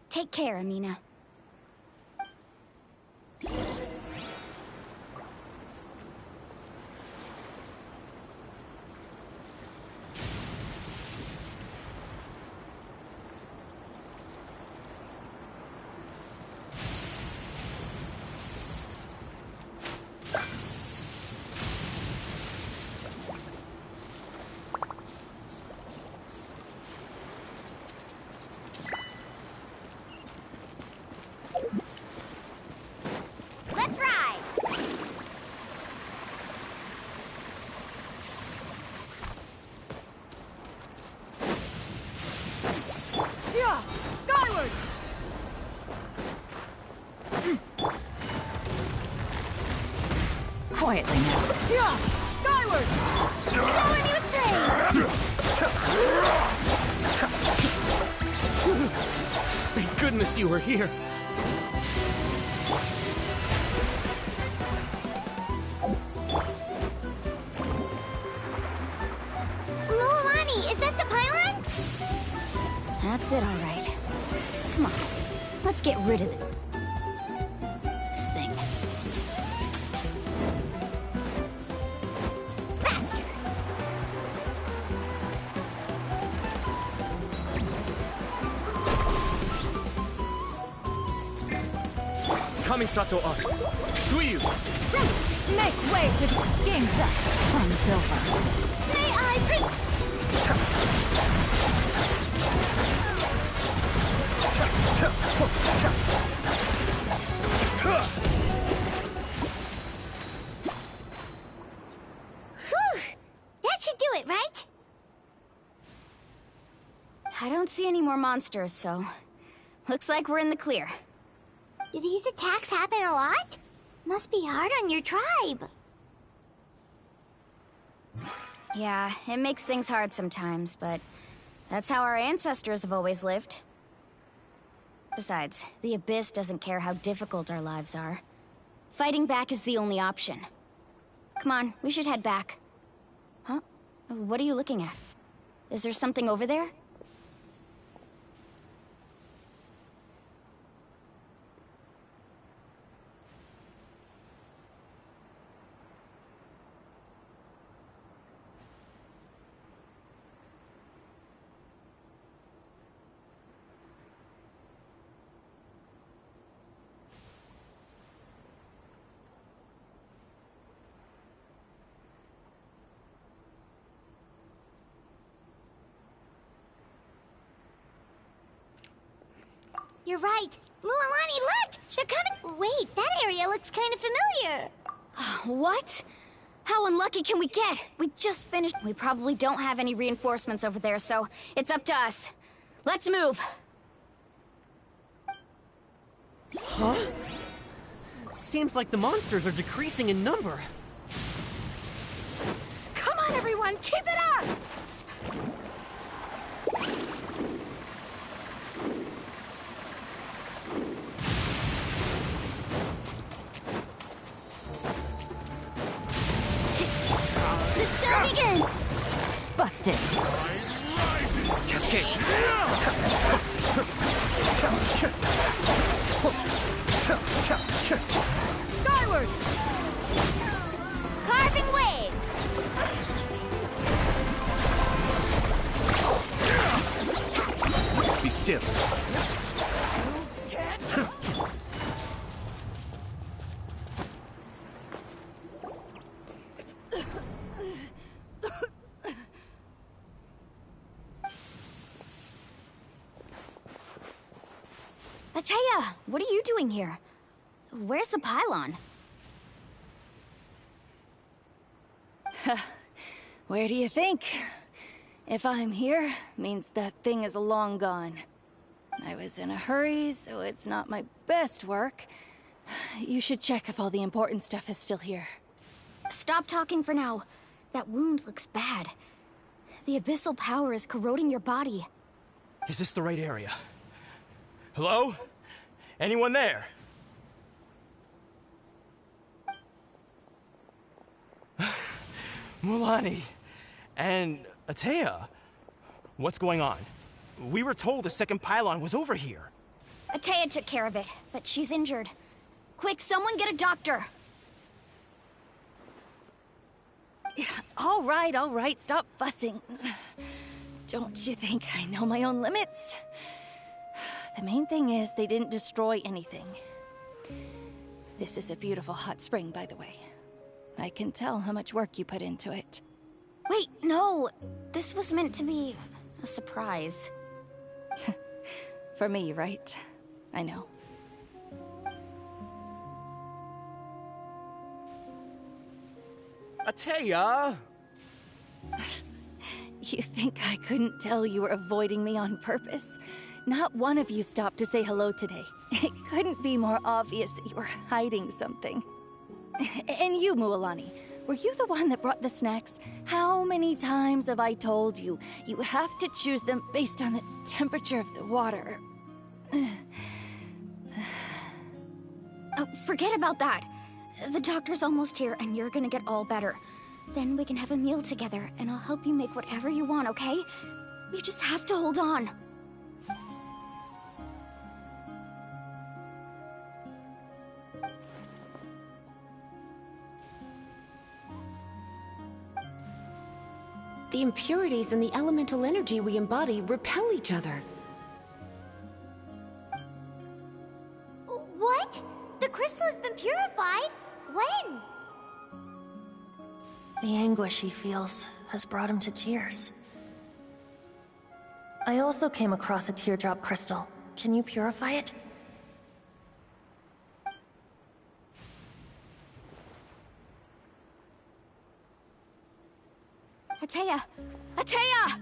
Take care, Amina. quietly now. Yeah! Skyward! Showing you Thank goodness you were here. Mualani, is that the pylon? That's it, all right. Come on, let's get rid of this thing. Faster! Kamisato Ari. Suiyu! Make way for the game's up. Runs over. May I Whew! That should do it, right? I don't see any more monsters, so looks like we're in the clear. Do these attacks happen a lot? Must be hard on your tribe. Yeah, it makes things hard sometimes, but that's how our ancestors have always lived. Besides, the Abyss doesn't care how difficult our lives are. Fighting back is the only option. Come on, we should head back. Huh? What are you looking at? Is there something over there? You're right. Mualani, look! They're coming. Wait, that area looks kind of familiar. What? How unlucky can we get? We just finished. We probably don't have any reinforcements over there, so it's up to us. Let's move. Huh? Seems like the monsters are decreasing in number. Come on, everyone! Keep it up! The show begins! Busted. Cascade! Skyward! Carving waves! Be still. Ateya, what are you doing here? Where's the pylon? Where do you think? If I'm here, means that thing is long gone. I was in a hurry, so it's not my best work. You should check if all the important stuff is still here. Stop talking for now. That wound looks bad. The abyssal power is corroding your body. Is this the right area? Hello? Anyone there? Mualani and Ateya, what's going on? We were told the second pylon was over here. Ateya took care of it, but she's injured. Quick, someone get a doctor! All right, stop fussing. Don't you think I know my own limits? The main thing is they didn't destroy anything. This is a beautiful hot spring, by the way. I can tell how much work you put into it. Wait, no! This was meant to be a surprise. For me, right? I know. Ateya! You think I couldn't tell you were avoiding me on purpose? Not one of you stopped to say hello today. It couldn't be more obvious that you were hiding something. And you, Mualani, were you the one that brought the snacks? How many times have I told you, you have to choose them based on the temperature of the water? Oh, forget about that. The doctor's almost here, and you're gonna get all better. Then we can have a meal together, and I'll help you make whatever you want, okay? You just have to hold on. The impurities in the elemental energy we embody repel each other. What? The crystal has been purified? When? The anguish he feels has brought him to tears. I also came across a teardrop crystal. Can you purify it? Atea! Atea!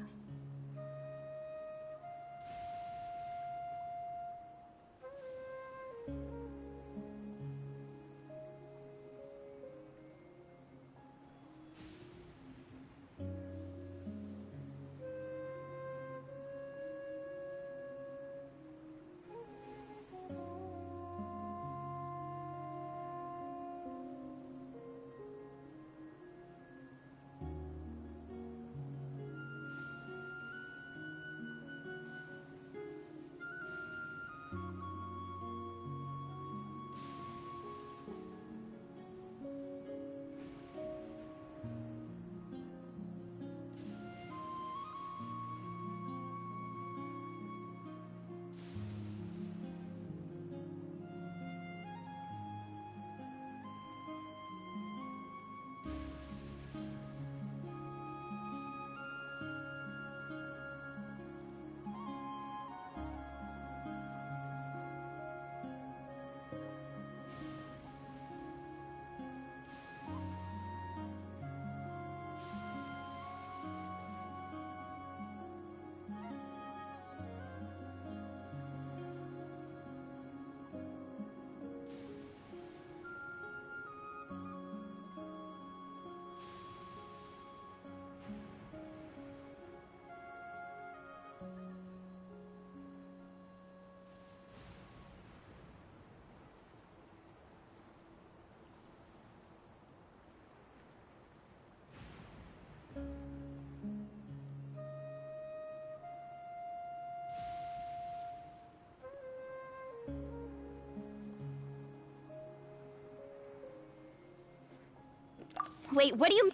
Wait, what do you...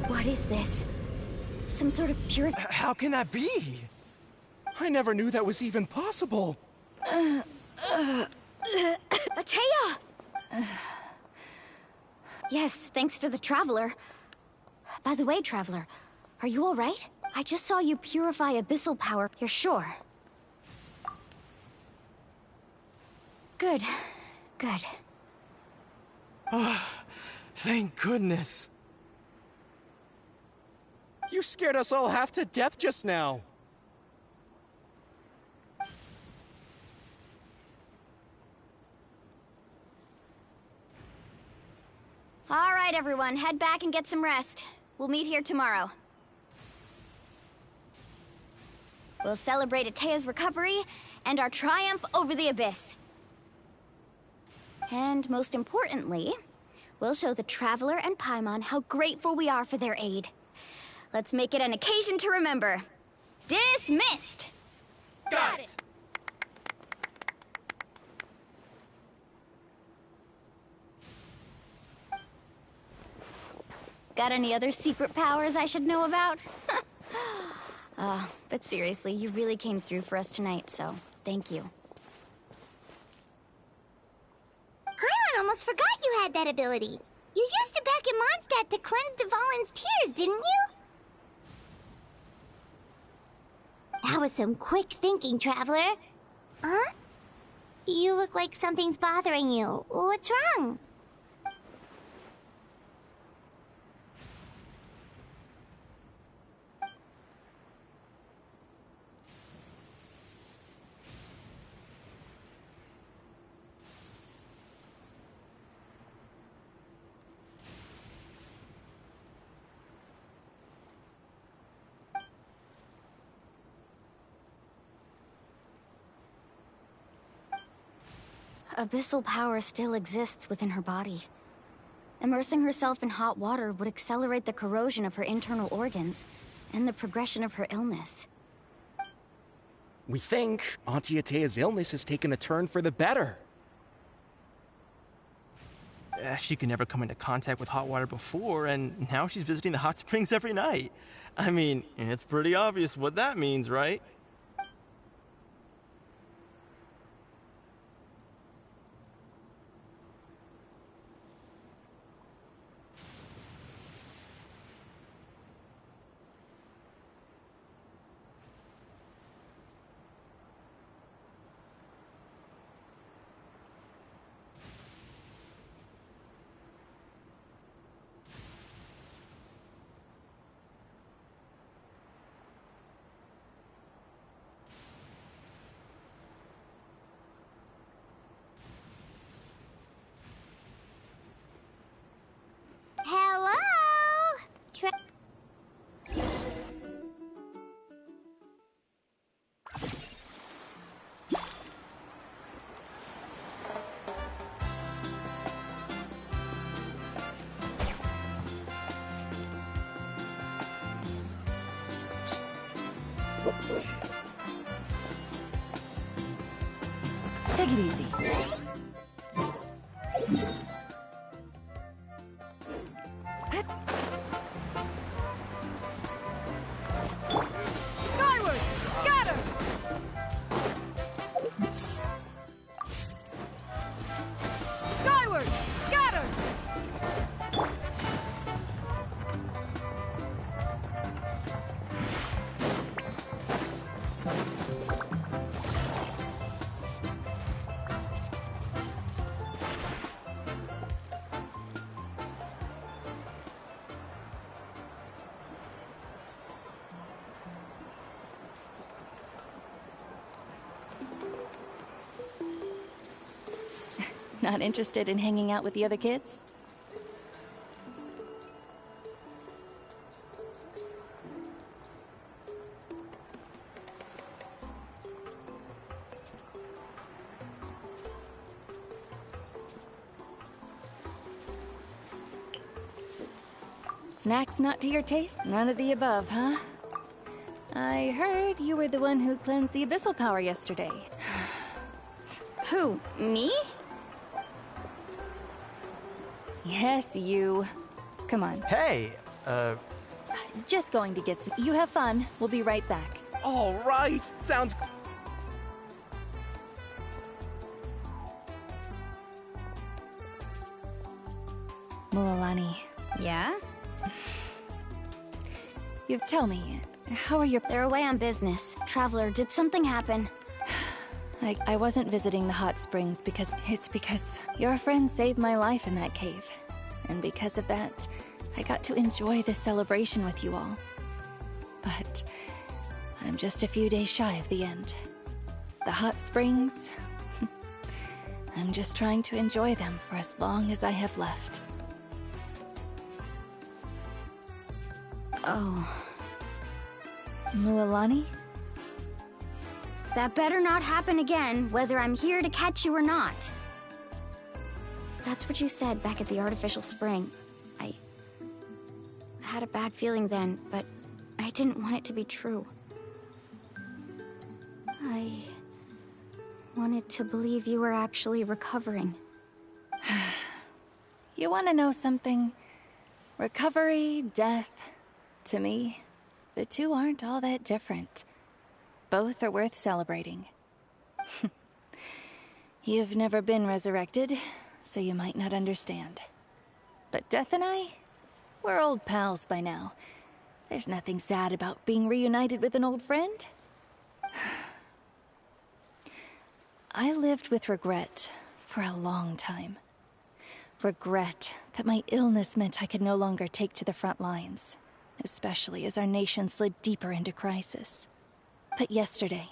What is this? Some sort of pure... How can that be? I never knew that was even possible. Atea! Yes, thanks to the Traveler. By the way, Traveler, are you alright? I just saw you purify abyssal power. You're sure? Good. Good. Thank goodness. You scared us all half to death just now. Alright, everyone, head back and get some rest. We'll meet here tomorrow. We'll celebrate Atea's recovery and our triumph over the Abyss. And most importantly, we'll show the Traveler and Paimon how grateful we are for their aid. Let's make it an occasion to remember. Dismissed! Got it! Got any other secret powers I should know about? But seriously, you really came through for us tonight, so thank you. Paimon almost forgot you had that ability. You used it back in Mondstadt to cleanse Dvalin's tears, didn't you? That was some quick thinking, Traveler. Huh? You look like something's bothering you. What's wrong? abyssal power still exists within her body. Immersing herself in hot water would accelerate the corrosion of her internal organs and the progression of her illness. We think Auntie Atea's illness has taken a turn for the better. She could never come into contact with hot water before, and now she's visiting the hot springs every night. I mean, it's pretty obvious what that means, right? Hello? Take it easy. Skyward! Scatter! Skyward! Scatter! Not interested in hanging out with the other kids? Snacks not to your taste? None of the above, huh? I heard you were the one who cleansed the abyssal power yesterday. Who? Me? Yes, you. Come on. Hey, Just going to get some. You have fun. We'll be right back. All right, sounds. Mualani. Yeah? Tell me, how are your... They're away on business. Traveler, did something happen? I wasn't visiting the hot springs because your friend saved my life in that cave. And because of that, I got to enjoy this celebration with you all. But I'm just a few days shy of the end. The hot springs, I'm just trying to enjoy them for as long as I have left. Oh. Mualani? That better not happen again, whether I'm here to catch you or not. That's what you said back at the artificial spring. I had a bad feeling then, but I didn't want it to be true. I wanted to believe you were actually recovering. You want to know something? Recovery, death, to me, the two aren't all that different. Both are worth celebrating. You've never been resurrected, so you might not understand. But Death and I, we're old pals by now. There's nothing sad about being reunited with an old friend. I lived with regret for a long time. Regret that my illness meant I could no longer take to the front lines, especially as our nation slid deeper into crisis. But yesterday,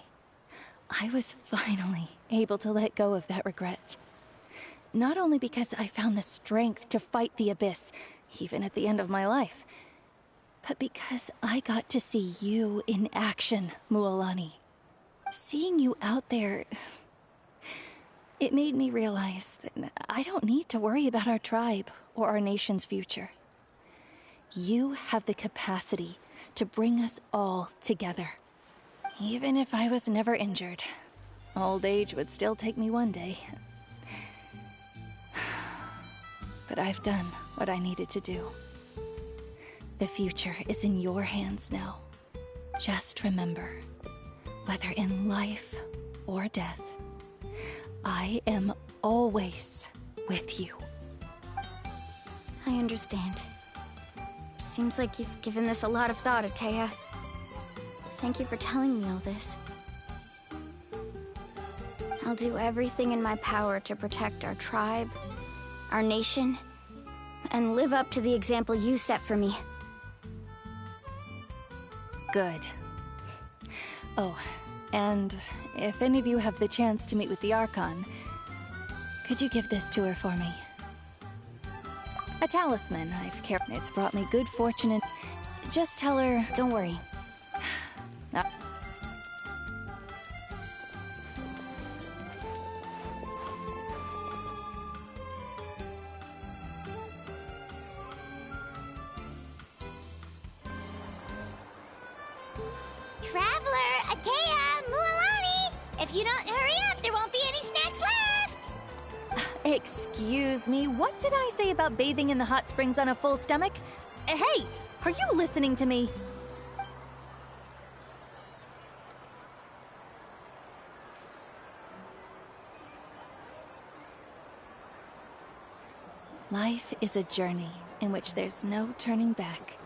I was finally able to let go of that regret. Not only because I found the strength to fight the abyss, even at the end of my life, but because I got to see you in action, Mualani. Seeing you out there, It made me realize that I don't need to worry about our tribe or our nation's future. You have the capacity to bring us all together. Even if I was never injured, old age would still take me one day. But I've done what I needed to do. The future is in your hands now. Just remember, whether in life or death, I am always with you. I understand. Seems like you've given this a lot of thought, Atea. Thank you for telling me all this. I'll do everything in my power to protect our tribe, our nation, and live up to the example you set for me. Good. Oh, and if any of you have the chance to meet with the Archon, could you give this to her for me? A talisman I've carried. It's brought me good fortune and... Just tell her... Don't worry. Traveler, Atea, Mualani! If you don't hurry up, there won't be any snacks left! Excuse me, what did I say about bathing in the hot springs on a full stomach? Hey, are you listening to me? Life is a journey in which there's no turning back.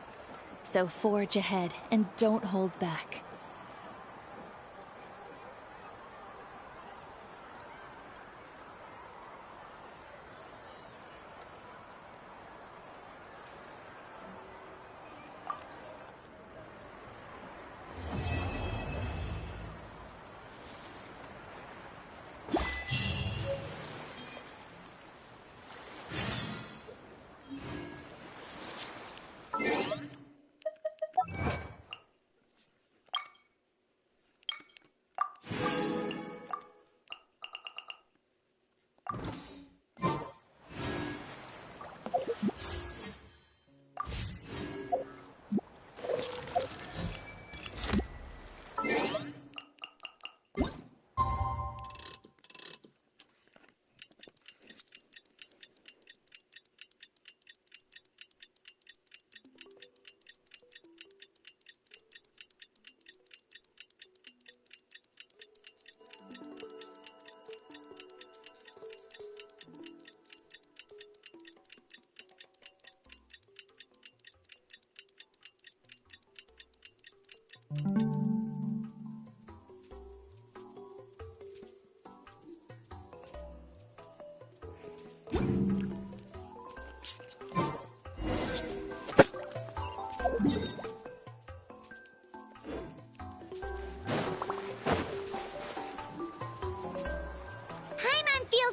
So forge ahead and don't hold back.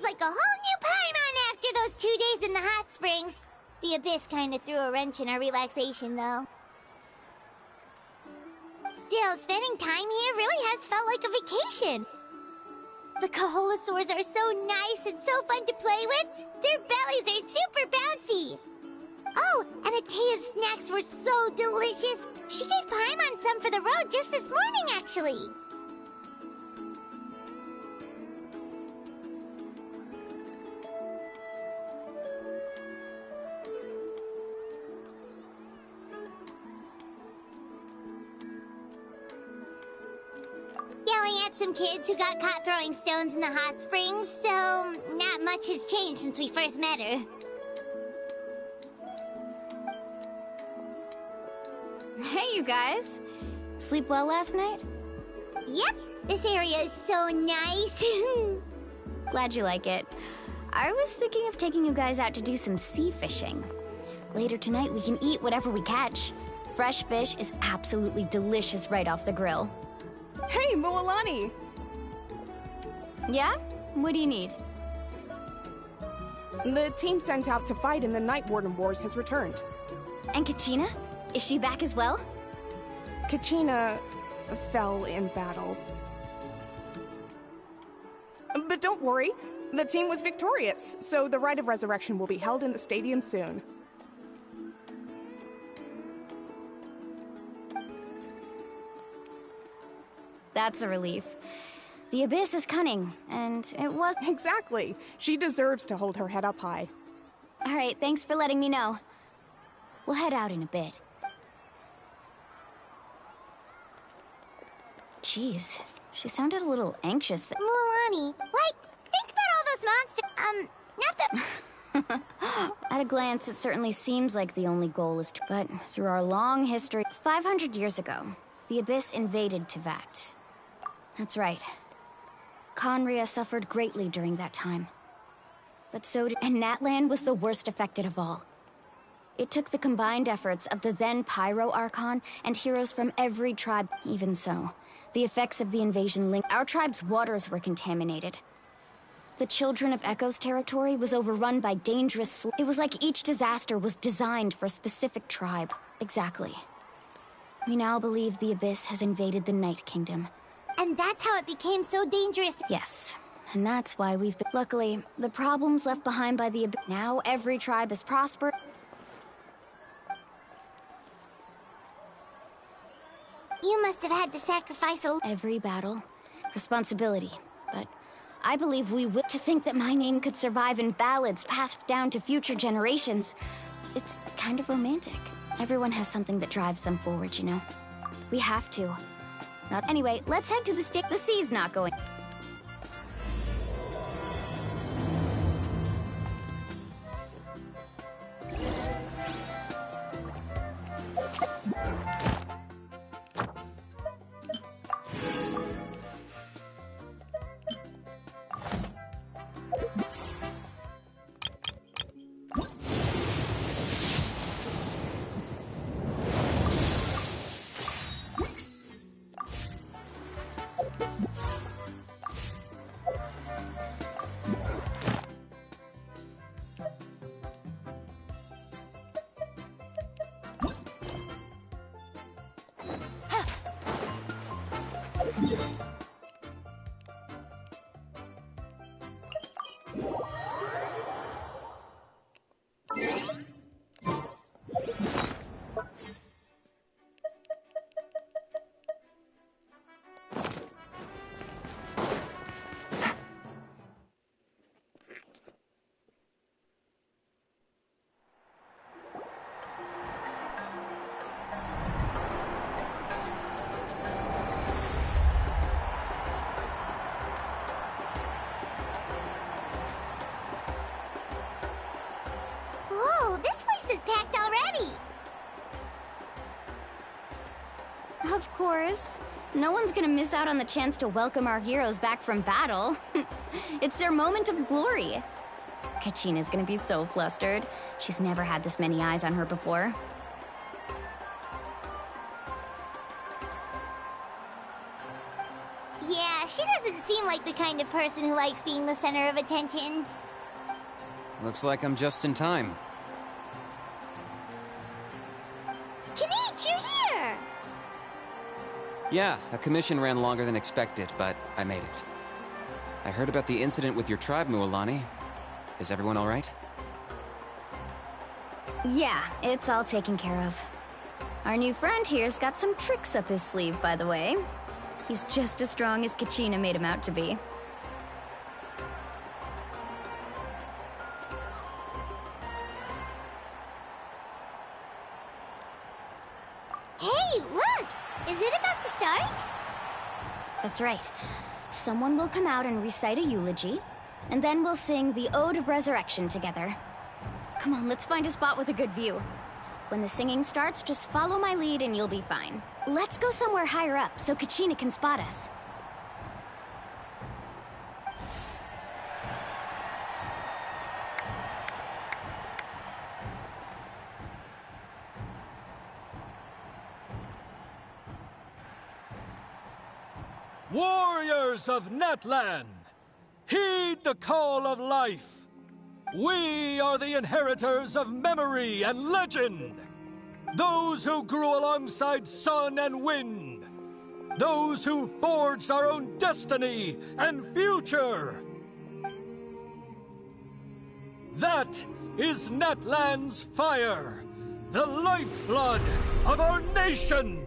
Like a whole new Paimon after those 2 days in the hot springs. The Abyss kinda threw a wrench in our relaxation, though. Still, spending time here really has felt like a vacation. The Kaholosaurs are so nice and so fun to play with. Their bellies are super bouncy. Oh, and Atea's snacks were so delicious. She gave Paimon some for the road just this morning, actually. Yelling at some kids who got caught throwing stones in the hot springs, so not much has changed since we first met her. Hey, you guys. Sleep well last night? Yep, this area is so nice. Glad you like it. I was thinking of taking you guys out to do some sea fishing. Later tonight, we can eat whatever we catch. Fresh fish is absolutely delicious right off the grill. Hey, Mualani! Yeah? What do you need? The team sent out to fight in the Night Warden Wars has returned. And Kachina? Is she back as well? Kachina fell in battle. But don't worry, The team was victorious, so the Rite of Resurrection will be held in the stadium soon. That's a relief. The Abyss is cunning, and it was... Exactly. She deserves to hold her head up high. All right, thanks for letting me know. We'll head out in a bit. Jeez, she sounded a little anxious. Mualani, like, think about all those monsters. Not the... At a glance, it certainly seems like the only goal is to... But through our long history, 500 years ago, the Abyss invaded Tevat. That's right. Conria suffered greatly during that time. But so did... And Natlan was the worst affected of all. It took the combined efforts of the then Pyro Archon and heroes from every tribe. Even so, the effects of the invasion linked... Our tribe's waters were contaminated. The Children of Echo's territory was overrun by dangerous... It was like each disaster was designed for a specific tribe. Exactly. We now believe the Abyss has invaded the Night Kingdom. And that's how it became so dangerous. Yes. And that's why we've been... Luckily, the problems left behind by the Abyss... Now every tribe has prospered. You must have had to sacrifice a... Every battle. Responsibility. But I believe we would... To think that my name could survive in ballads passed down to future generations. It's kind of romantic. Everyone has something that drives them forward, you know? We have to. Not... Anyway, let's head to the stick. The sea's not going... Whoa, this place is packed already. Of course. No one's gonna miss out on the chance to welcome our heroes back from battle. It's their moment of glory. Kachina's gonna be so flustered. She's never had this many eyes on her before. Yeah, she doesn't seem like the kind of person who likes being the center of attention. Looks like I'm just in time. Kinich, you're here! Yeah, a commission ran longer than expected, but I made it. I heard about the incident with your tribe, Mualani. Is everyone all right? Yeah, it's all taken care of. Our new friend here's got some tricks up his sleeve, by the way. He's just as strong as Kachina made him out to be. Hey, look! Is it about to start? That's right. Someone will come out and recite a eulogy, and then we'll sing the Ode of Resurrection together. Come on, let's find a spot with a good view. When the singing starts, just follow my lead and you'll be fine. Let's go somewhere higher up so Kachina can spot us. Warriors of Natlan, heed the call of life. We are the inheritors of memory and legend. Those who grew alongside sun and wind. Those who forged our own destiny and future. That is Natlan's fire, the lifeblood of our nation!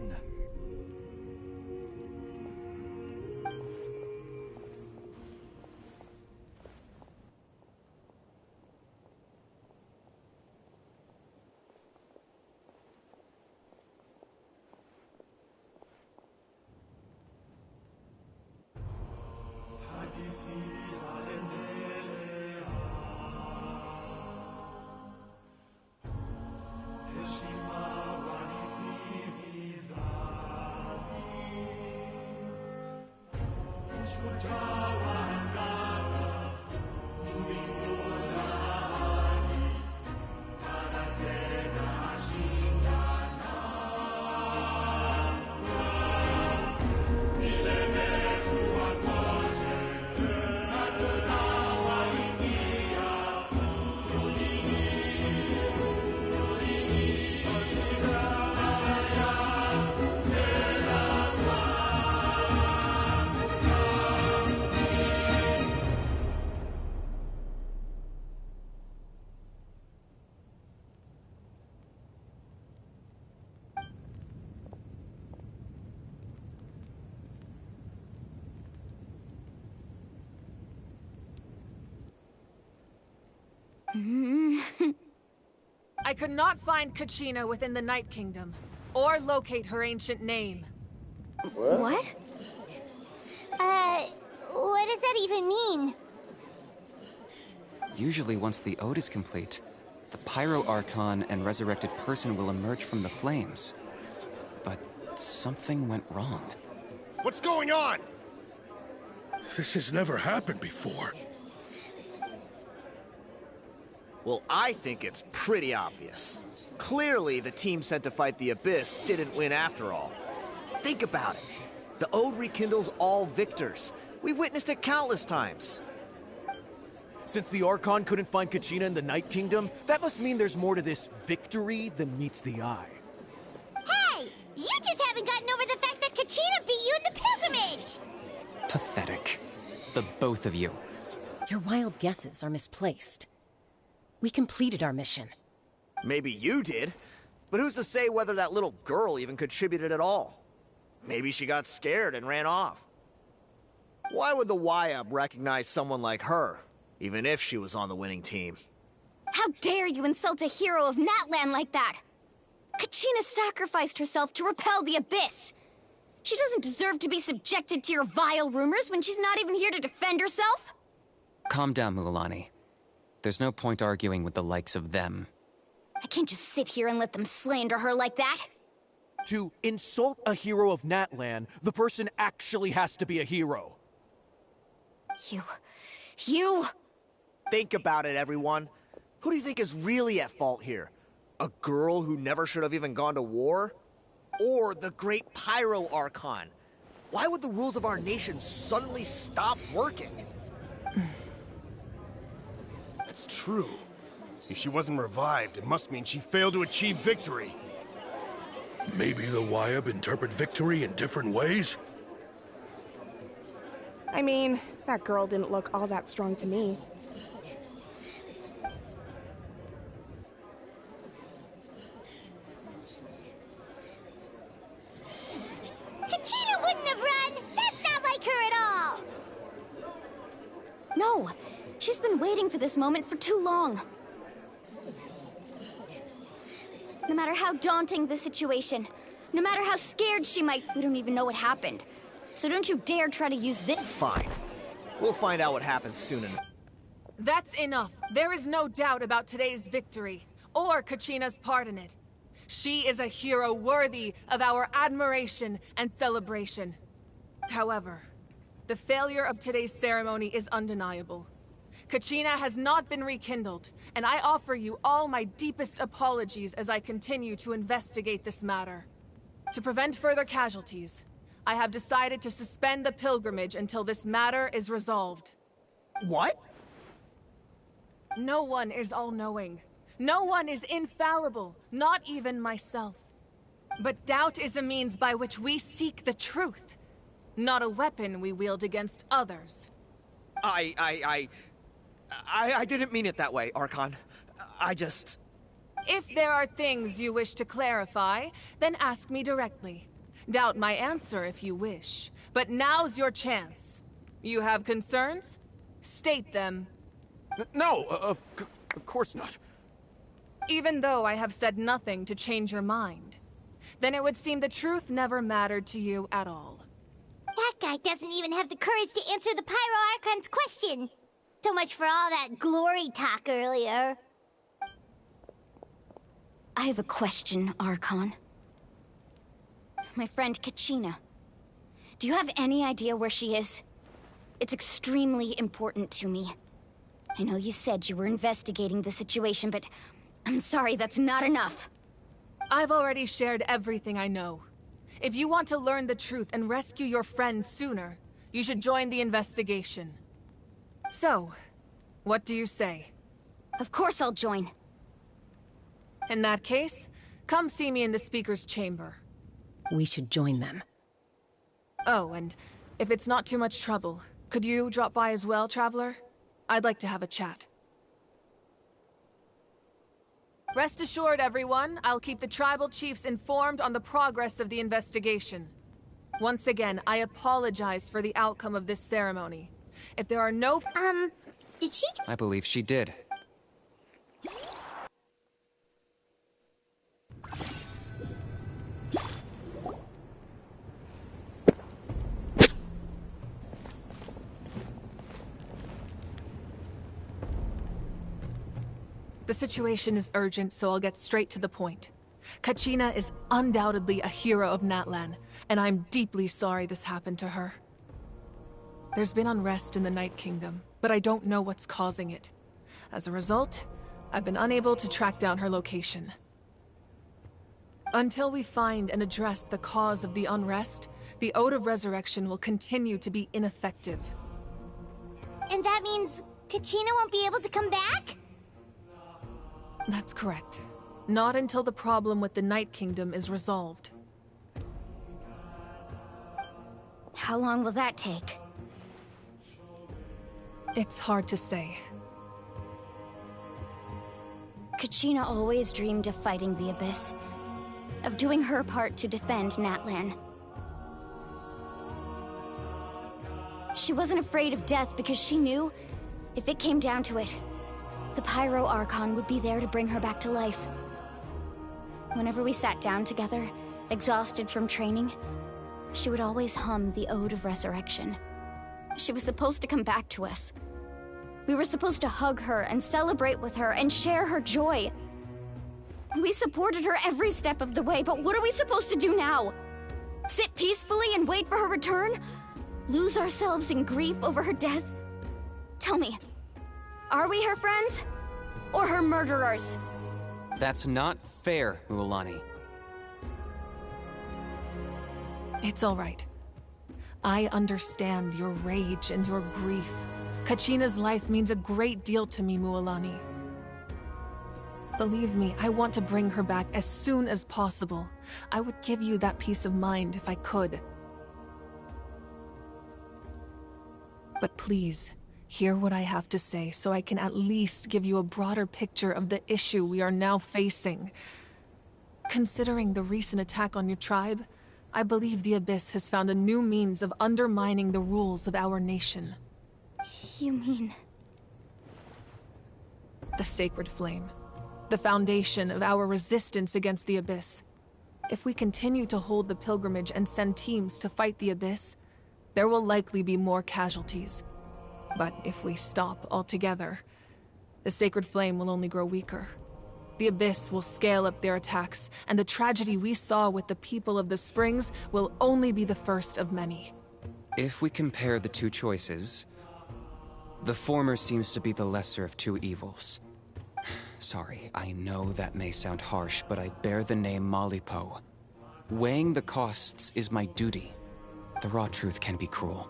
I could not find Kachina within the Night Kingdom, or locate her ancient name. What? What does that even mean? Usually once the ode is complete, the Pyro Archon and resurrected person will emerge from the flames. But something went wrong. What's going on? This has never happened before. Well, I think it's pretty obvious. Clearly, the team sent to fight the Abyss didn't win after all. Think about it. The Ode rekindles all victors. We've witnessed it countless times. Since the Archon couldn't find Kachina in the Night Kingdom, that must mean there's more to this victory than meets the eye. Hey! You just haven't gotten over the fact that Kachina beat you in the pilgrimage! Pathetic. The both of you. Your wild guesses are misplaced. We completed our mission. Maybe you did, but who's to say whether that little girl even contributed at all? Maybe she got scared and ran off. Why would the YUB recognize someone like her, even if she was on the winning team? How dare you insult a hero of Natlan like that? Kachina sacrificed herself to repel the Abyss. She doesn't deserve to be subjected to your vile rumors when she's not even here to defend herself. Calm down, Mualani. There's no point arguing with the likes of them. I can't just sit here and let them slander her like that. To insult a hero of Natlan, the person actually has to be a hero. You... Think about it, everyone. Who do you think is really at fault here? A girl who never should have even gone to war? Or the great Pyro Archon? Why would the rules of our nation suddenly stop working? That's true. If she wasn't revived, it must mean she failed to achieve victory. Maybe the YUB interpret victory in different ways? I mean, that girl didn't look all that strong to me. Kachina wouldn't have run! That's not like her at all! No, she's been waiting for this moment for too long. No matter how daunting the situation, no matter how scared she might, we don't even know what happened. So don't you dare try to use this— Fine. We'll find out what happens soon enough. That's enough. There is no doubt about today's victory, or Kachina's part in it. She is a hero worthy of our admiration and celebration. However, the failure of today's ceremony is undeniable. Kachina has not been rekindled, and I offer you all my deepest apologies as I continue to investigate this matter. To prevent further casualties, I have decided to suspend the pilgrimage until this matter is resolved. What? No one is all-knowing. No one is infallible, not even myself. But doubt is a means by which we seek the truth, not a weapon we wield against others. I didn't mean it that way, Archon. I just... If there are things you wish to clarify, then ask me directly. Doubt my answer if you wish. But now's your chance. You have concerns? State them. No, of course not. Even though I have said nothing to change your mind, then it would seem the truth never mattered to you at all. That guy doesn't even have the courage to answer the Pyro Archon's question. So much for all that glory talk earlier. I have a question, Archon. My friend Kachina. Do you have any idea where she is? It's extremely important to me. I know you said you were investigating the situation, but I'm sorry, that's not enough. I've already shared everything I know. If you want to learn the truth and rescue your friends sooner, you should join the investigation. So, what do you say? Of course I'll join. In that case, come see me in the speaker's chamber. We should join them. Oh, and if it's not too much trouble, could you drop by as well, Traveler? I'd like to have a chat. Rest assured, everyone, I'll keep the tribal chiefs informed on the progress of the investigation. Once again, I apologize for the outcome of this ceremony. If there are no... did she... I believe she did. The situation is urgent, so I'll get straight to the point. Kachina is undoubtedly a hero of Natlan, and I'm deeply sorry this happened to her. There's been unrest in the Night Kingdom, but I don't know what's causing it. As a result, I've been unable to track down her location. Until we find and address the cause of the unrest, the Ode of Resurrection will continue to be ineffective. And that means Kachina won't be able to come back? That's correct. Not until the problem with the Night Kingdom is resolved. How long will that take? It's hard to say. Kachina always dreamed of fighting the Abyss. Of doing her part to defend Natlan. She wasn't afraid of death because she knew, if it came down to it, the Pyro Archon would be there to bring her back to life. Whenever we sat down together, exhausted from training, she would always hum the Ode of Resurrection. She was supposed to come back to us. We were supposed to hug her and celebrate with her and share her joy. We supported her every step of the way, but what are we supposed to do now? Sit peacefully and wait for her return? Lose ourselves in grief over her death? Tell me, are we her friends? Or her murderers? That's not fair, Mualani. It's all right. I understand your rage and your grief. Kachina's life means a great deal to me, Mualani. Believe me, I want to bring her back as soon as possible. I would give you that peace of mind if I could. But please, hear what I have to say so I can at least give you a broader picture of the issue we are now facing. Considering the recent attack on your tribe, I believe the Abyss has found a new means of undermining the rules of our nation. You mean... The Sacred Flame. The foundation of our resistance against the Abyss. If we continue to hold the pilgrimage and send teams to fight the Abyss, there will likely be more casualties. But if we stop altogether, the Sacred Flame will only grow weaker. The Abyss will scale up their attacks, and the tragedy we saw with the people of the Springs will only be the first of many. If we compare the two choices, the former seems to be the lesser of two evils. Sorry, I know that may sound harsh, but I bear the name Malipo. Weighing the costs is my duty. The raw truth can be cruel.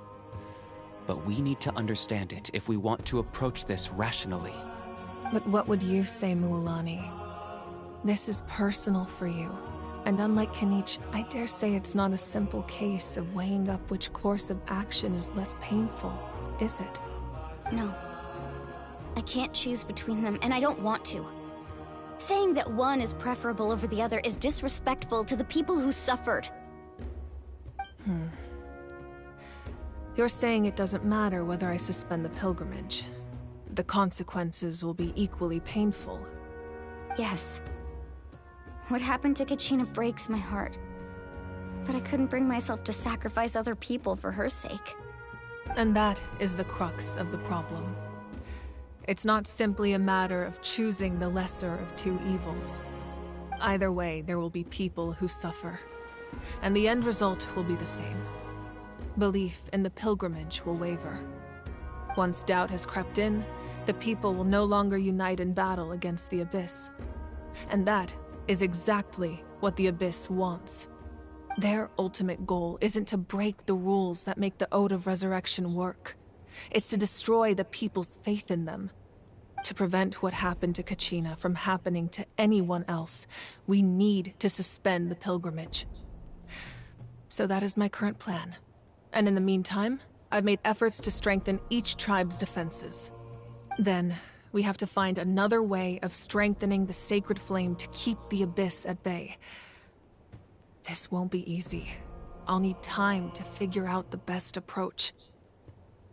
But we need to understand it if we want to approach this rationally. But what would you say, Mualani? This is personal for you. And unlike Kanich, I dare say it's not a simple case of weighing up which course of action is less painful, is it? No. I can't choose between them, and I don't want to. Saying that one is preferable over the other is disrespectful to the people who suffered. You're saying it doesn't matter whether I suspend the pilgrimage. The consequences will be equally painful. Yes. What happened to Kachina breaks my heart. But I couldn't bring myself to sacrifice other people for her sake. And that is the crux of the problem. It's not simply a matter of choosing the lesser of two evils. Either way, there will be people who suffer. And the end result will be the same. Belief in the pilgrimage will waver. Once doubt has crept in, the people will no longer unite in battle against the Abyss. And that is exactly what the Abyss wants. Their ultimate goal isn't to break the rules that make the Ode of Resurrection work. It's to destroy the people's faith in them. To prevent what happened to Kachina from happening to anyone else, we need to suspend the pilgrimage. So that is my current plan. And in the meantime, I've made efforts to strengthen each tribe's defenses. Then, we have to find another way of strengthening the sacred flame to keep the Abyss at bay. This won't be easy. I'll need time to figure out the best approach.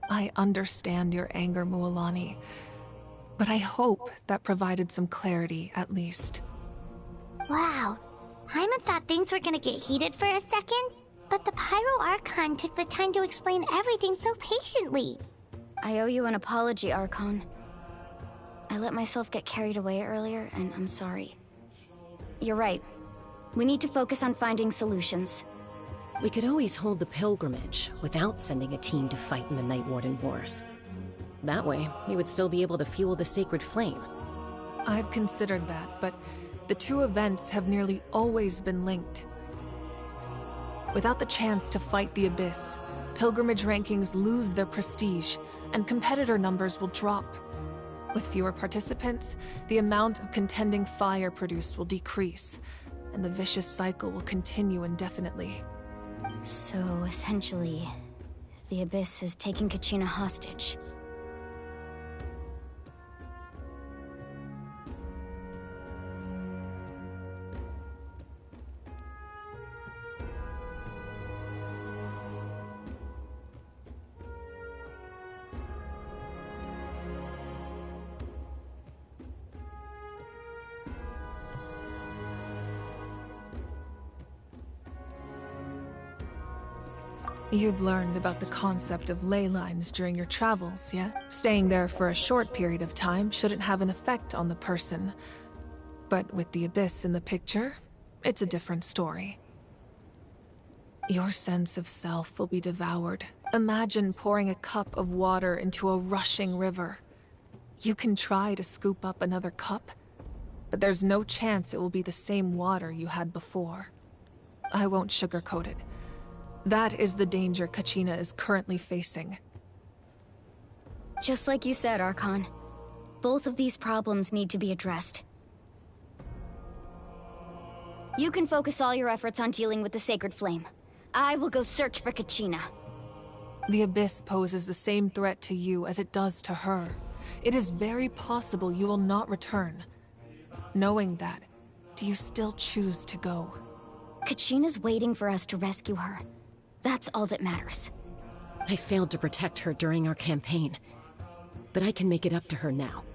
I understand your anger, Mualani, but I hope that provided some clarity, at least. Wow. Hyman thought things were gonna get heated for a second, but the Pyro Archon took the time to explain everything so patiently. I owe you an apology, Archon. I let myself get carried away earlier, and I'm sorry. You're right. We need to focus on finding solutions. We could always hold the pilgrimage without sending a team to fight in the Night Warden Wars. That way, we would still be able to fuel the sacred flame. I've considered that, but the two events have nearly always been linked. Without the chance to fight the Abyss, pilgrimage rankings lose their prestige, and competitor numbers will drop. With fewer participants, the amount of contending fire produced will decrease, and the vicious cycle will continue indefinitely. So, essentially, the Abyss has taken Kachina hostage. You've learned about the concept of ley lines during your travels, yeah? Staying there for a short period of time shouldn't have an effect on the person. But with the Abyss in the picture, it's a different story. Your sense of self will be devoured. Imagine pouring a cup of water into a rushing river. You can try to scoop up another cup, but there's no chance it will be the same water you had before. I won't sugarcoat it. That is the danger Kachina is currently facing. Just like you said, Archon. Both of these problems need to be addressed. You can focus all your efforts on dealing with the Sacred Flame. I will go search for Kachina. The Abyss poses the same threat to you as it does to her. It is very possible you will not return. Knowing that, do you still choose to go? Kachina's waiting for us to rescue her. That's all that matters. I failed to protect her during our campaign, but I can make it up to her now.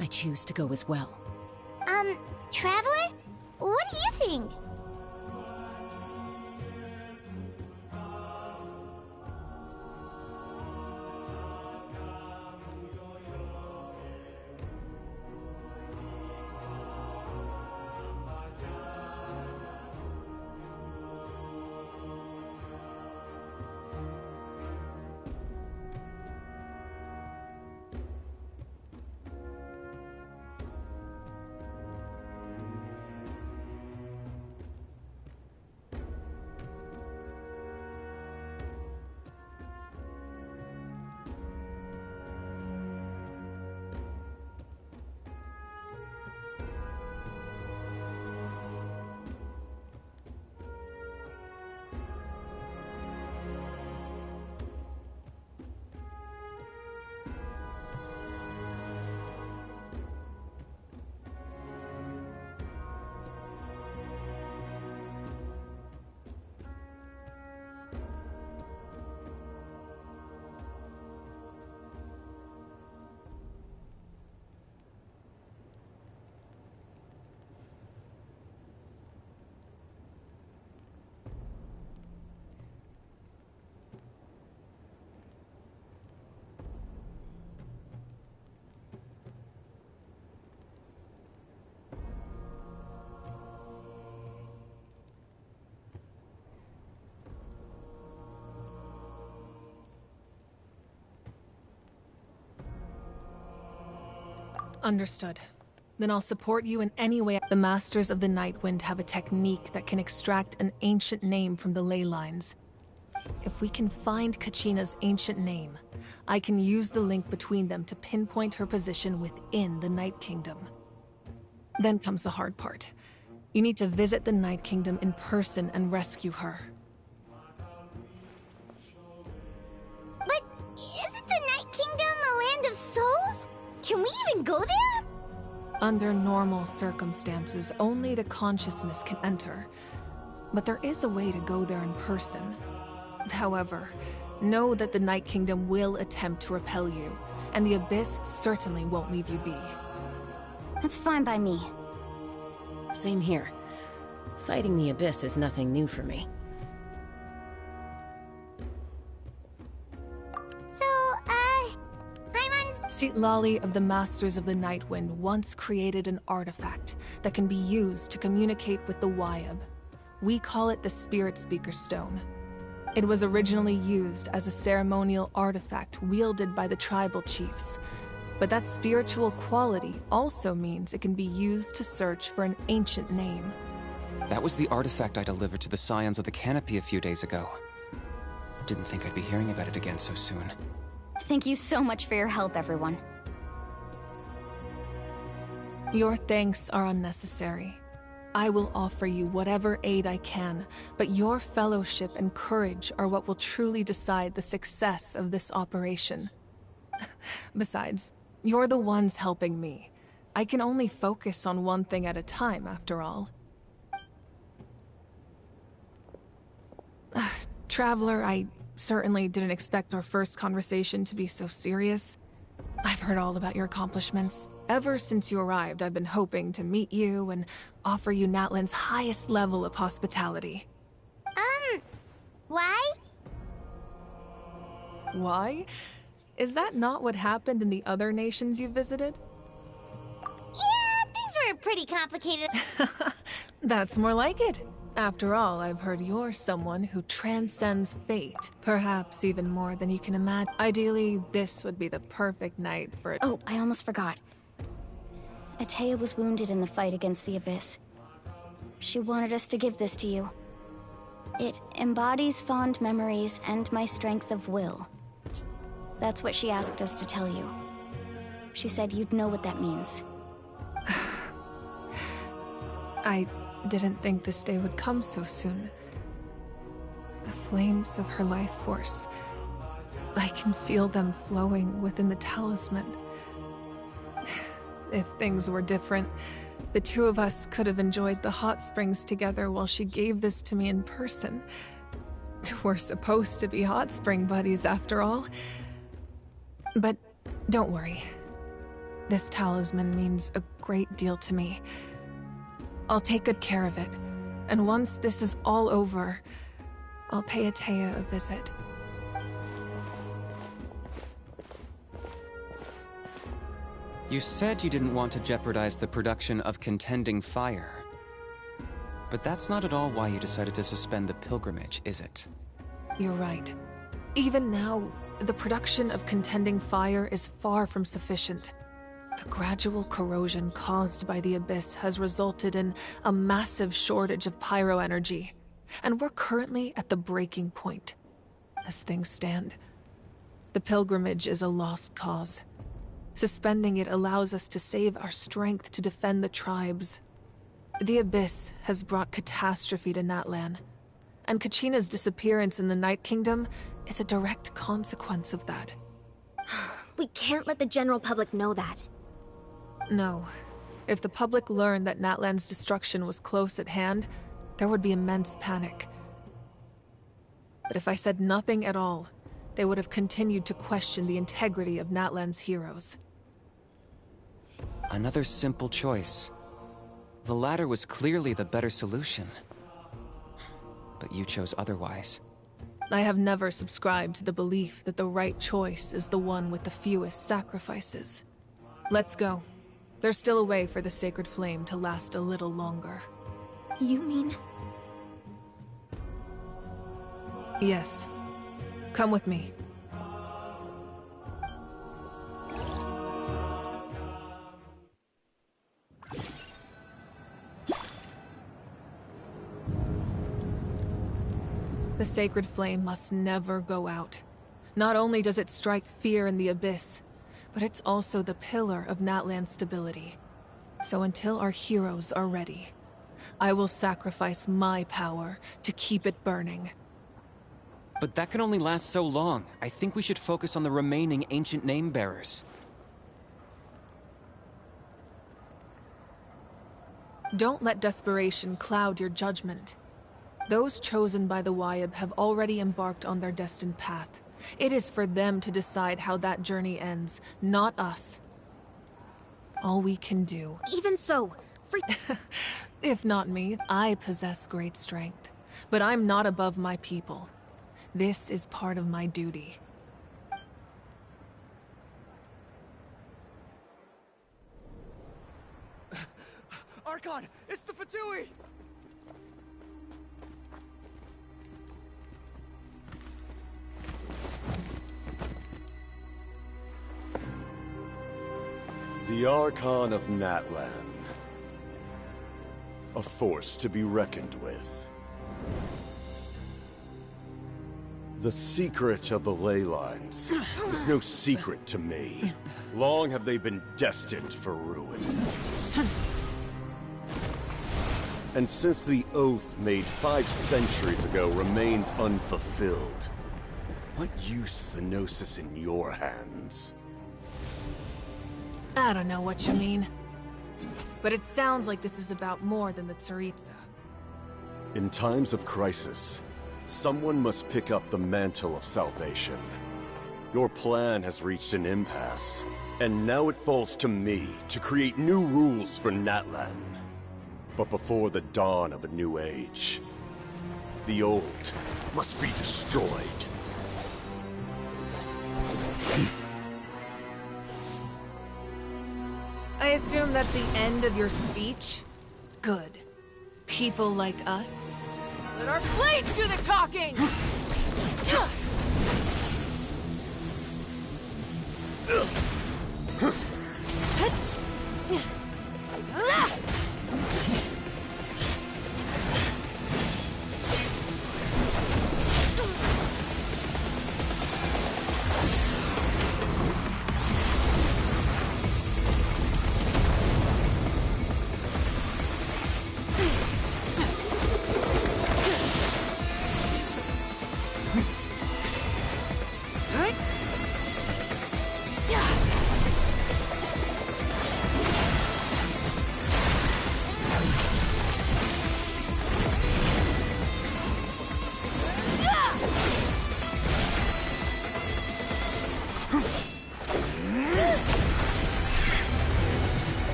I choose to go as well. Traveler? What do you think? Understood. Then I'll support you in any way. The Masters of the Nightwind have a technique that can extract an ancient name from the ley lines. If we can find Kachina's ancient name, I can use the link between them to pinpoint her position within the Night Kingdom. Then comes the hard part. You need to visit the Night Kingdom in person and rescue her. But isn't the Night Kingdom a land of souls? Can we even go there? Under normal circumstances, only the consciousness can enter. But there is a way to go there in person. However, know that the Night Kingdom will attempt to repel you, and the Abyss certainly won't leave you be. That's fine by me. Same here. Fighting the Abyss is nothing new for me. Lali of the Masters of the Nightwind once created an artifact that can be used to communicate with the Wyab. We call it the Spirit Speaker Stone. It was originally used as a ceremonial artifact wielded by the tribal chiefs, but that spiritual quality also means it can be used to search for an ancient name. That was the artifact I delivered to the Scions of the Canopy a few days ago. Didn't think I'd be hearing about it again so soon. Thank you so much for your help, everyone. Your thanks are unnecessary. I will offer you whatever aid I can, but your fellowship and courage are what will truly decide the success of this operation. Besides, you're the ones helping me. I can only focus on one thing at a time, after all. Traveler, I certainly didn't expect our first conversation to be so serious. I've heard all about your accomplishments. Ever since you arrived, I've been hoping to meet you and offer you Natlan's highest level of hospitality. Why? Why? Is that not what happened in the other nations you visited? Yeah, things were pretty complicated. That's more like it. After all, I've heard you're someone who transcends fate. Perhaps even more than you can imagine. Ideally, this would be the perfect night for it. Oh, I almost forgot. Atea was wounded in the fight against the Abyss. She wanted us to give this to you. It embodies fond memories and my strength of will. That's what she asked us to tell you. She said you'd know what that means. I didn't think this day would come so soon. The flames of her life force. I can feel them flowing within the talisman. If things were different, the two of us could have enjoyed the hot springs together while she gave this to me in person. We're supposed to be hot spring buddies after all. But don't worry. This talisman means a great deal to me. I'll take good care of it, and once this is all over, I'll pay Atea a visit. You said you didn't want to jeopardize the production of Contending Fire. But that's not at all why you decided to suspend the pilgrimage, is it? You're right. Even now, the production of Contending Fire is far from sufficient. The gradual corrosion caused by the Abyss has resulted in a massive shortage of pyro energy, and we're currently at the breaking point. As things stand, the pilgrimage is a lost cause. Suspending it allows us to save our strength to defend the tribes. The Abyss has brought catastrophe to Natlan, and Kachina's disappearance in the Night Kingdom is a direct consequence of that. We can't let the general public know that. No. If the public learned that Natlan's destruction was close at hand, there would be immense panic. But if I said nothing at all, they would have continued to question the integrity of Natlan's heroes. Another simple choice. The latter was clearly the better solution. But you chose otherwise. I have never subscribed to the belief that the right choice is the one with the fewest sacrifices. Let's go. There's still a way for the sacred flame to last a little longer. You mean? Yes. Come with me. The sacred flame must never go out. Not only does it strike fear in the abyss, but it's also the pillar of Natlan's stability. So until our heroes are ready, I will sacrifice my power to keep it burning. But that can only last so long. I think we should focus on the remaining ancient name bearers. Don't let desperation cloud your judgment. Those chosen by the Wyeb have already embarked on their destined path. It is for them to decide how that journey ends, not us. All we can do... Even so, If not me, I possess great strength. But I'm not above my people. This is part of my duty. Archon, it's the Fatui! The Archon of Natlan. A force to be reckoned with. The secret of the ley lines is no secret to me. Long have they been destined for ruin. And since the oath made 5 centuries ago remains unfulfilled, what use is the Gnosis in your hands? I don't know what you mean. But it sounds like this is about more than the Tsaritsa. In times of crisis, someone must pick up the mantle of salvation. Your plan has reached an impasse, and now it falls to me to create new rules for Natlan. But before the dawn of a new age, the old must be destroyed. I assume that's the end of your speech? Good. People like us. Let our blades do the talking!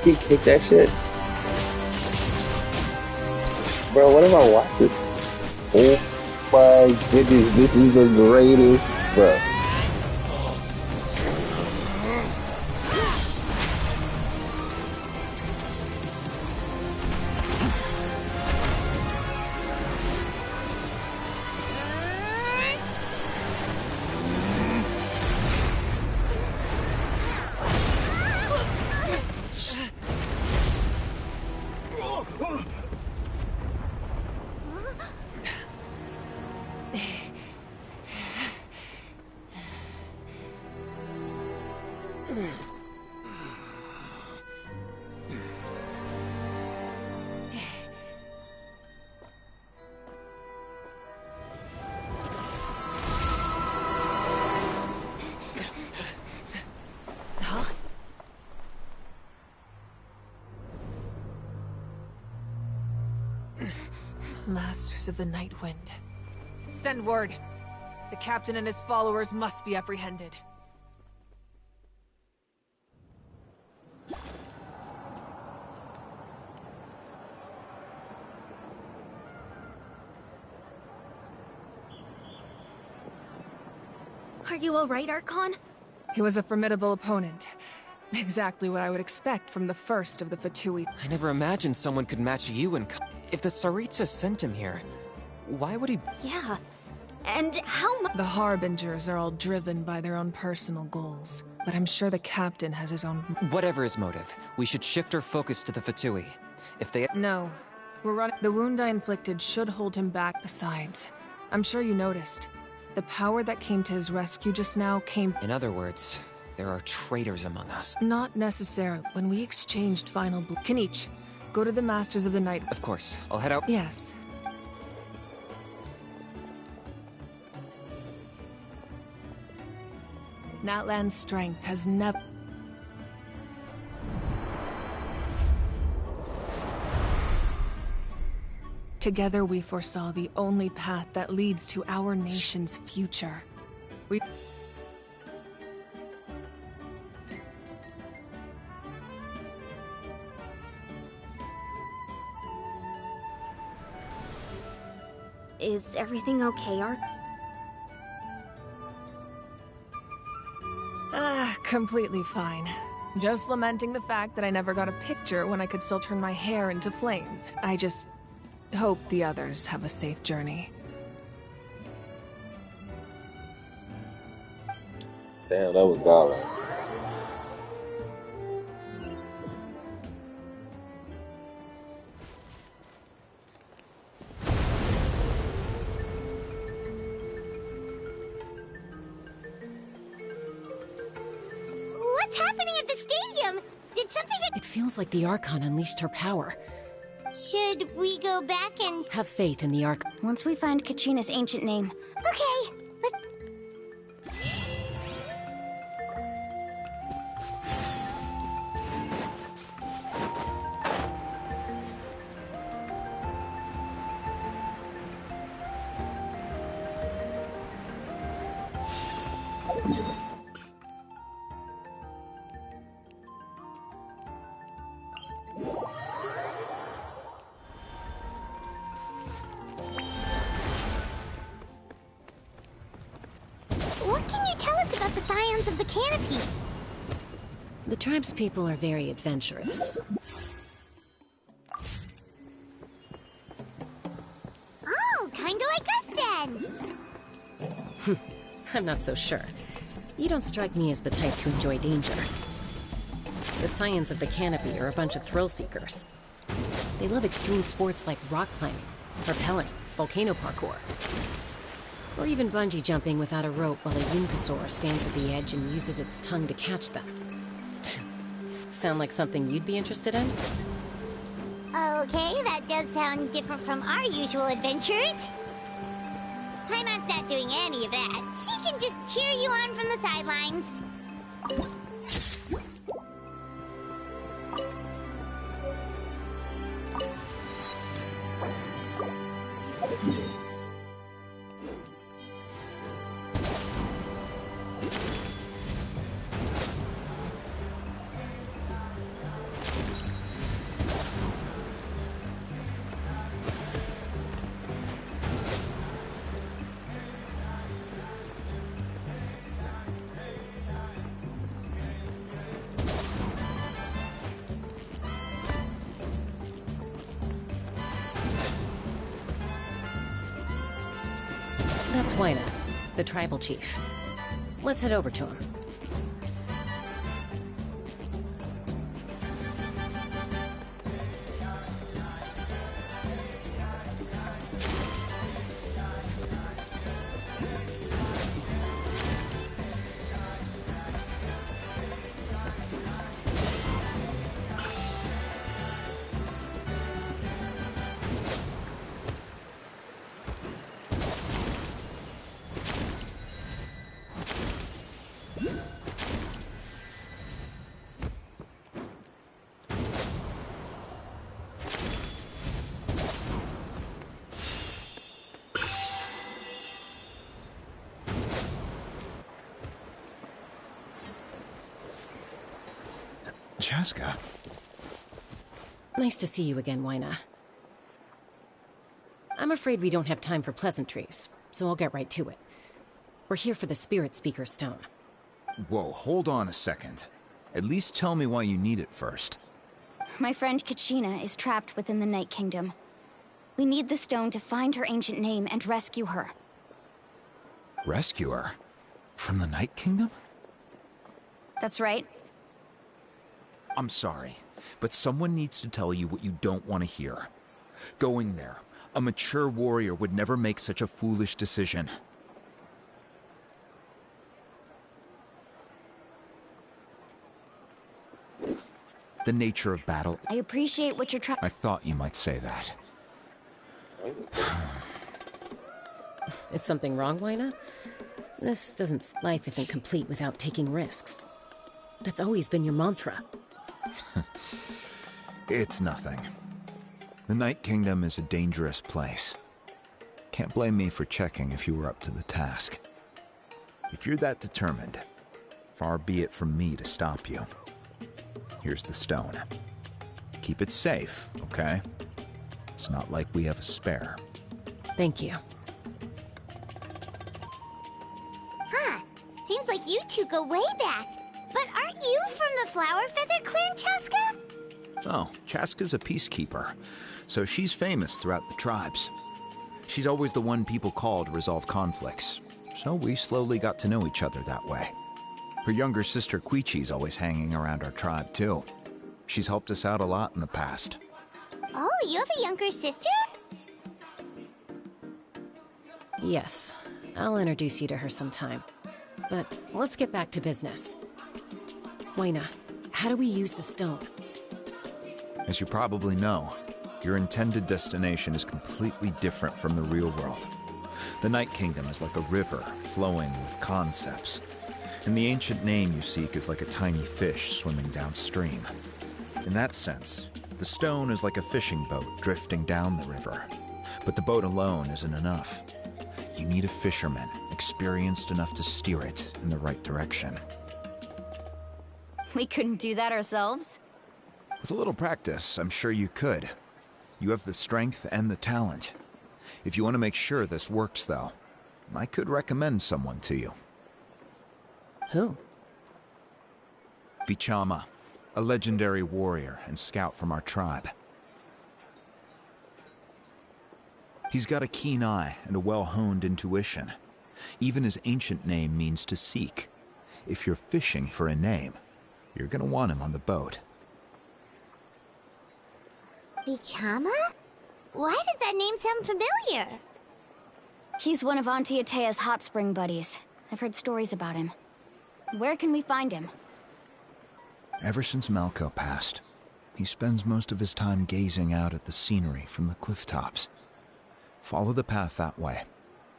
He kicked that shit. Bro, what am I watching? Oh my goodness, this is the greatest, bro. Masters of the Night Wind. Send word. The captain and his followers must be apprehended. Are you alright, Archon? He was a formidable opponent, Exactly what I would expect from the first of the Fatui. I never imagined someone could match you in... If the Tsaritsa sent him here, why would he... Yeah. And how much... The Harbingers are all driven by their own personal goals. But I'm sure the captain has his own... Whatever his motive, we should shift our focus to the Fatui. If they... No. We're running... The wound I inflicted should hold him back. Besides, I'm sure you noticed. The power that came to his rescue just now came... In other words, there are traitors among us. Not necessarily. When we exchanged final... Kanich, go to the Masters of the Night. Of course. I'll head out... Yes. Natlan's strength has never... Together we foresaw the only path that leads to our nation's future. We... Is everything okay, Ark? Completely fine. Just lamenting the fact that I never got a picture when I could still turn my hair into flames. I just hope the others have a safe journey. Damn, that was Gala. What's happening at the stadium? Did something... It feels like the Archon unleashed her power. Should we go back and... Have faith in the Archon. Once we find Kachina's ancient name. Okay, let's... What can you tell us about the scions of the canopy? The tribespeople are very adventurous. Oh, kinda like us then. I'm not so sure. You don't strike me as the type to enjoy danger. The Scions of the Canopy are a bunch of thrill-seekers. They love extreme sports like rock climbing, rappelling, volcano parkour, or even bungee jumping without a rope while a Yunkasaur stands at the edge and uses its tongue to catch them. Sound like something you'd be interested in? Okay, that does sound different from our usual adventures. Paimon's not doing any of that. She can just cheer you on from the sidelines. That's Wyna, the tribal chief. Let's head over to him. Chaska. Nice to see you again, Wyna. I'm afraid we don't have time for pleasantries, so I'll get right to it. We're here for the Spirit Speaker Stone. Whoa, hold on a second. At least tell me why you need it first. My friend Kachina is trapped within the Night Kingdom. We need the stone to find her ancient name and rescue her. Rescue her? From the Night Kingdom? That's right. I'm sorry, but someone needs to tell you what you don't want to hear. Going there, a mature warrior would never make such a foolish decision. The nature of battle... I appreciate what you're trying... I thought you might say that. Is something wrong, Wyna? Life isn't complete without taking risks. That's always been your mantra. It's nothing. The Night Kingdom is a dangerous place. Can't blame me for checking if you were up to the task. If you're that determined, far be it from me to stop you. Here's the stone. Keep it safe, okay? It's not like we have a spare. Thank you. Huh. Seems like you two go way back. But aren't you from the Flower Feather Clan, Chaska? Oh, Chaska's a peacekeeper, so she's famous throughout the tribes. She's always the one people call to resolve conflicts, so we slowly got to know each other that way. Her younger sister Quichi's always hanging around our tribe, too. She's helped us out a lot in the past. Oh, you have a younger sister? Yes. I'll introduce you to her sometime. But let's get back to business. Wyna, how do we use the stone? As you probably know, your intended destination is completely different from the real world. The Night Kingdom is like a river flowing with concepts. And the ancient name you seek is like a tiny fish swimming downstream. In that sense, the stone is like a fishing boat drifting down the river. But the boat alone isn't enough. You need a fisherman experienced enough to steer it in the right direction. We couldn't do that ourselves? With a little practice, I'm sure you could. You have the strength and the talent. If you want to make sure this works, though, I could recommend someone to you. Who? Vichama, a legendary warrior and scout from our tribe. He's got a keen eye and a well-honed intuition. Even his ancient name means to seek. If you're fishing for a name, you're gonna want him on the boat. Vichama? Why does that name sound familiar? He's one of Auntie Atea's hot spring buddies. I've heard stories about him. Where can we find him? Ever since Malco passed, he spends most of his time gazing out at the scenery from the cliff tops. Follow the path that way,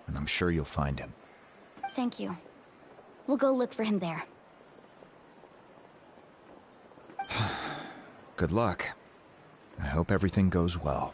and I'm sure you'll find him. Thank you. We'll go look for him there. Good luck. I hope everything goes well.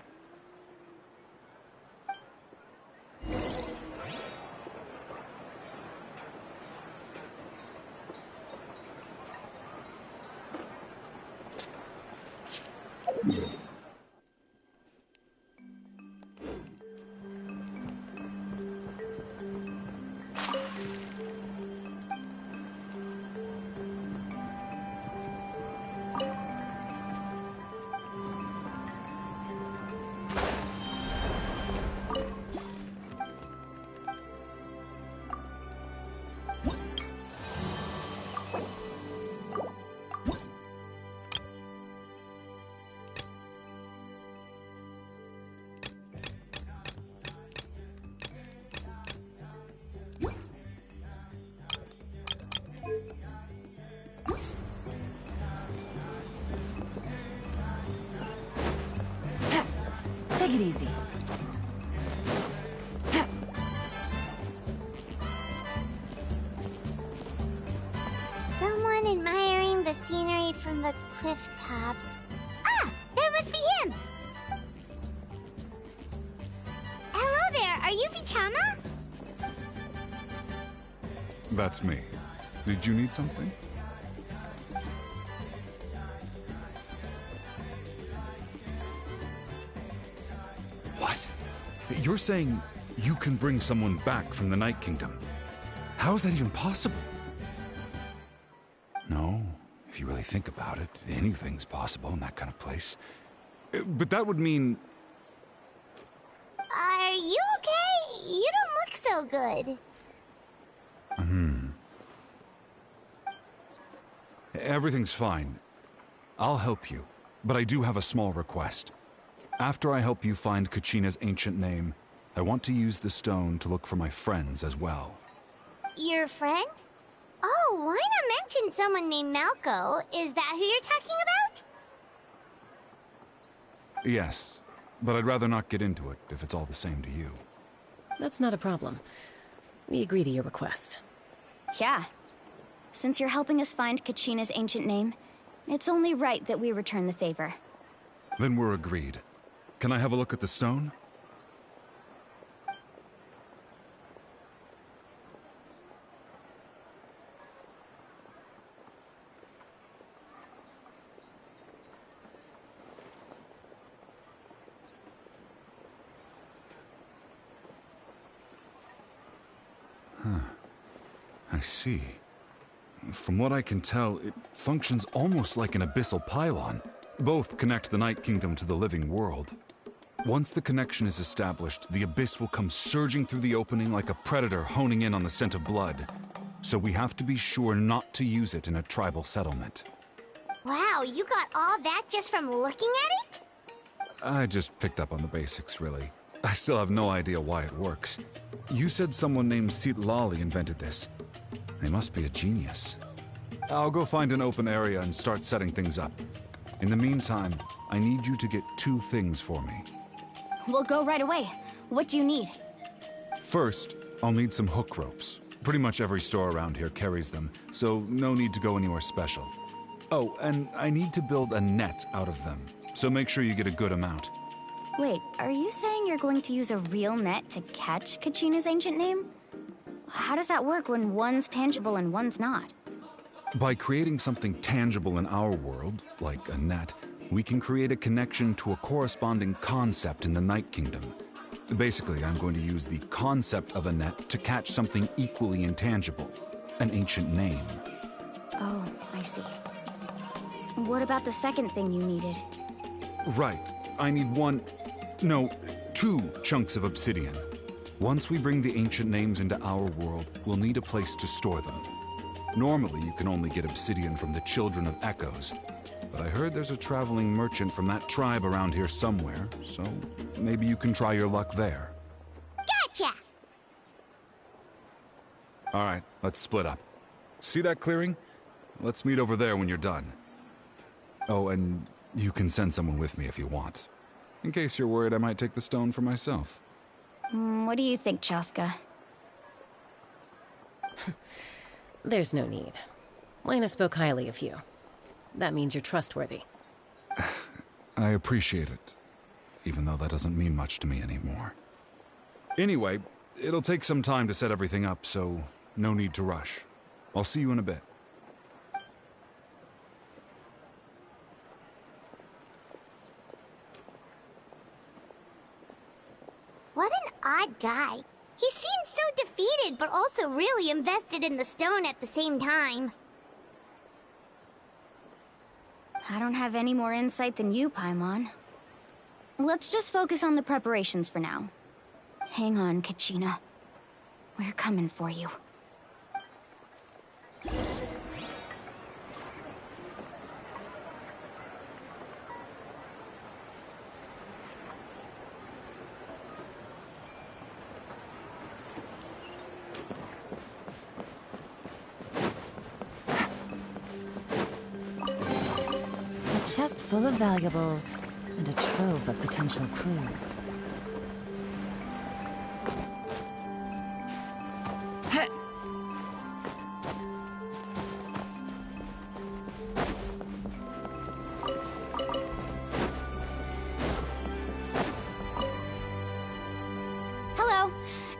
Take it easy. Someone admiring the scenery from the cliff tops. Ah! That must be him! Hello there, are you Vichama? That's me. Did you need something? What? You're saying you can bring someone back from the Night Kingdom? How is that even possible? No, If you really think about it, anything's possible in that kind of place. But that would mean... Are you okay? You don't look so good. Everything's fine. I'll help you, but I do have a small request. After I help you find Kachina's ancient name, I want to use the stone to look for my friends as well. Your friend? Oh, why not mention someone named Malco? Is that who you're talking about? Yes, but I'd rather not get into it if it's all the same to you. That's not a problem. We agree to your request. Yeah. Since you're helping us find Kachina's ancient name, it's only right that we return the favor. Then we're agreed. Can I have a look at the stone? I see. From what I can tell, it functions almost like an abyssal pylon. Both connect the Night Kingdom to the living world. Once the connection is established, the abyss will come surging through the opening like a predator honing in on the scent of blood. So we have to be sure not to use it in a tribal settlement. Wow, you got all that just from looking at it? I just picked up on the basics, really. I still have no idea why it works. You said someone named Lali invented this. They must be a genius. I'll go find an open area and start setting things up. In the meantime, I need you to get 2 things for me. We'll go right away. What do you need? First, I'll need some hook ropes. Pretty much every store around here carries them, so no need to go anywhere special. Oh, and I need to build a net out of them, so make sure you get a good amount. Wait, are you saying you're going to use a real net to catch Kachina's ancient name? How does that work when one's tangible and one's not? By creating something tangible in our world, like a net, we can create a connection to a corresponding concept in the Night Kingdom. Basically, I'm going to use the concept of a net to catch something equally intangible, an ancient name. Oh, I see. What about the second thing you needed? Right. I need 2 chunks of obsidian. Once we bring the ancient names into our world, we'll need a place to store them. Normally, you can only get obsidian from the Children of Echoes, but I heard there's a traveling merchant from that tribe around here somewhere, so maybe you can try your luck there. Gotcha! Alright, let's split up. See that clearing? Let's meet over there when you're done. Oh, and you can send someone with me if you want. In case you're worried I might take the stone for myself. What do you think, Chaska? There's no need. Lena spoke highly of you. That means you're trustworthy. I appreciate it, even though that doesn't mean much to me anymore. Anyway, it'll take some time to set everything up, so no need to rush. I'll see you in a bit. What an odd guy. He seems so defeated, but also really invested in the stone at the same time. I don't have any more insight than you, Paimon. Let's just focus on the preparations for now. Hang on, Kachina. We're coming for you. A chest full of valuables and a trove of potential clues. Hello.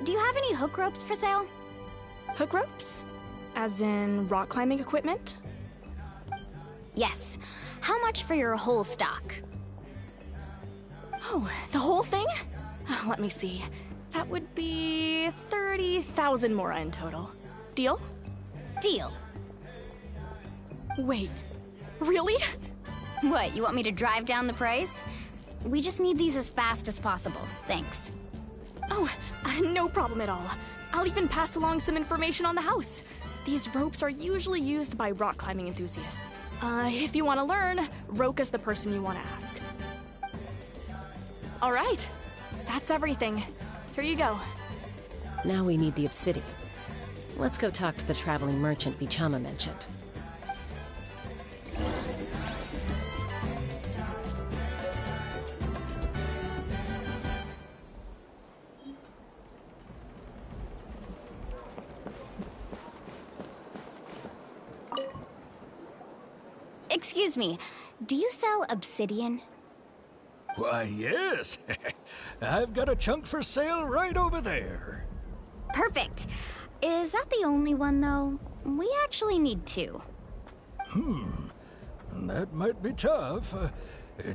Do you have any hook ropes for sale? Hook ropes? As in rock climbing equipment? Yes. How much for your whole stock? Oh, the whole thing? Let me see. That would be 30,000 mora in total. Deal? Deal. Wait, Really? What, you want me to drive down the price? We just need these as fast as possible. Thanks. Oh, no problem at all. I'll even pass along some information on the house. These ropes are usually used by rock climbing enthusiasts. If you want to learn, Roka's the person you want to ask. All right. That's everything. Here you go. Now we need the obsidian. Let's go talk to the traveling merchant Vichama mentioned. Excuse me, do you sell obsidian? Why, yes. I've got a chunk for sale right over there. Perfect. Is that the only one, though? We actually need two. That might be tough.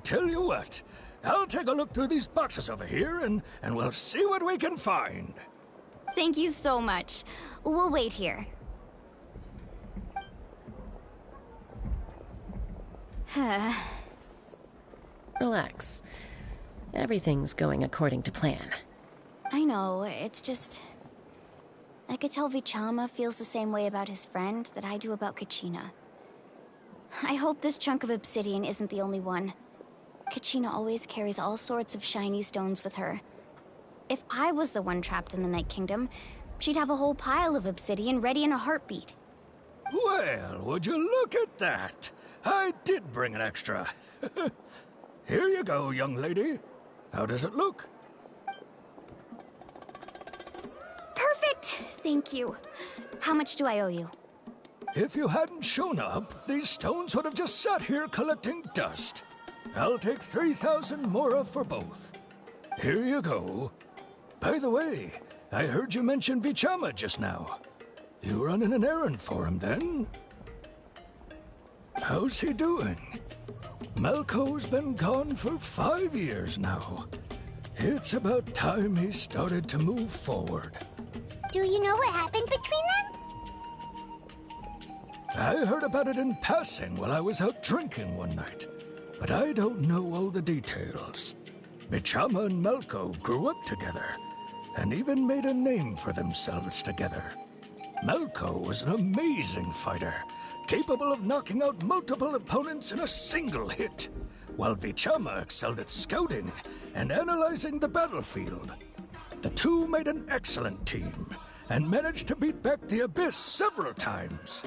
Tell you what, I'll take a look through these boxes over here, and we'll see what we can find. Thank you so much. We'll wait here. Relax. Everything's going according to plan. I know, it's just... I could tell Vichama feels the same way about his friend that I do about Kachina. I hope this chunk of obsidian isn't the only one. Kachina always carries all sorts of shiny stones with her. If I was the one trapped in the Night Kingdom, she'd have a whole pile of obsidian ready in a heartbeat. Well, would you look at that? I did bring an extra. Here you go, young lady. How does it look? Perfect! Thank you. How much do I owe you? If you hadn't shown up, these stones would have just sat here collecting dust. I'll take 3,000 mora for both. Here you go. By the way, I heard you mention Vichama just now. You running an errand for him, then? How's he doing? Malco's been gone for 5 years now. It's about time he started to move forward. Do you know what happened between them? I heard about it in passing while I was out drinking one night, but I don't know all the details. Vichama and Malco grew up together, and even made a name for themselves together. Malco was an amazing fighter, capable of knocking out multiple opponents in a single hit, while Vichama excelled at scouting and analyzing the battlefield. The two made an excellent team, and managed to beat back the Abyss several times.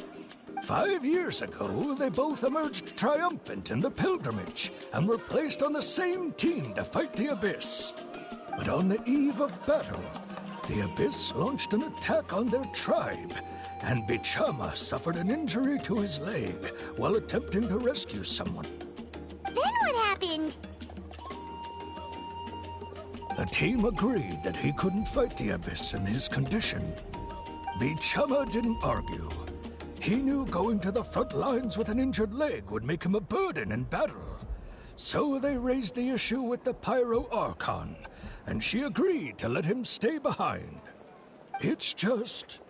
5 years ago, they both emerged triumphant in the pilgrimage, and were placed on the same team to fight the Abyss. But on the eve of battle, the Abyss launched an attack on their tribe, and Vichama suffered an injury to his leg while attempting to rescue someone. Then what happened? The team agreed that he couldn't fight the Abyss in his condition. Vichama didn't argue. He knew going to the front lines with an injured leg would make him a burden in battle. So they raised the issue with the Pyro Archon, and she agreed to let him stay behind. It's just...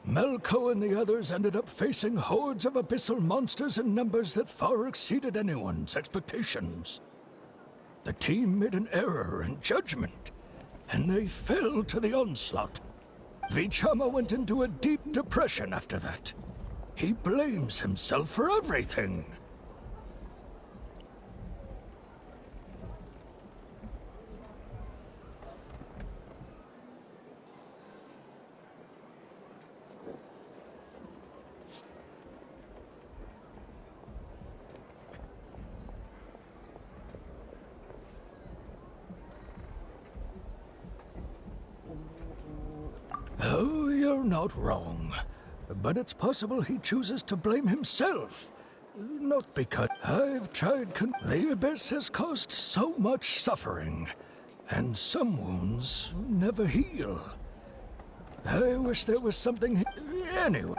Malco and the others ended up facing hordes of abyssal monsters in numbers that far exceeded anyone's expectations. The team made an error in judgment, and they fell to the onslaught. Vichama went into a deep depression after that. He blames himself for everything. Oh, you're not wrong. But it's possible he chooses to blame himself. Not because I've tried the Abyss has caused so much suffering, and some wounds never heal. I wish there was something... Anyway.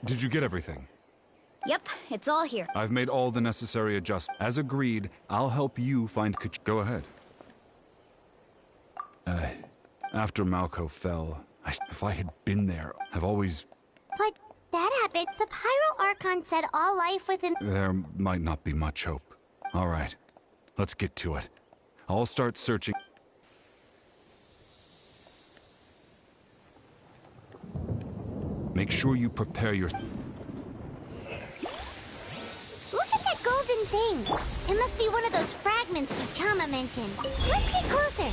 Did you get everything? Yep, it's all here. I've made all the necessary adjustments. As agreed, I'll help you find Go ahead. After Malco fell, if I had been there, I've always... But that happened. The Pyro Archon said all life within... There might not be much hope. All right, let's get to it. I'll start searching. Make sure you prepare your... Look at that golden thing. It must be one of those fragments Vichama mentioned. Let's get closer.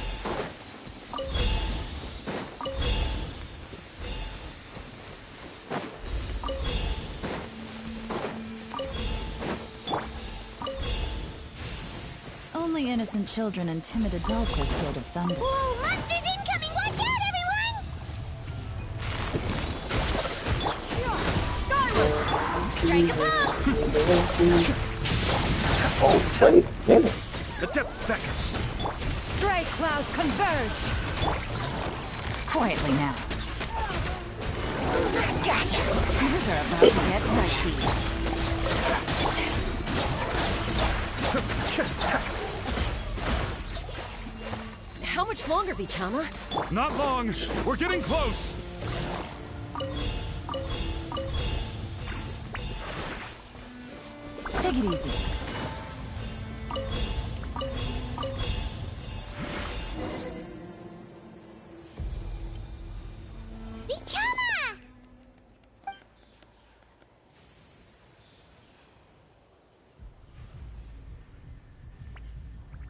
Only innocent children and timid adults are scared of thunder. Whoa, monsters incoming! Watch out, everyone! Strike a pop! Oh, wait a minute. The depths beckon. Stray clouds converge! Quietly now. Gotcha! Things are about to get dicey. How much longer, Vichama? Not long. We're getting close. Take it easy. Vichama!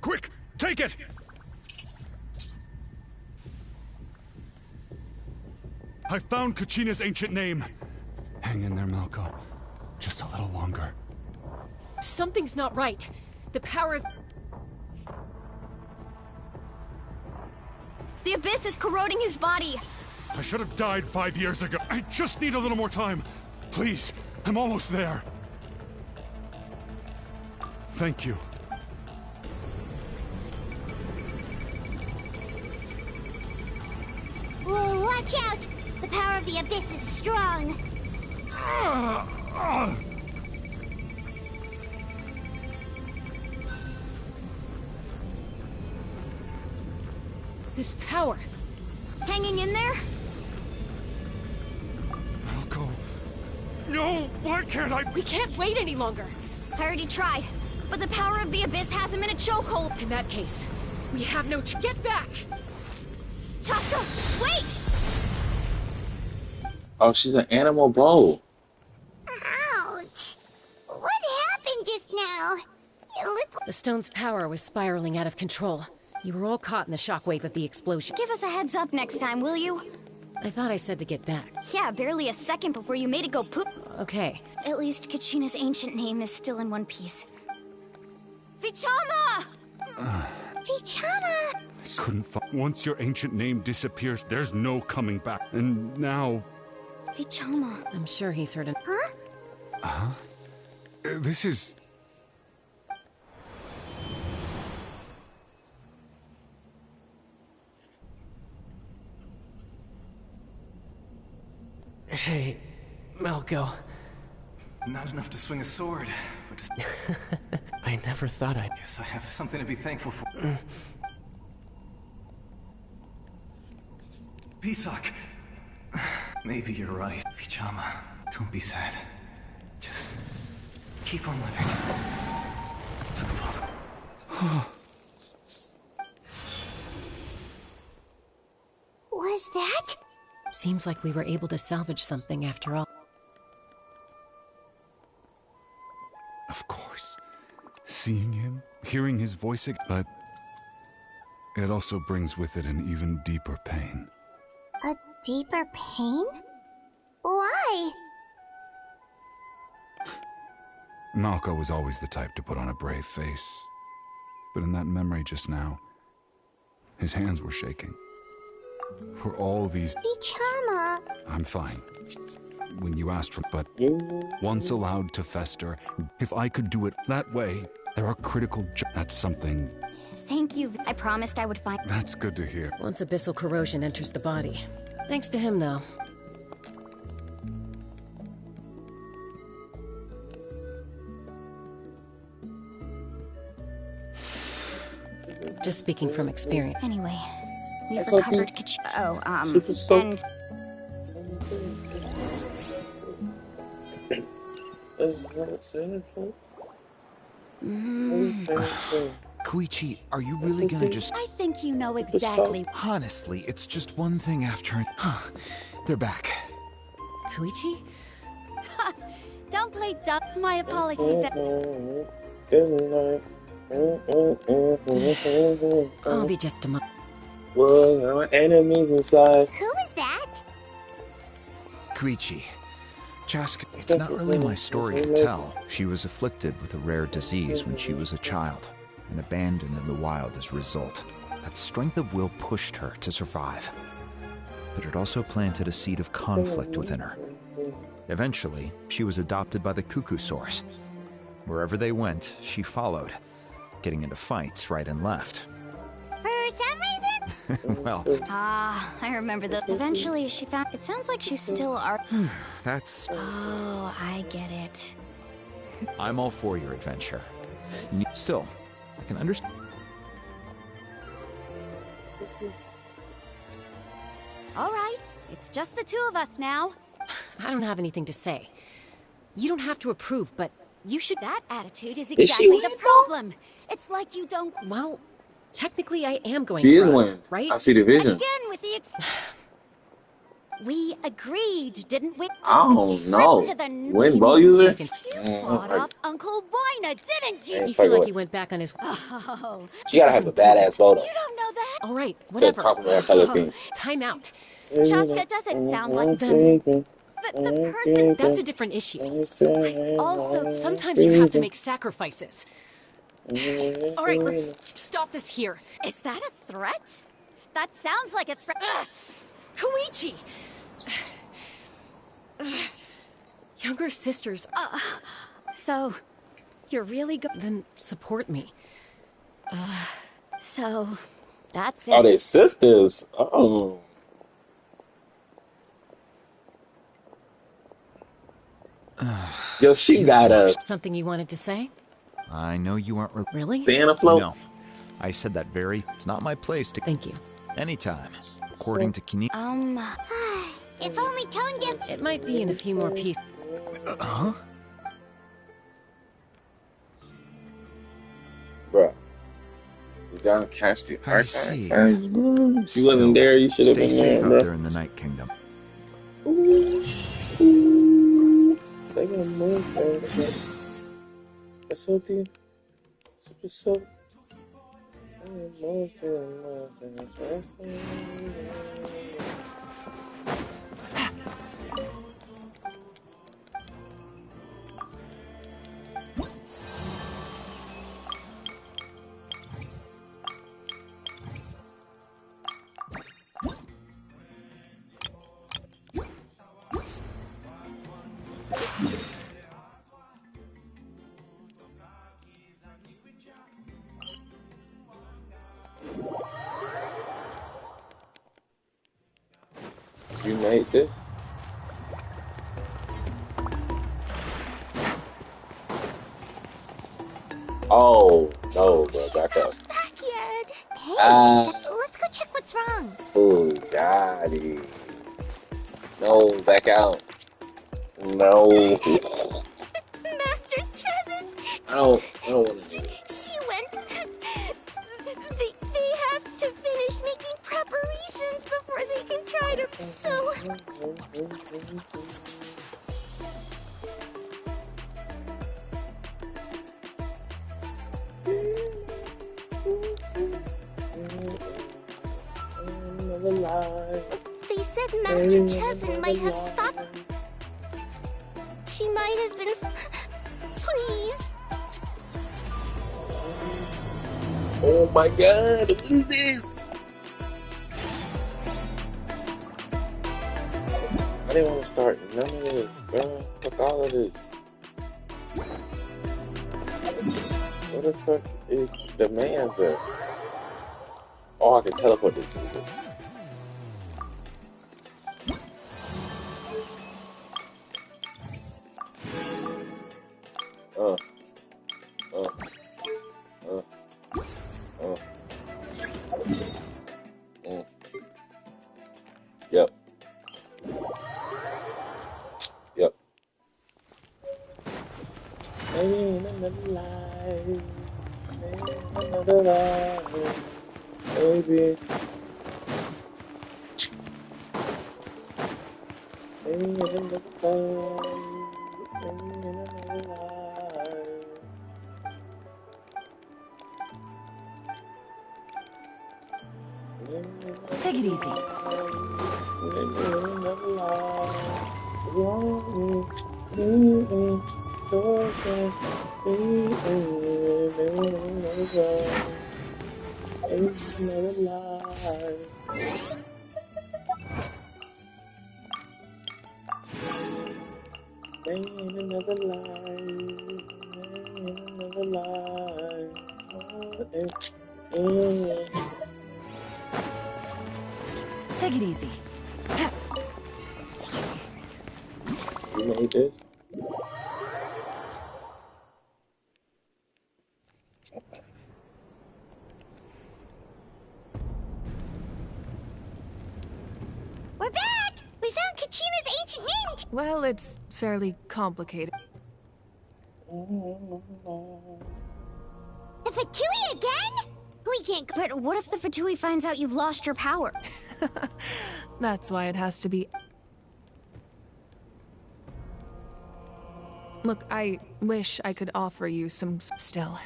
Quick, take it! I found Kachina's ancient name. Hang in there, Malco. Just a little longer. Something's not right. The power of... The Abyss is corroding his body. I should have died 5 years ago. I just need a little more time. Please, I'm almost there. Thank you. Whoa, watch out! The power of the Abyss is strong. This power... Hanging in there? Malco. No, why can't I? We can't wait any longer. I already tried, but the power of the Abyss has him in a chokehold. In that case, we have no... Get back! Chaska, wait! Oh, she's an animal bow. Ouch! What happened just now? You little... The stone's power was spiraling out of control. You were all caught in the shockwave of the explosion. Give us a heads up next time, will you? I thought I said to get back. Yeah, barely a second before you made it go poop. Okay. At least Kachina's ancient name is still in one piece. Vichama! Vichama! I couldn't find... Once your ancient name disappears, there's no coming back. And now... Vichama. I'm sure he's heard an... Huh? Huh? This is... Hey, Malco. Not enough to swing a sword, but I never thought I'd... Guess I have something to be thankful for. Pisak. Maybe you're right. Vichama, don't be sad. Just keep on living. For the both. Was that? Seems like we were able to salvage something after all. Of course. Seeing him, hearing his voice again, but it also brings with it an even deeper pain. A deeper pain? Why? Malco was always the type to put on a brave face. But in that memory just now, his hands were shaking. For all these... Vichama! I'm fine. When you asked for... But once allowed to fester, if I could do it that way, there are critical... That's something... Thank you. I promised I would find... That's good to hear. Once abyssal corrosion enters the body. Thanks to him, though. Just speaking from experience. Anyway, we've That's okay. recovered Super soap. and Koichi, are you really gonna just... I think you know exactly. Honestly, it's just one thing after... They're back. Koichi? Don't play dumb. My apologies. I'll be just a moment. Well, our enemies inside. Who is that? Koichi. Chaska, it's not really my story to tell. She was afflicted with a rare disease when she was a child, and abandoned in the wild as a result. That strength of will pushed her to survive. But it also planted a seed of conflict within her. Eventually, she was adopted by the Cuckoo Source. Wherever they went, she followed, getting into fights right and left. For some reason? Well, I remember that. Eventually, she found. It sounds like she's still that's... Oh, I get it. I'm all for your adventure. Still, I can understand... All right, it's just the two of us now. I don't have anything to say. You don't have to approve, but you should... That attitude is she exactly the problem. It's like you don't... Well, technically I am going She to is run, winning. right? I see the vision. Again with the We agreed, didn't we? I don't know. To the When Bo user? You bought off Uncle Wina, didn't you? You feel like he went back on his... Oh, She gotta have a badass photo. you don't know that? All right, whatever. Compliment color scheme. Time out. Chaska doesn't sound like Then... But the person... That's a different issue. Also, sometimes you have to make sacrifices. All right, let's stop this here. Is that a threat? That sounds like a threat. Koichi! Younger sisters... So, you're really Then support me. So, that's it. Oh, they sisters. Oh. Yo, she got us. Something you wanted to say? I know you aren't... Really? Staying afloat? No. I said that very... It's not my place to... Thank you. Anytime. According to Kini... If only Tone Gift... It might be in a few more pieces. Huh? Bruh. You gotta catch the I see. She wasn't there, you should have Stay been safe there, out there in the Night Kingdom. They gonna move. That's okay. Super soap. You made this? Oh, no, bro, back up. Back yet? Hey, Ah. let's go check what's wrong. Oh, got it. No, back out. No. Master Chevin! I don't want to do it. She went... They have to finish making preparations before they can try to... So... They said Master Chevin might have stopped... She might have been... Please. Oh my god, what is this? I didn't want to start none of this, bro. Fuck all of this. What the fuck is the man's at? Oh, I can teleport this to this. Maybe another life. Maybe another life. Maybe. Maybe another life. Maybe another life. Take it easy. Maybe another life. Take it easy. You made this? We're back! We found Kachina's ancient name! Well, it's fairly complicated. The Fatui again? We can't. But what if the Fatui finds out you've lost your power? That's why it has to be. Look, I wish I could offer you some. Still,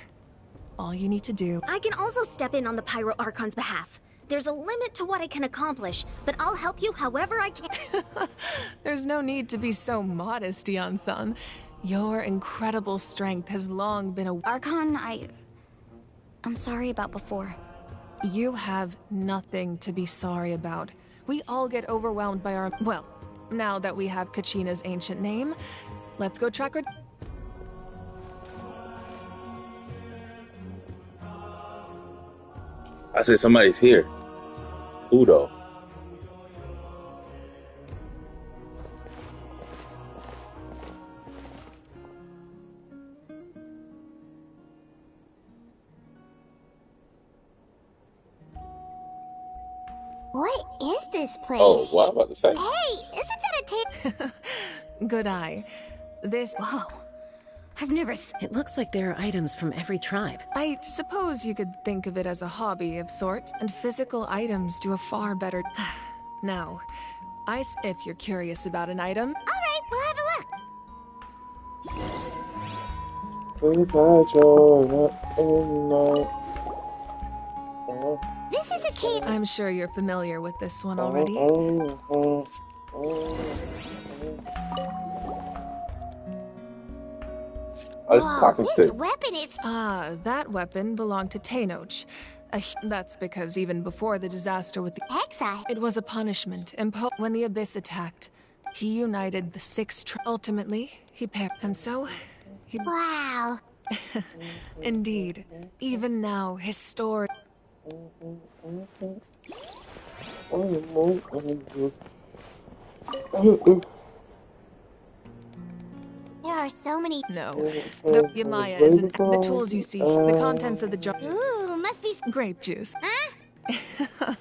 all you need to do. I can also step in on the Pyro Archon's behalf. There's a limit to what I can accomplish, but I'll help you however I can. There's no need to be so modest, Yan-san. Your incredible strength has long been a. Archon, I'm sorry about before. You have nothing to be sorry about. We all get overwhelmed by our. Well, now that we have Kachina's ancient name, let's go track her. I said somebody's here. Who though? What is this place? Oh, what I'm about to say. Hey, isn't that a table? Good eye. This. Whoa. I've never. It looks like there are items from every tribe. I suppose you could think of it as a hobby of sorts, and physical items do a far better. Now, if you're curious about an item. All right, we'll have a look. This is a cave. I'm sure you're familiar with this one already. Whoa, this weapon is... that weapon belonged to Tenoch. That's because even before the disaster with the Exile, it was a punishment imposed when the Abyss attacked. He united the six ultimately, he paired, and so he... Wow. Indeed. Even now, his story... There are so many... No. The Yamaya isn't... The tools you see, the contents of the jar... Ooh, must be... Grape juice. Huh?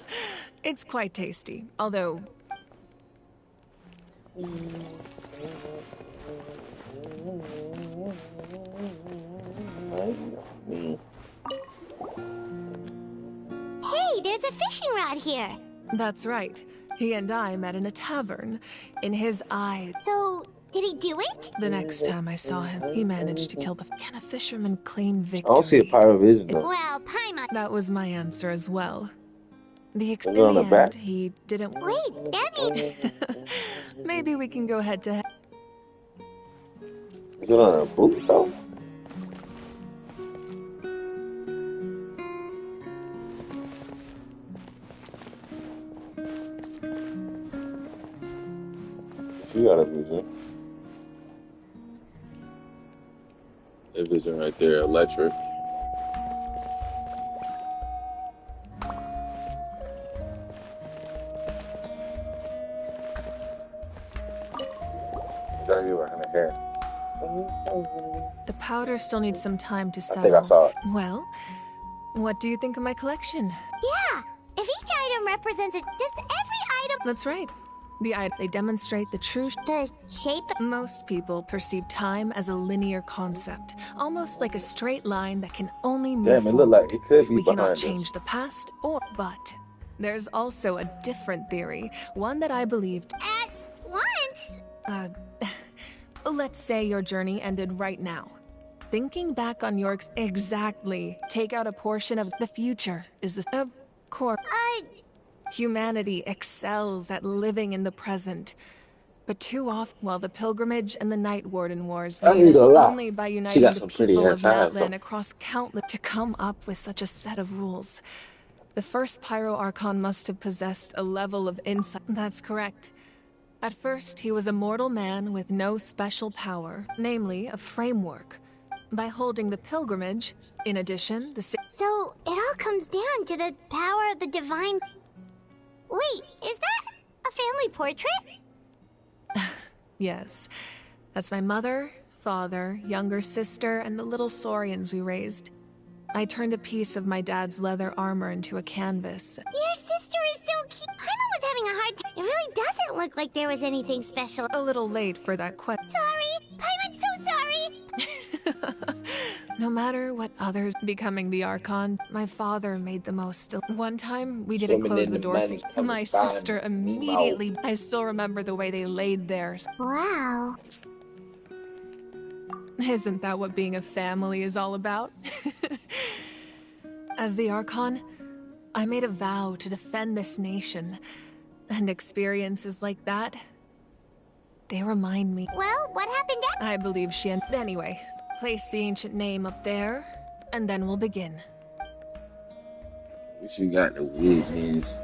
It's quite tasty, although... Hey, there's a fishing rod here. That's right. He and I met in a tavern. In his eyes... So... Did he do it? The next time I saw him, he managed to kill the... Can a fisherman claim victory? I don't see a Pyro Vision though. Well, Paimon... That was my answer as well. In Is it the on the end, back? he didn't... Wait, that means... Maybe we can go head to head. Is it on a boot though? She got a vision. That vision right there, electric. Gotta get back in the hair. The powder still needs some time to settle. I think I saw it. Well, what do you think of my collection? Yeah, if each item represents it, does every item... That's right. They demonstrate the true shape. Most people perceive time as a linear concept, almost like a straight line that can only move Damn, it look forward. like it could be We cannot behind change the past, but there's also a different theory, one that I believed. At once? Let's say your journey ended right now. Thinking back on your exactly, take out a portion of the future is the of course. Humanity excels at living in the present. But too often, while the pilgrimage and the Night Warden Wars I lead ain't us gonna lie. only by She uniting got the some pretty people of ass eyes, Natlan though. across countless to come up with such a set of rules. The first Pyro Archon must have possessed a level of insight. That's correct. At first, he was a mortal man with no special power, namely a framework. By holding the pilgrimage, in addition, So, it all comes down to the power of the divine... Wait, is that a family portrait? Yes. That's my mother, father, younger sister, and the little saurians we raised. I turned a piece of my dad's leather armor into a canvas. Your sister is so cute. Paimon was having a hard time. It really doesn't look like there was anything special. A little late for that question. Sorry! Paimon's so sorry! No matter what others becoming the Archon, my father made the most. One time, we didn't Swimming close in the the doors. money, My coming by sister me, immediately... I still remember the way they laid there. Wow. Isn't that what being a family is all about? As the Archon, I made a vow to defend this nation. And experiences like that, they remind me. Well, what happened after? I believe she... Anyway, place the ancient name up there, and then we'll begin. What you got to witness?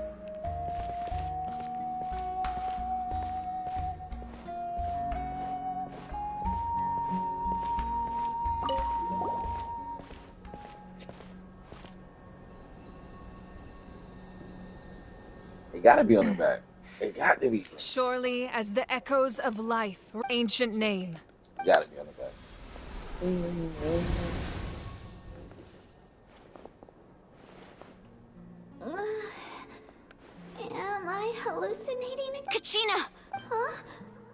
It gotta be on the back. It got to be. Surely as the echoes of life, ancient name. It gotta be on the back. Am I hallucinating? Kachina! Huh?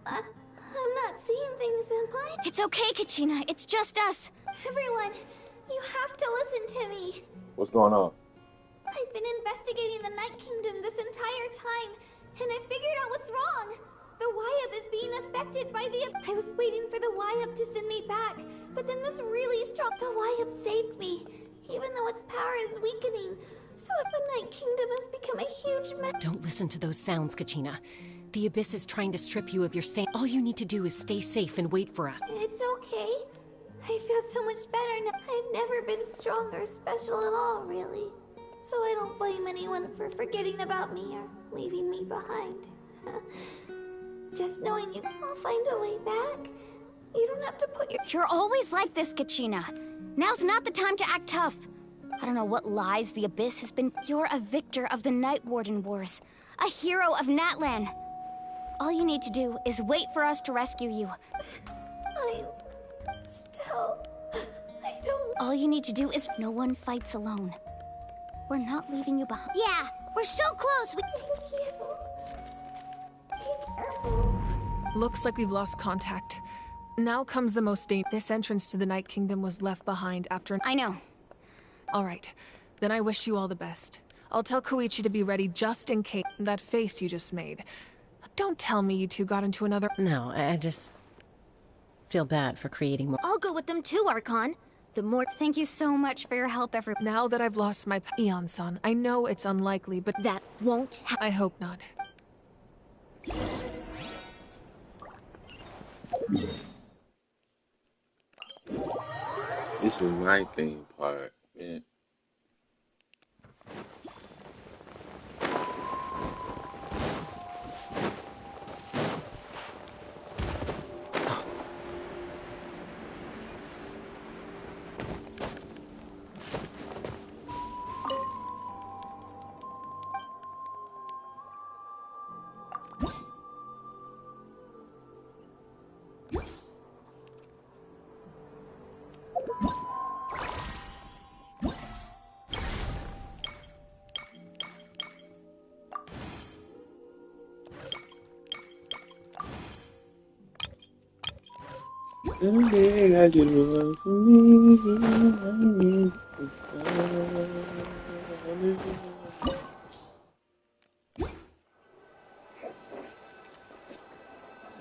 I'm not seeing things, am I? It's okay, Kachina. It's just us. Everyone, you have to listen to me. What's going on? I've been investigating the Night Kingdom this entire time, and I figured out what's wrong. The Wyup is being affected by the... I was waiting for the Wyup to send me back, but then this really strong... The Wyup saved me, even though its power is weakening. So the Night Kingdom has become a huge mess. Don't listen to those sounds, Kachina. The Abyss is trying to strip you of your All you need to do is stay safe and wait for us. It's okay. I feel so much better now. I've never been strong or special at all, really. So I don't blame anyone for forgetting about me or leaving me behind. Just knowing you, I'll find a way back. You don't have to put your... You're always like this, Kachina. Now's not the time to act tough. I don't know what lies the Abyss has been... You're a victor of the Night Warden Wars. A hero of Natlan. All you need to do is wait for us to rescue you. I don't... All you need to do is... No one fights alone. We're not leaving you behind. Yeah, we're so close. Looks like we've lost contact. Now comes the most dangerous. This entrance to the Night Kingdom was left behind after... I know. All right. Then I wish you all the best. I'll tell Koichi to be ready just in case. That face you just made. Don't tell me you two got into another... No, I just... feel bad for creating more... I'll go with them too, Archon. The more... Thank you so much for your help, everyone. Now that I've lost my... Eon-san, I know it's unlikely, but... That won't I hope not. This is my theme part, man.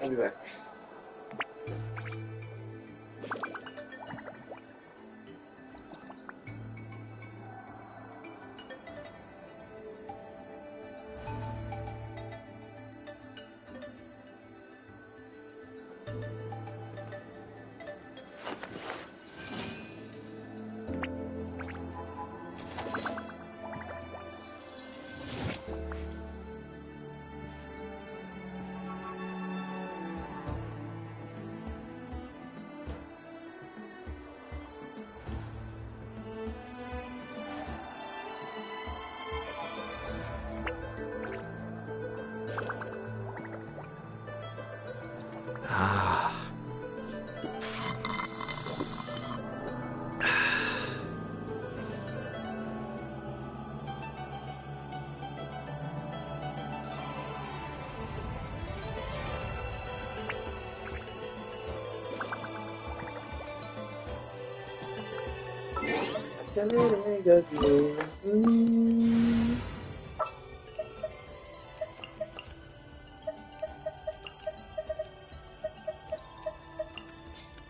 I'll be back.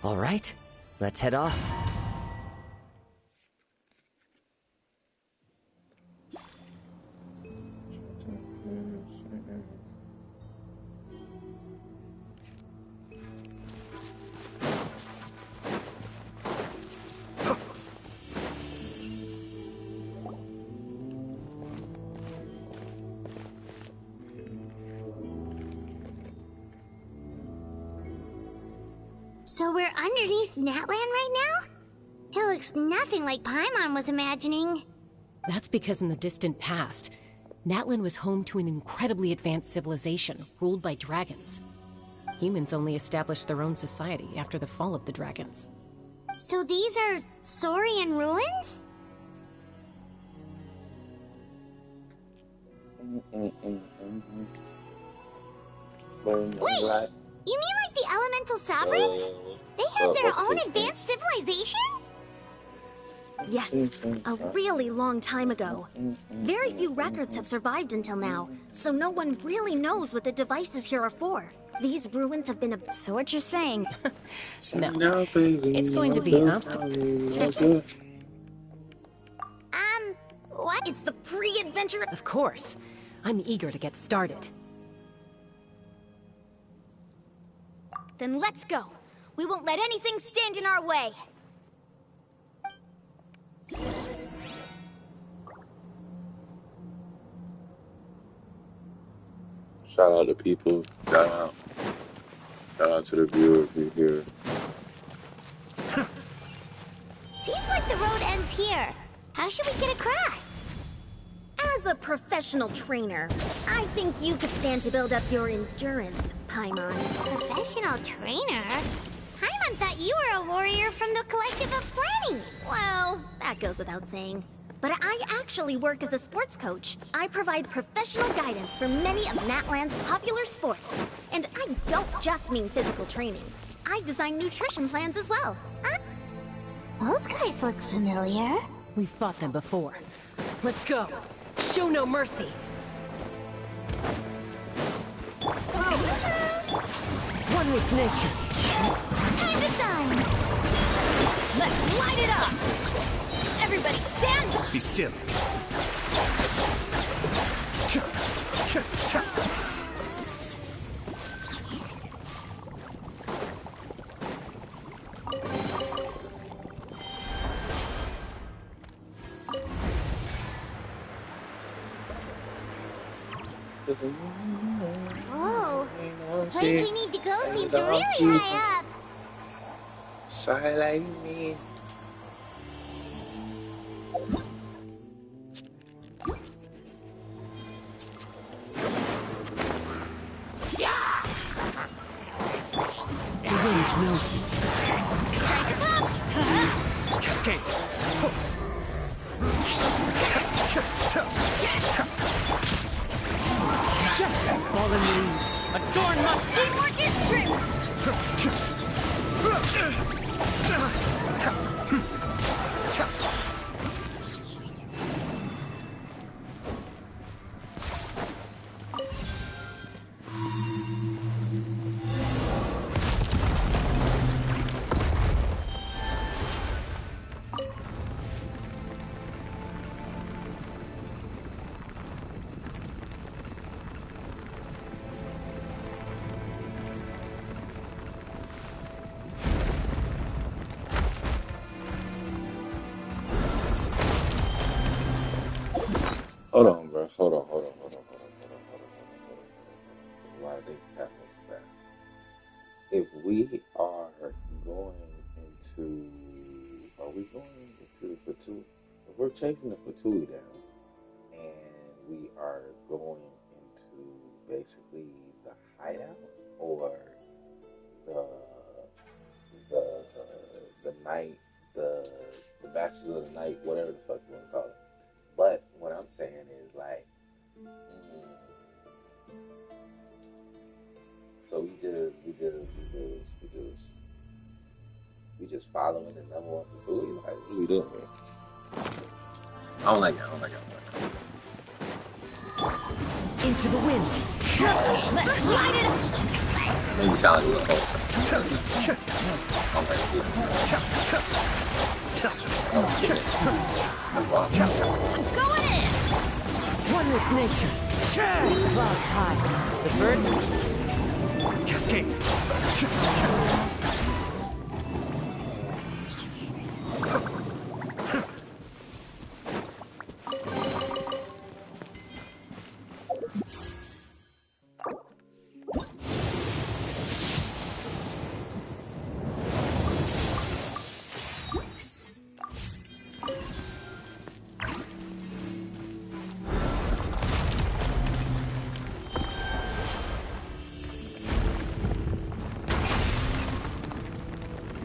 All right, let's head off. So we're underneath Natlan right now? It looks nothing like Paimon was imagining. That's because in the distant past, Natlan was home to an incredibly advanced civilization ruled by dragons. Humans only established their own society after the fall of the dragons. So these are Saurian ruins? Wait! You mean like the elemental sovereigns? They have their own advanced civilization? Yes, a really long time ago. Very few records have survived until now, so no one really knows what the devices here are for. These ruins have been a... So what you're saying? No, it's going to be an obstacle. What? It's the pre-adventure... Of course. I'm eager to get started. Then let's go. We won't let anything stand in our way. Shout out to people. Shout out. Shout out to the viewers who here. Seems like the road ends here. How should we get across? As a professional trainer, I think you could stand to build up your endurance, Paimon. Professional trainer? Paimon thought you were a warrior from the Collective of Planning. Well, that goes without saying. But I actually work as a sports coach. I provide professional guidance for many of Natlan's popular sports. And I don't just mean physical training. I design nutrition plans as well. Those guys look familiar. We've fought them before. Let's go. Show no mercy. One with nature. Time to shine. Let's light it up. Everybody stand up. Be still. Whoa. Place we need to go seems really high up. Sorry, like me. The wind knows me. Strike it up! Cascade. Fallen leaves. Adorn my teamwork is true. Hold on, bro. Why are things happening so fast? If we are going into, are we going into the Fatui? If we're chasing the Fatui down, and we are going into basically the hideout or the the night, the Bastards of the Night, whatever the fuck you want to call it. But what I'm saying is like, so we just following the number one Fatui. Like, what are we doing here? I don't like that. Into the wind. Let's light it up. Maybe you sound like a little cold. Going in. One with nature. Clouds high. The birds. Cascade.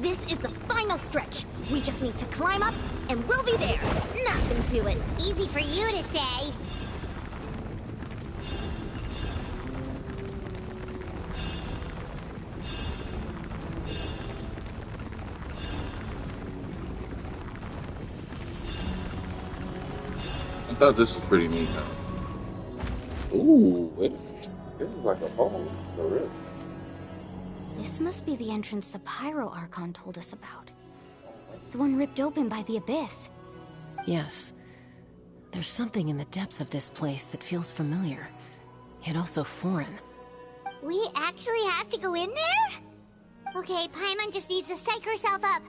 This is the final stretch. We just need to climb up, and we'll be there. Nothing to it. Easy for you to say. I thought this was pretty neat, though. Ooh, this is like a hole for real. This must be the entrance the Pyro Archon told us about. The one ripped open by the Abyss. Yes. There's something in the depths of this place that feels familiar, yet also foreign. We actually have to go in there? Okay, Paimon just needs to psych herself up.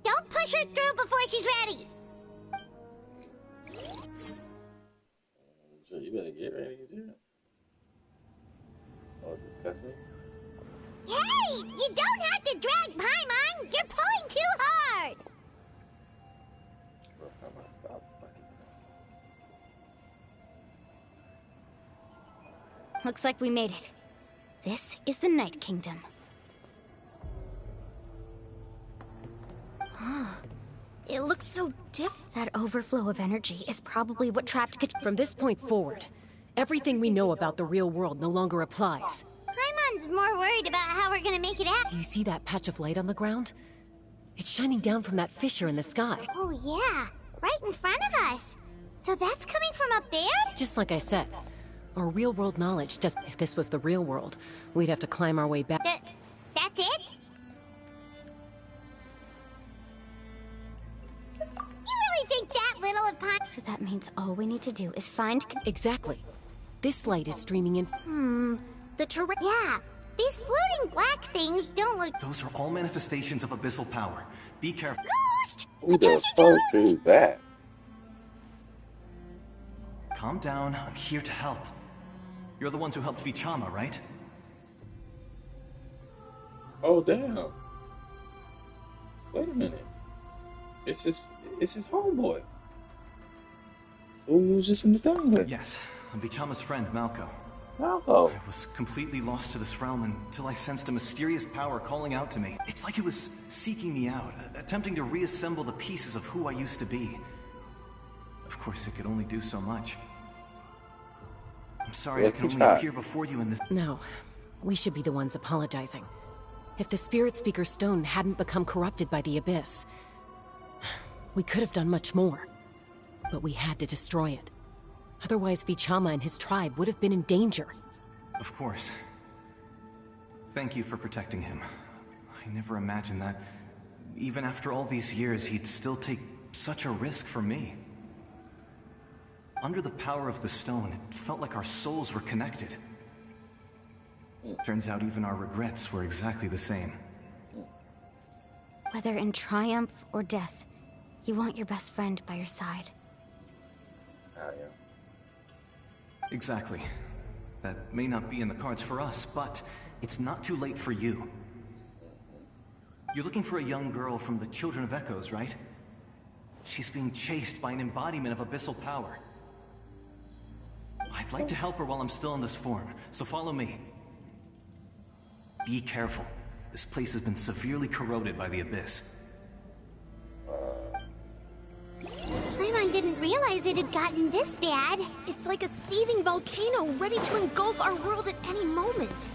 Don't push her through before she's ready. So you better get ready to do it. Oh, is this cussing? Hey! You don't have to drag Paimon! You're pulling too hard! Bro, I'm gonna stop fucking. Looks like we made it. This is the Night Kingdom. It looks so different. That overflow of energy is probably what trapped From this point forward, everything we know about the real world no longer applies. Paimon's more worried about how we're gonna make it happen. Do you see that patch of light on the ground? It's shining down from that fissure in the sky. Oh yeah, right in front of us. So that's coming from up there? Just like I said, our real world knowledge does. If this was the real world, we'd have to climb our way back. That's it? You really think that little of Paimon? So that means all we need to do is find... Exactly. This light is streaming in... The terrain... Yeah, these floating black things don't look... Those are all manifestations of abyssal power. Be careful. Ghost! Who the fuck is that? Calm down. I'm here to help. You're the ones who helped Vichama, right? Oh damn! Wait a minute. It's his homeboy. Who he was just in the thing with? Yes, I'm Vichama's friend, Malco. Malco. I was completely lost to this realm until I sensed a mysterious power calling out to me. It's like it was seeking me out, attempting to reassemble the pieces of who I used to be. Of course, it could only do so much. I'm sorry I can only appear before you in this... No, we should be the ones apologizing. If the Spirit Speaker Stone hadn't become corrupted by the Abyss, we could have done much more. But we had to destroy it. Otherwise, Vichama and his tribe would have been in danger. Of course. Thank you for protecting him. I never imagined that, even after all these years, he'd still take such a risk for me. Under the power of the stone, it felt like our souls were connected. Turns out even our regrets were exactly the same. Whether in triumph or death, you want your best friend by your side. Exactly. That may not be in the cards for us, but it's not too late for you. You're looking for a young girl from the Children of Echoes, right? She's being chased by an embodiment of abyssal power. I'd like to help her while I'm still in this form, so follow me. Be careful. This place has been severely corroded by the Abyss. Paimon didn't realize it had gotten this bad. It's like a seething volcano ready to engulf our world at any moment.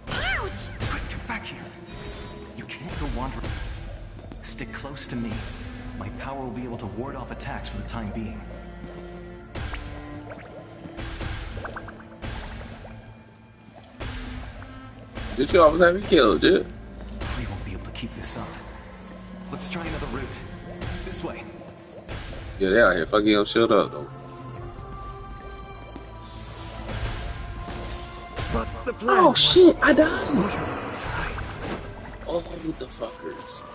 Ouch! Quick, get back here. You can't go wandering. Stick close to me. My power will be able to ward off attacks for the time being. Did you almost have me killed, dude? We won't be able to keep this up. Let's try another route. This way. Yeah, they out here fucking your shit up, though. But the plan Oh was... shit, I died! Oh, the fuckers.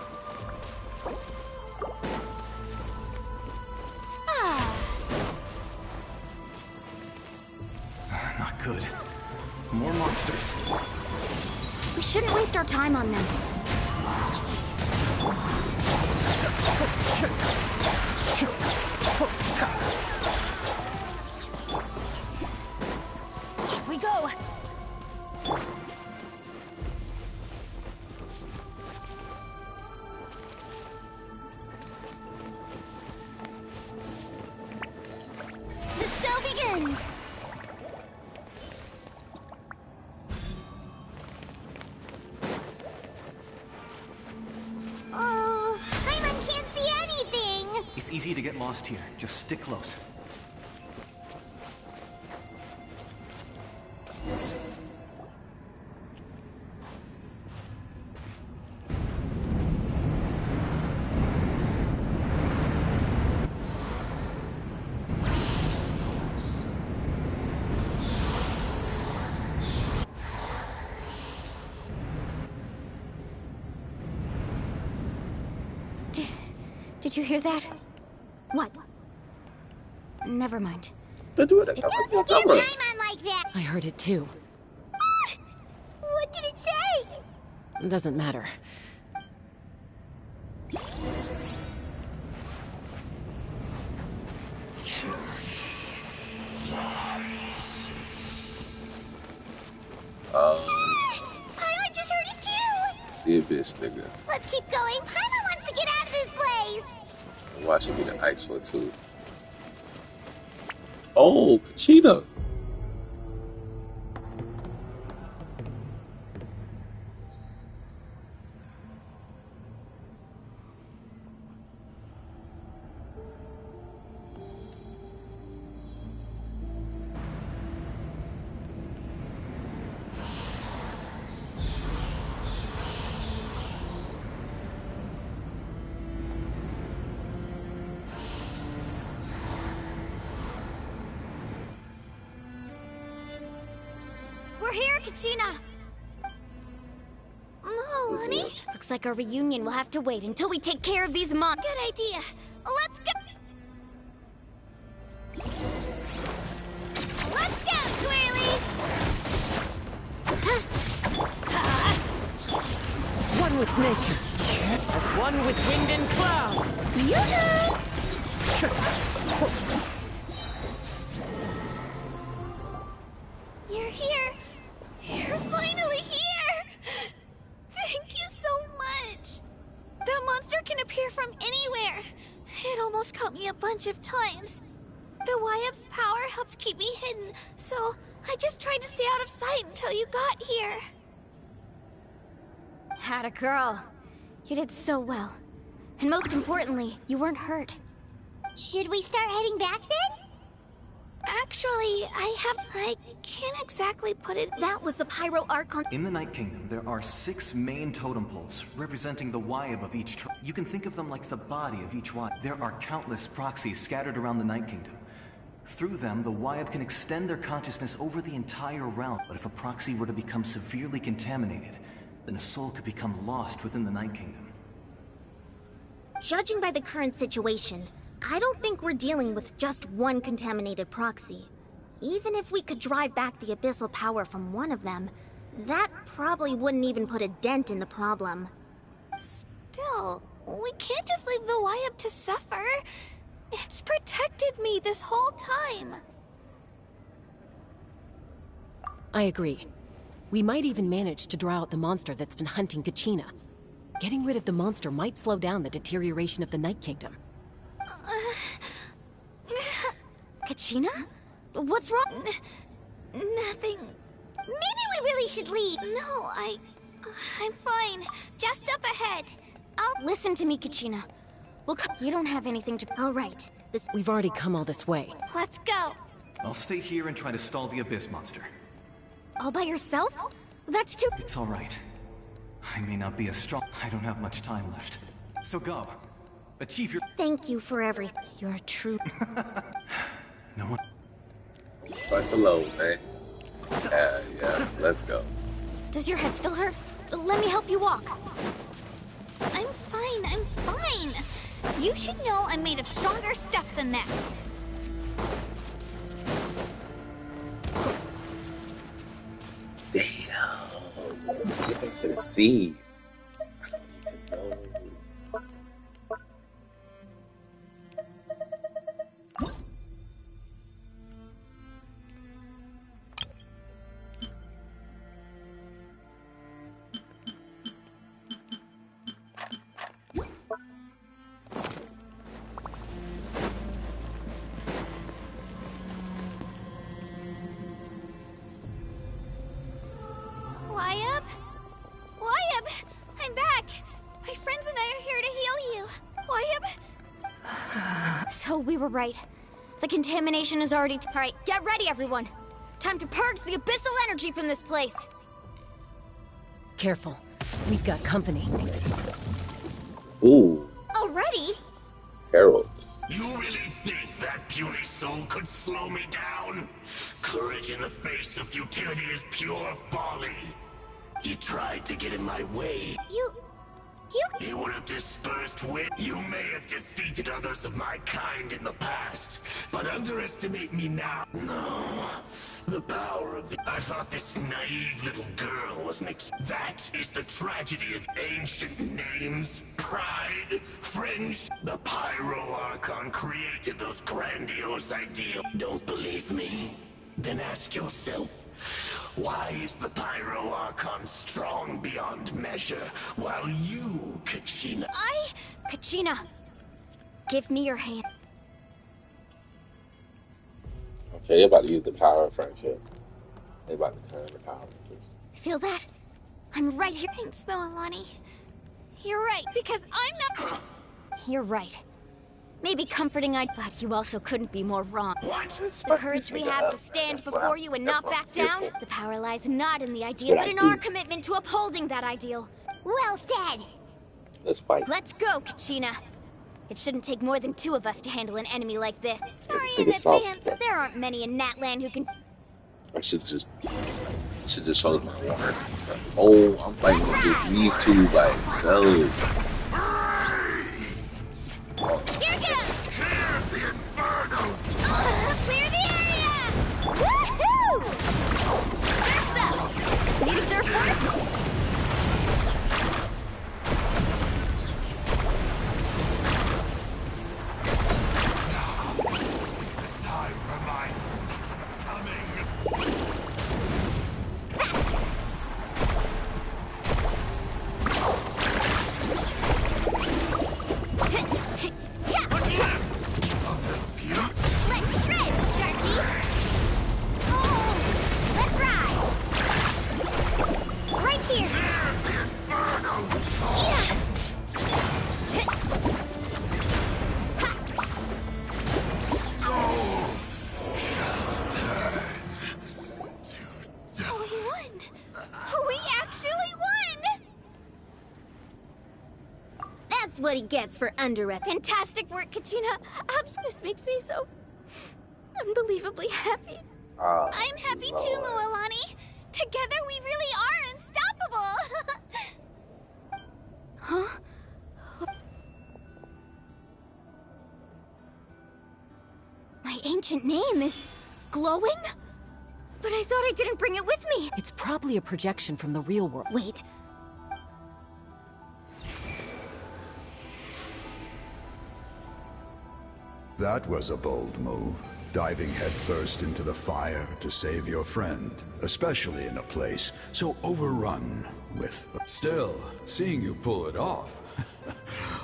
Not good. More monsters. We shouldn't waste our time on them. Here we go. The show begins! Oh, Paimon can't see anything! It's easy to get lost here. Just stick close. Did you hear that? What? Never mind. Don't scare Paimon like that! I heard it too. What did it say? Doesn't matter. Paimon just heard it too! It's the Abyss, nigga. Let's keep going. Paimon wants to get out of this place! I'm watching me the ice one, too. Oh, Kachina! We're here, Kachina! Oh, honey? Looks like our reunion will have to wait until we take care of these monsters. Good idea. Let's go! Let's go, Twirly! One with nature, as one with wind and cloud. Yoo-hoo! You're here! You're finally here! Thank you so much! That monster can appear from anywhere. It almost caught me a bunch of times. The YF's power helped keep me hidden, so I just tried to stay out of sight until you got here. Atta girl. You did so well. And most importantly, you weren't hurt. Should we start heading back then? Actually, I can't exactly put it. That was the Pyro Archon. In the Night Kingdom, there are 6 main totem poles, representing the Wyab of each tribe. You can think of them like the body of each Wyab. There are countless proxies scattered around the Night Kingdom. Through them, the Wyab can extend their consciousness over the entire realm. But if a proxy were to become severely contaminated, then a soul could become lost within the Night Kingdom. Judging by the current situation, I don't think we're dealing with just one contaminated proxy. Even if we could drive back the abyssal power from one of them, that probably wouldn't even put a dent in the problem. Still, we can't just leave the Wyab to suffer. It's protected me this whole time. I agree. We might even manage to draw out the monster that's been hunting Kachina. Getting rid of the monster might slow down the deterioration of the Night Kingdom. Kachina? What's wrong? Nothing. Maybe we really should leave. No, I'm fine. Just up ahead. I'll listen to me, Kachina. You don't have anything to. All right. We've already come all this way. Let's go. I'll stay here and try to stall the Abyss monster. All by yourself? That's too. It's all right. I may not be as strong. I don't have much time left. So go. Achieve your. Thank you for everything. You're a true. No one. Let's alone, man. Yeah, let's go. Does your head still hurt? Let me help you walk. I'm fine. You should know I'm made of stronger stuff than that. Damn. I should have seen. I don't even know. Wyab! I'm back! My friends and I are here to heal you. Wyab! So we were right. The contamination is already... Alright, get ready, everyone! Time to purge the abyssal energy from this place! Careful. We've got company. Ooh. Already? Harold. You really think that puny soul could slow me down? Courage in the face of futility is pure folly. He tried to get in my way. He would have dispersed with. You may have defeated others of my kind in the past, but underestimate me now. No. The power of the... I thought this naive little girl was That is the tragedy of ancient names, pride, friendship. The Pyro Archon created those grandiose ideals. Don't believe me? Then ask yourself, why is the Pyro Archon strong beyond measure, while you, Kachina... Kachina, give me your hand. Okay, they're about to use the power of friendship. They're about to turn the power of Feel that? I'm right here. Thanks, Moalani. You're right, because I'm not... You're right. Maybe comforting but you also couldn't be more wrong. What? The courage we have to stand before you and not back down, the power lies not in the idea, but in our commitment to upholding that ideal. Well said! Let's fight. Let's go, Kachina. It shouldn't take more than 2 of us to handle an enemy like this. Sorry This in nigga advance, soft. there aren't many in Natlan who can... I should just showed my water. Oh, I'm fighting with these two by themselves. Here goes! Clear the infernos! Clear the area! Woohoo! Surf's up! Need a surfboard? Time for my coming. what he gets for underestimate. Fantastic work, Kachina. This makes me so unbelievably happy. I'm happy too, Moalani. Together we really are unstoppable. Huh? My ancient name is glowing? But I thought I didn't bring it with me. It's probably a projection from the real world. Wait. That was a bold move. Diving headfirst into the fire to save your friend, especially in a place so overrun with... Still, seeing you pull it off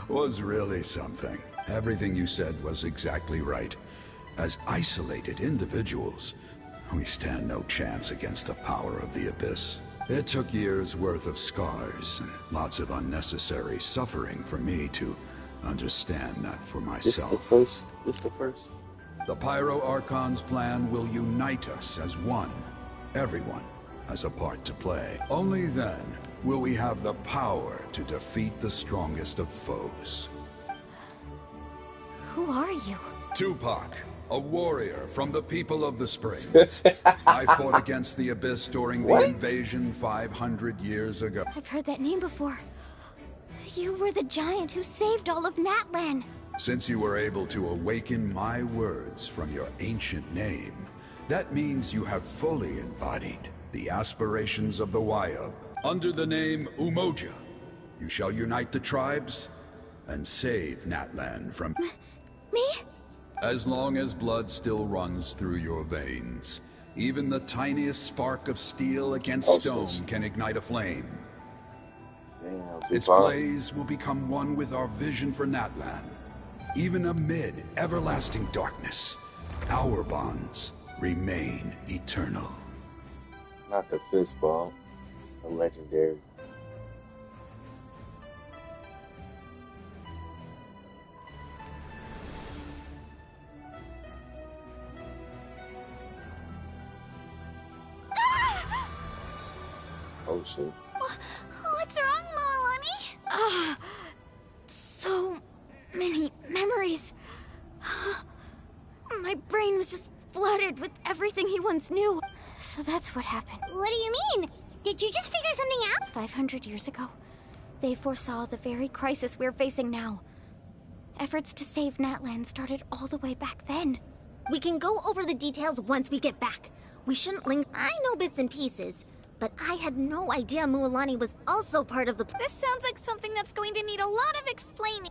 was really something. Everything you said was exactly right. As isolated individuals, we stand no chance against the power of the Abyss. It took years' worth of scars and lots of unnecessary suffering for me to understand that for myself. This the first. The Pyro Archon's plan will unite us as one. Everyone has a part to play. Only then will we have the power to defeat the strongest of foes. Who are you? Tupac, a warrior from the people of the Springs. I fought against the Abyss during the invasion 500 years ago. I've heard that name before. You were the giant who saved all of Natlan. Since you were able to awaken my words from your ancient name, that means you have fully embodied the aspirations of the Wayub. Under the name Umoja, you shall unite the tribes and save Natlan from... Me? As long as blood still runs through your veins, even the tiniest spark of steel against stone can ignite a flame. Its blaze will become one with our vision for Natlan. Even amid everlasting darkness, our bonds remain eternal. Not the fist bump, the legendary. Oh shit. What's wrong, Moalani? So many memories. My brain was just flooded with everything he once knew. So that's what happened. What do you mean? Did you just figure something out? 500 years ago, they foresaw the very crisis we're facing now. Efforts to save Natlan started all the way back then. We can go over the details once we get back. We shouldn't linger. I know bits and pieces, but I had no idea Mualani was also part of the... This sounds like something that's going to need a lot of explaining.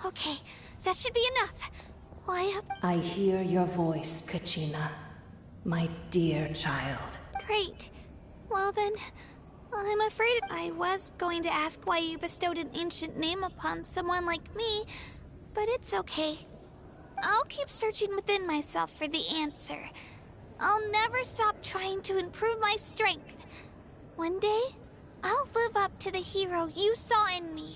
Okay, that should be enough. Why up? I hear your voice, Kachina. My dear child. Great. Well then, I'm afraid I was going to ask why you bestowed an ancient name upon someone like me, but it's okay. I'll keep searching within myself for the answer. I'll never stop trying to improve my strength. One day, I'll live up to the hero you saw in me.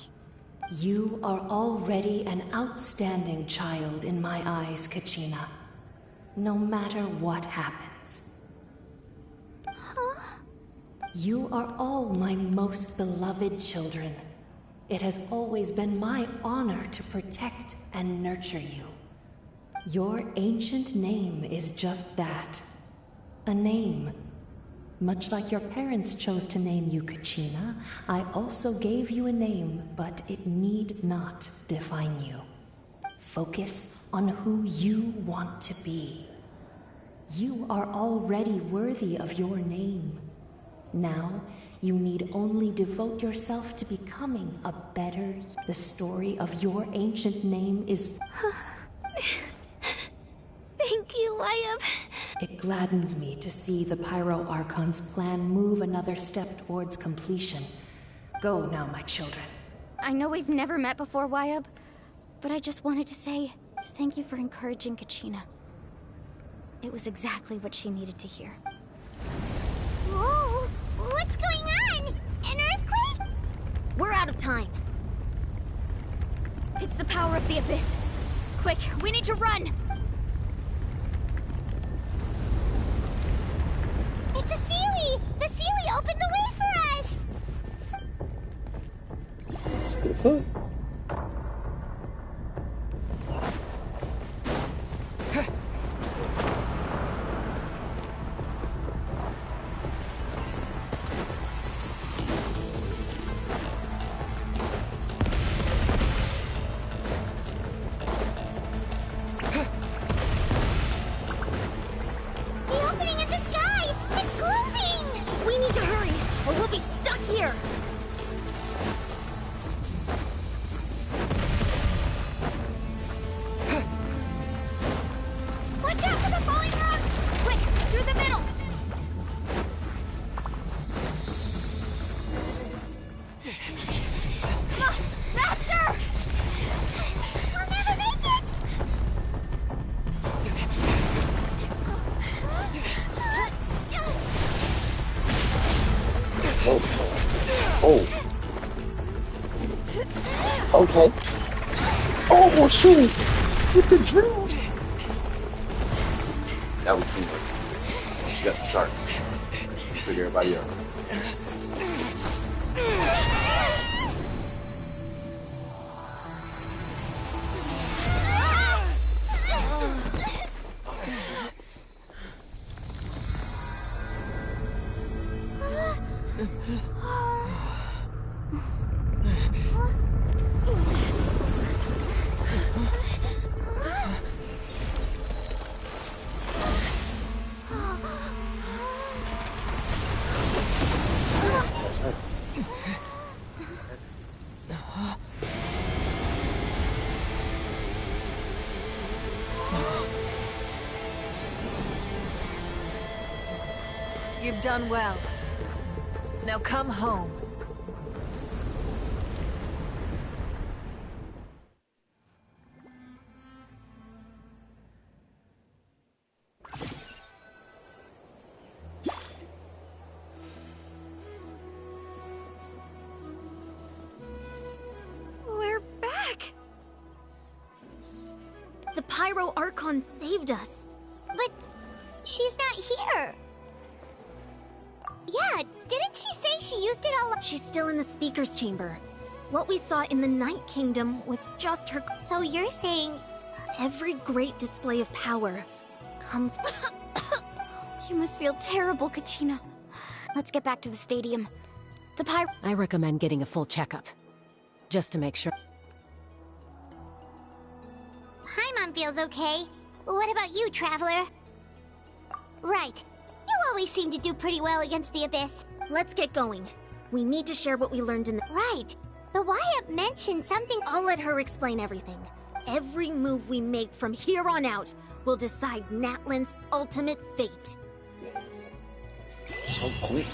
You are already an outstanding child in my eyes, Kachina. No matter what happens. Huh? You are all my most beloved children. It has always been my honor to protect and nurture you. Your ancient name is just that. A name. Much like your parents chose to name you Kachina, I also gave you a name, but it need not define you. Focus on who you want to be. You are already worthy of your name. Now, you need only devote yourself to becoming a better... The story of your ancient name is... Thank you, Wayub. It gladdens me to see the Pyro Archon's plan move another step towards completion. Go now, my children. I know we've never met before, Wayub, but I just wanted to say Thank you for encouraging Kachina. It was exactly what she needed to hear. Whoa! What's going on? An earthquake? We're out of time. It's the power of the Abyss. Quick, we need to run! It's a Seelie! The Seelie opened the way for us! Good. The opening in the sky! It's closing! We need to hurry, or we'll be stuck here! Watch out for the falling rocks! Quick, through the middle! Come on, faster! We'll never make it! Oh. Okay. Oh, shoot! With the drill! That was teamwork. She got the start. Figure everybody out. You've done well. Now come home. We're back! The Pyro Archon saved us. But she's not here. Yeah, didn't she say she used it all up? She's still in the Speaker's Chamber. What we saw in the Night Kingdom was just her... So you're saying... Every great display of power comes... You must feel terrible, Kachina. Let's get back to the stadium. The Pyro... I recommend getting a full checkup. Just to make sure. Paimon feels okay. What about you, Traveler? Right. You always seem to do pretty well against the Abyss. Let's get going. We need to share what we learned in the... Right. The Wyatt mentioned something... I'll let her explain everything. Every move we make from here on out will decide Natlan's ultimate fate. So quick.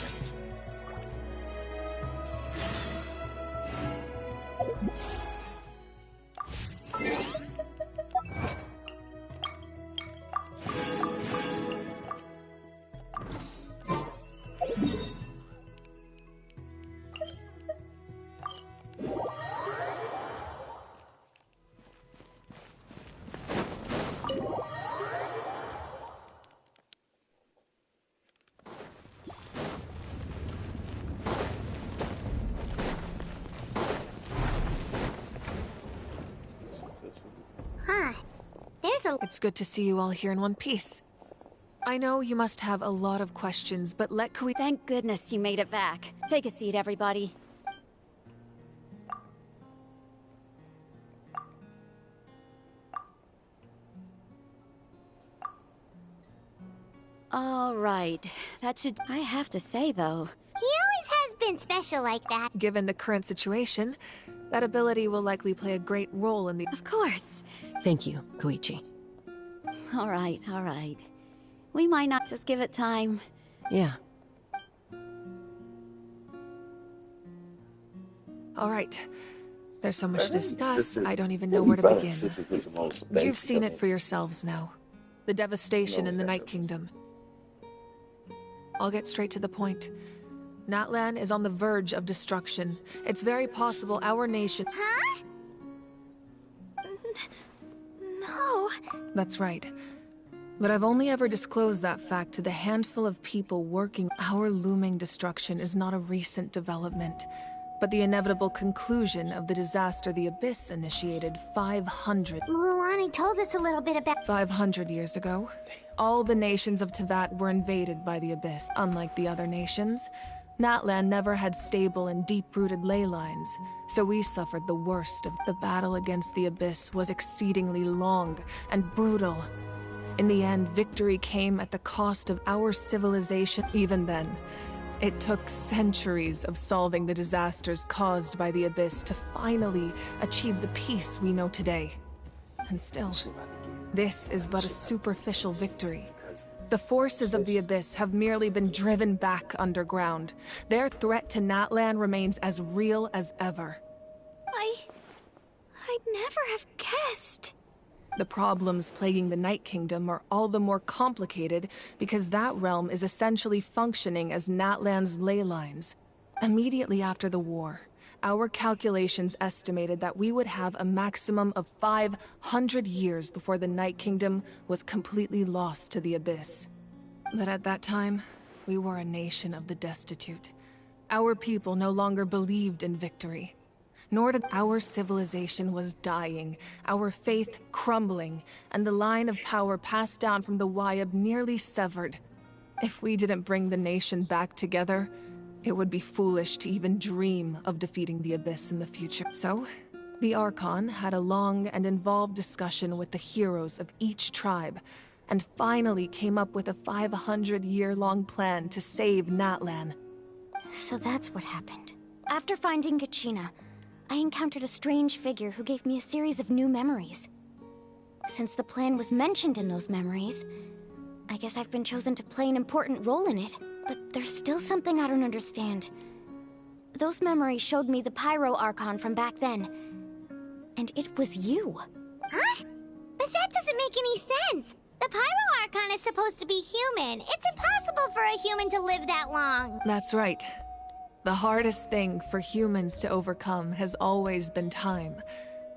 Huh. There's a... It's good to see you all here in one piece. I know you must have a lot of questions, but let Kui... Thank goodness you made it back. Take a seat, everybody. All right. That should... I have to say, though... He always has been special like that. Given the current situation, that ability will likely play a great role in the... Of course. Thank you, Koichi. All right, all right. We might not just give it time. Yeah. All right. There's so much to discuss, Sisters, I don't even yeah, know we where to better. begin. Sisters is the most You've basic seen of it for things. yourselves now. The devastation in the Night Kingdom. I'll get straight to the point. Natlan is on the verge of destruction. It's very possible our nation— Huh? No. That's right. But I've only ever disclosed that fact to the handful of people working. Our looming destruction is not a recent development, but the inevitable conclusion of the disaster the Abyss initiated 500 Mualani told us a little bit about— 500 years ago. All the nations of Teyvat were invaded by the Abyss. Unlike the other nations, Natlan never had stable and deep-rooted ley lines, so we suffered the worst of— The battle against the Abyss was exceedingly long and brutal. In the end, victory came at the cost of our civilization. Even then, it took centuries of solving the disasters caused by the Abyss to finally achieve the peace we know today. And still, this is but a superficial victory. The forces of the Abyss have merely been driven back underground. Their threat to Natlan remains as real as ever. I'd never have guessed. The problems plaguing the Night Kingdom are all the more complicated because that realm is essentially functioning as Natlan's ley lines. Immediately after the war, our calculations estimated that we would have a maximum of 500 years before the Night Kingdom was completely lost to the Abyss. But at that time, we were a nation of the destitute. Our people no longer believed in victory. Nor did our civilization was dying, our faith crumbling, and the line of power passed down from the Wayab nearly severed. If we didn't bring the nation back together, it would be foolish to even dream of defeating the Abyss in the future. So, the Archon had a long and involved discussion with the heroes of each tribe, and finally came up with a 500-year-long plan to save Natlan. So that's what happened. After finding Kachina, I encountered a strange figure who gave me a series of new memories. Since the plan was mentioned in those memories, I guess I've been chosen to play an important role in it. But there's still something I don't understand. Those memories showed me the Pyro Archon from back then. And it was you. Huh? But that doesn't make any sense. The Pyro Archon is supposed to be human. It's impossible for a human to live that long. That's right. The hardest thing for humans to overcome has always been time,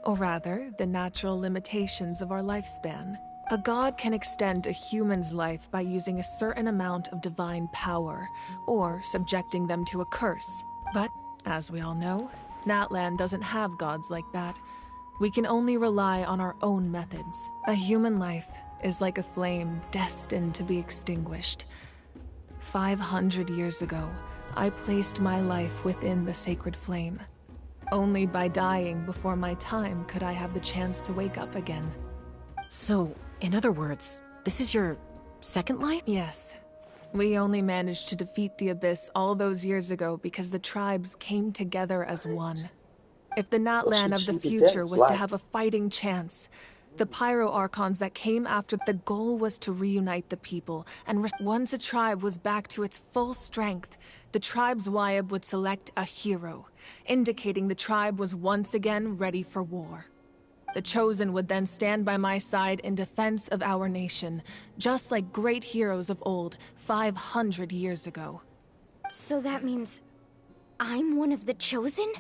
or rather, the natural limitations of our lifespan. A god can extend a human's life by using a certain amount of divine power, or subjecting them to a curse. But, as we all know, Natlan doesn't have gods like that. We can only rely on our own methods. A human life is like a flame destined to be extinguished. 500 years ago, I placed my life within the sacred flame. Only by dying before my time could I have the chance to wake up again. So, in other words, this is your second life? Yes. We only managed to defeat the Abyss all those years ago because the tribes came together as one. If the Natlan of the future was to have a fighting chance, the Pyro Archons that came after, the goal was to reunite the people, and once a tribe was back to its full strength, the tribe's Wayab would select a hero, indicating the tribe was once again ready for war. The Chosen would then stand by my side in defense of our nation, just like great heroes of old, 500 years ago. So that means I'm one of the Chosen?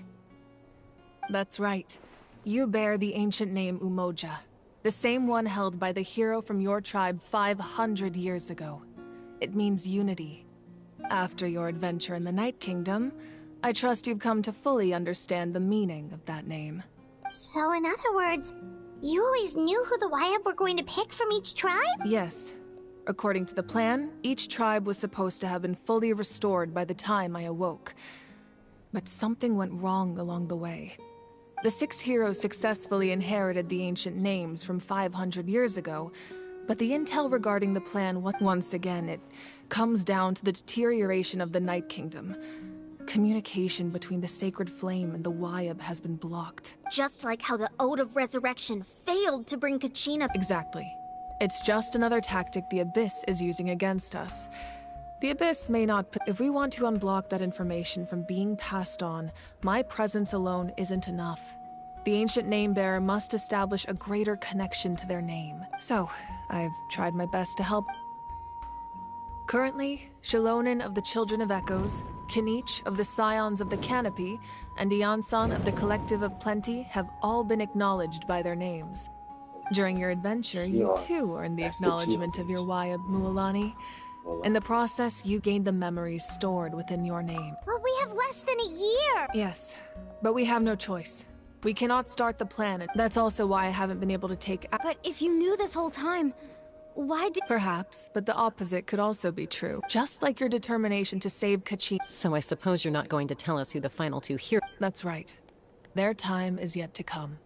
That's right. You bear the ancient name Umoja, the same one held by the hero from your tribe 500 years ago. It means unity. After your adventure in the Night Kingdom, I trust you've come to fully understand the meaning of that name. So in other words, you always knew who the Wayab were going to pick from each tribe? Yes. According to the plan, each tribe was supposed to have been fully restored by the time I awoke. But something went wrong along the way. The 6 heroes successfully inherited the ancient names from 500 years ago, but the intel regarding the plan, once again, it comes down to the deterioration of the Night Kingdom. Communication between the Sacred Flame and the Wayab has been blocked. Just like how the Ode of Resurrection failed to bring Kachina— Exactly. It's just another tactic the Abyss is using against us. The Abyss may not— If we want to unblock that information from being passed on, my presence alone isn't enough. The ancient name-bearer must establish a greater connection to their name. So, I've tried my best to help. Currently, Shilonen of the Children of Echoes, Kinich of the Scions of the Canopy, and Iansan of the Collective of Plenty have all been acknowledged by their names. During your adventure, you too earned the acknowledgement of your Wayab Mualani. In the process, you gained the memories stored within your name. But we have less than a year! Yes, but we have no choice. We cannot start the plan, and that's also why I haven't been able to take— But if you knew this whole time, why did— Perhaps, but the opposite could also be true. Just like your determination to save Kachin. So I suppose you're not going to tell us who the final two heroes— That's right. Their time is yet to come.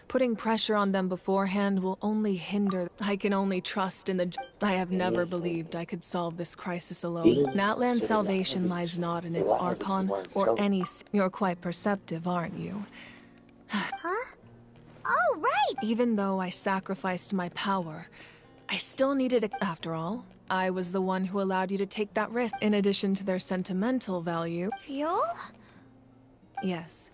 Putting pressure on them beforehand will only hinder— I can only trust in the— I have never believed I could solve this crisis alone. Natlan's salvation lies not in its Archon or any— You're quite perceptive, aren't you? Huh? Oh, right! Even though I sacrificed my power, I still needed it. After all, I was the one who allowed you to take that risk. In addition to their sentimental value— Fuel? Yes.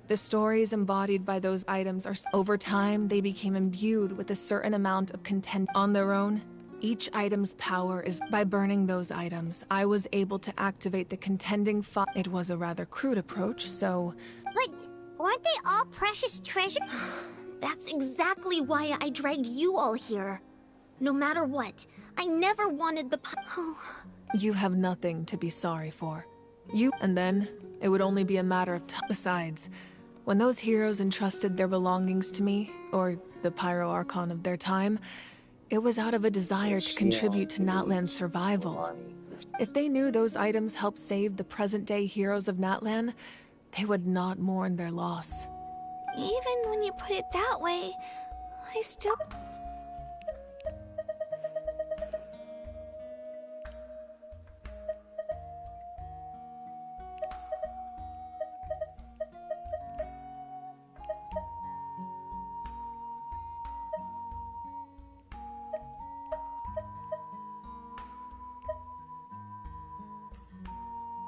The stories embodied by those items are— Over time, they became imbued with a certain amount of content. On their own, each item's power is— By burning those items, I was able to activate the contending It was a rather crude approach, so— But weren't they all precious treasure? That's exactly why I dragged you all here. No matter what, I never wanted the— You have nothing to be sorry for. And then, it would only be a matter of time. Besides, when those heroes entrusted their belongings to me, or the Pyro Archon of their time, it was out of a desire to contribute to Natlan's survival. If they knew those items helped save the present-day heroes of Natlan, they would not mourn their loss. Even when you put it that way, I still—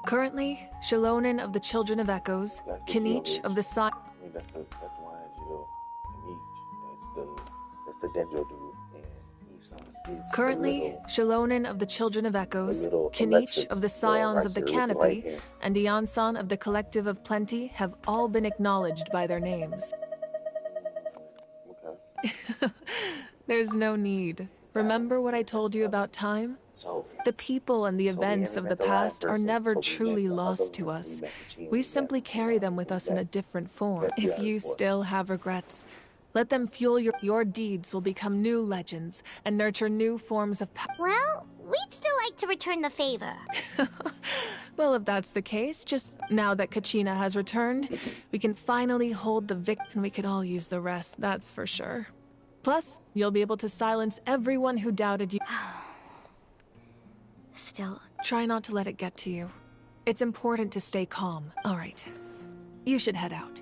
Currently, Shilonen of the Children of Echoes, Kinich of the I mean, that's Michelangelo and each. That's the Dendro dude and Isan. Currently, Shilonen of the Children of Echoes, Kinich of the Scions of the Canopy, and Iansan of the Collective of Plenty have all been acknowledged by their names. Okay. There's no need. Remember what I told you about time? The people and the events of the past are never truly lost to us. We simply carry them with us in a different form. If you still have regrets, let them fuel your deeds will become new legends and nurture new forms of power. Well, we'd still like to return the favor. Well, if that's the case, just now that Kachina has returned, we can finally hold the victory and we could all use the rest, that's for sure. Plus, you'll be able to silence everyone who doubted you. Still, try not to let it get to you. It's important to stay calm. All right. You should head out.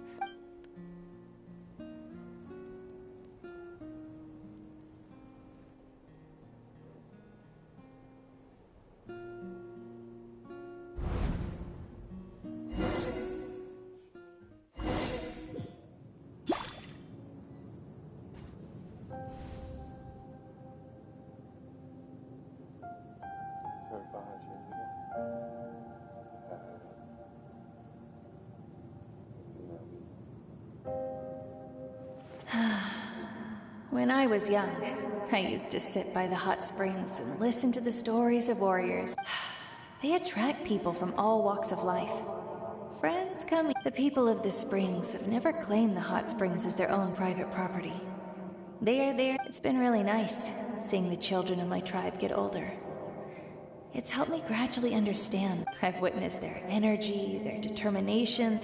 When I was young, I used to sit by the hot springs and listen to the stories of warriors. They attract people from all walks of life. Friends come. The people of the springs have never claimed the hot springs as their own private property. They are there. It's been really nice, seeing the children of my tribe get older. It's helped me gradually understand. I've witnessed their energy, their determination,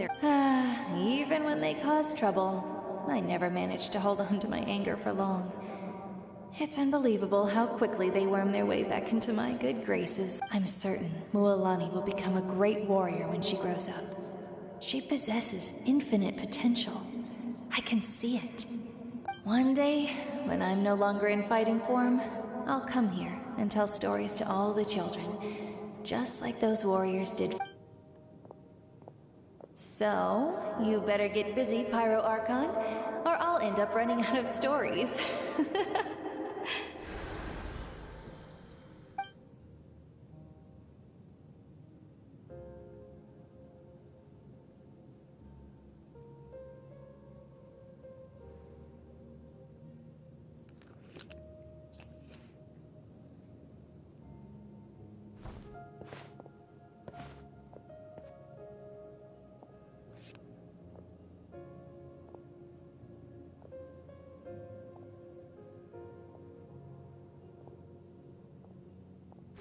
even when they cause trouble, I never managed to hold on to my anger for long. It's unbelievable how quickly they worm their way back into my good graces. I'm certain Mualani will become a great warrior when she grows up. She possesses infinite potential. I can see it. One day, when I'm no longer in fighting form, I'll come here and tell stories to all the children, just like those warriors did. So, you better get busy, Pyro Archon, or I'll end up running out of stories.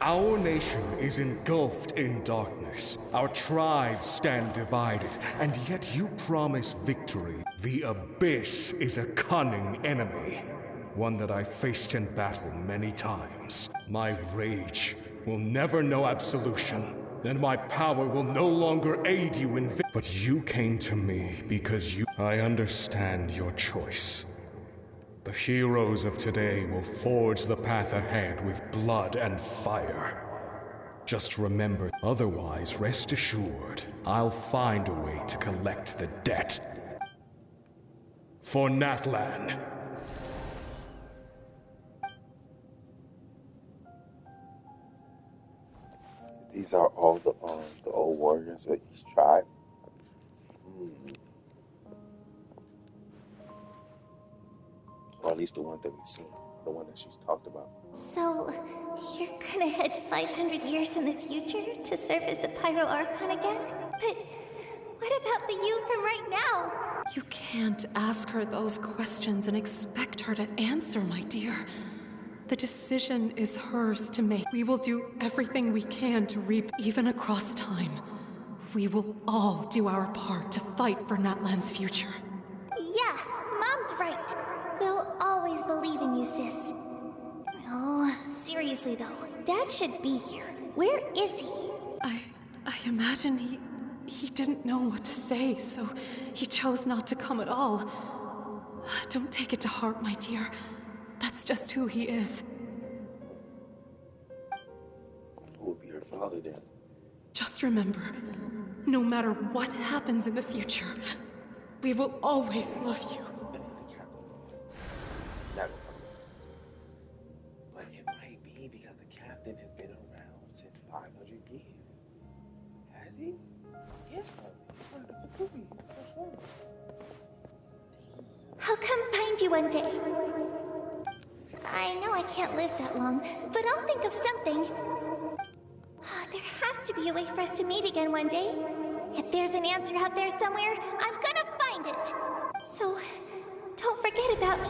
Our nation is engulfed in darkness. Our tribes stand divided, and yet you promise victory. The Abyss is a cunning enemy, one that I faced in battle many times. My rage will never know absolution, and my power will no longer aid you in But you came to me because I understand your choice. The heroes of today will forge the path ahead with blood and fire. Just remember, otherwise rest assured, I'll find a way to collect the debt. For Natlan. These are all the old warriors of each tribe. Or at least the one that we've seen, the one that she's talked about. So, you're gonna head 500 years in the future to serve as the Pyro Archon again? But what about the you from right now? You can't ask her those questions and expect her to answer, my dear. The decision is hers to make. We will do everything we can to reap, even across time. We will all do our part to fight for Natlan's future. Yeah, Mom's right. We'll always believe in you, sis. Oh, seriously though, Dad should be here. Where is he? I imagine he didn't know what to say, so he chose not to come at all. Don't take it to heart, my dear. That's just who he is. Who will be her father then? Just remember, no matter what happens in the future, we will always love you. But it might be because the captain has been around since 500 years. Has he? Yeah. I'll come find you one day. I know I can't live that long, but I'll think of something. There has to be a way for us to meet again one day. If there's an answer out there somewhere, I'm gonna find it. So, don't forget about me.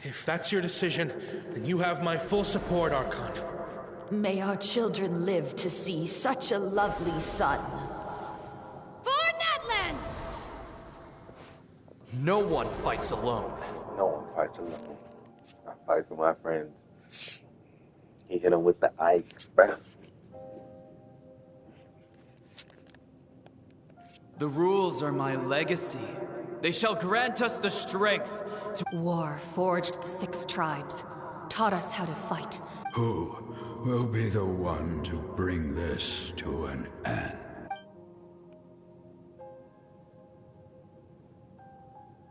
If that's your decision, then you have my full support, Archon. May our children live to see such a lovely son. For Natlan! No one fights alone. No one fights alone. I fight for my friends. He hit him with the ice, bruh. The rules are my legacy. They shall grant us the strength to... War forged the 6 tribes, taught us how to fight. Who will be the one to bring this to an end?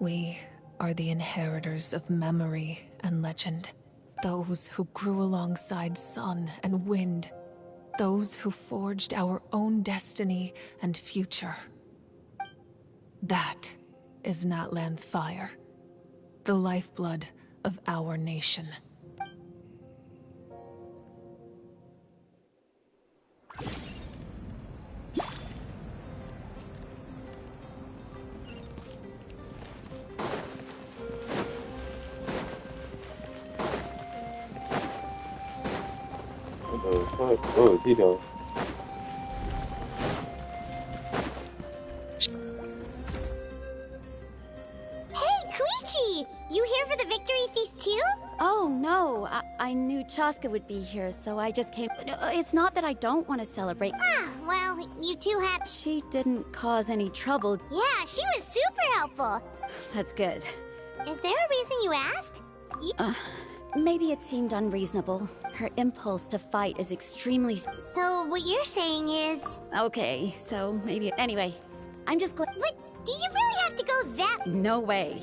We are the inheritors of memory and legend. Those who grew alongside sun and wind. Those who forged our own destiny and future. That is Natlan's fire. The lifeblood of our nation. What the fuck? What was he doing? Hey, Koichi! You here for the victory feast too? Oh, no. I knew Chaska would be here, so I just came. No, it's not that I don't want to celebrate. Ah, well, you two had... She didn't cause any trouble. Yeah, she was super helpful. That's good. Is there a reason you asked? Maybe it seemed unreasonable. Her impulse to fight is extremely... So what you're saying is... Okay, so maybe... Anyway, I'm just glad... But do you really have to go that... No way.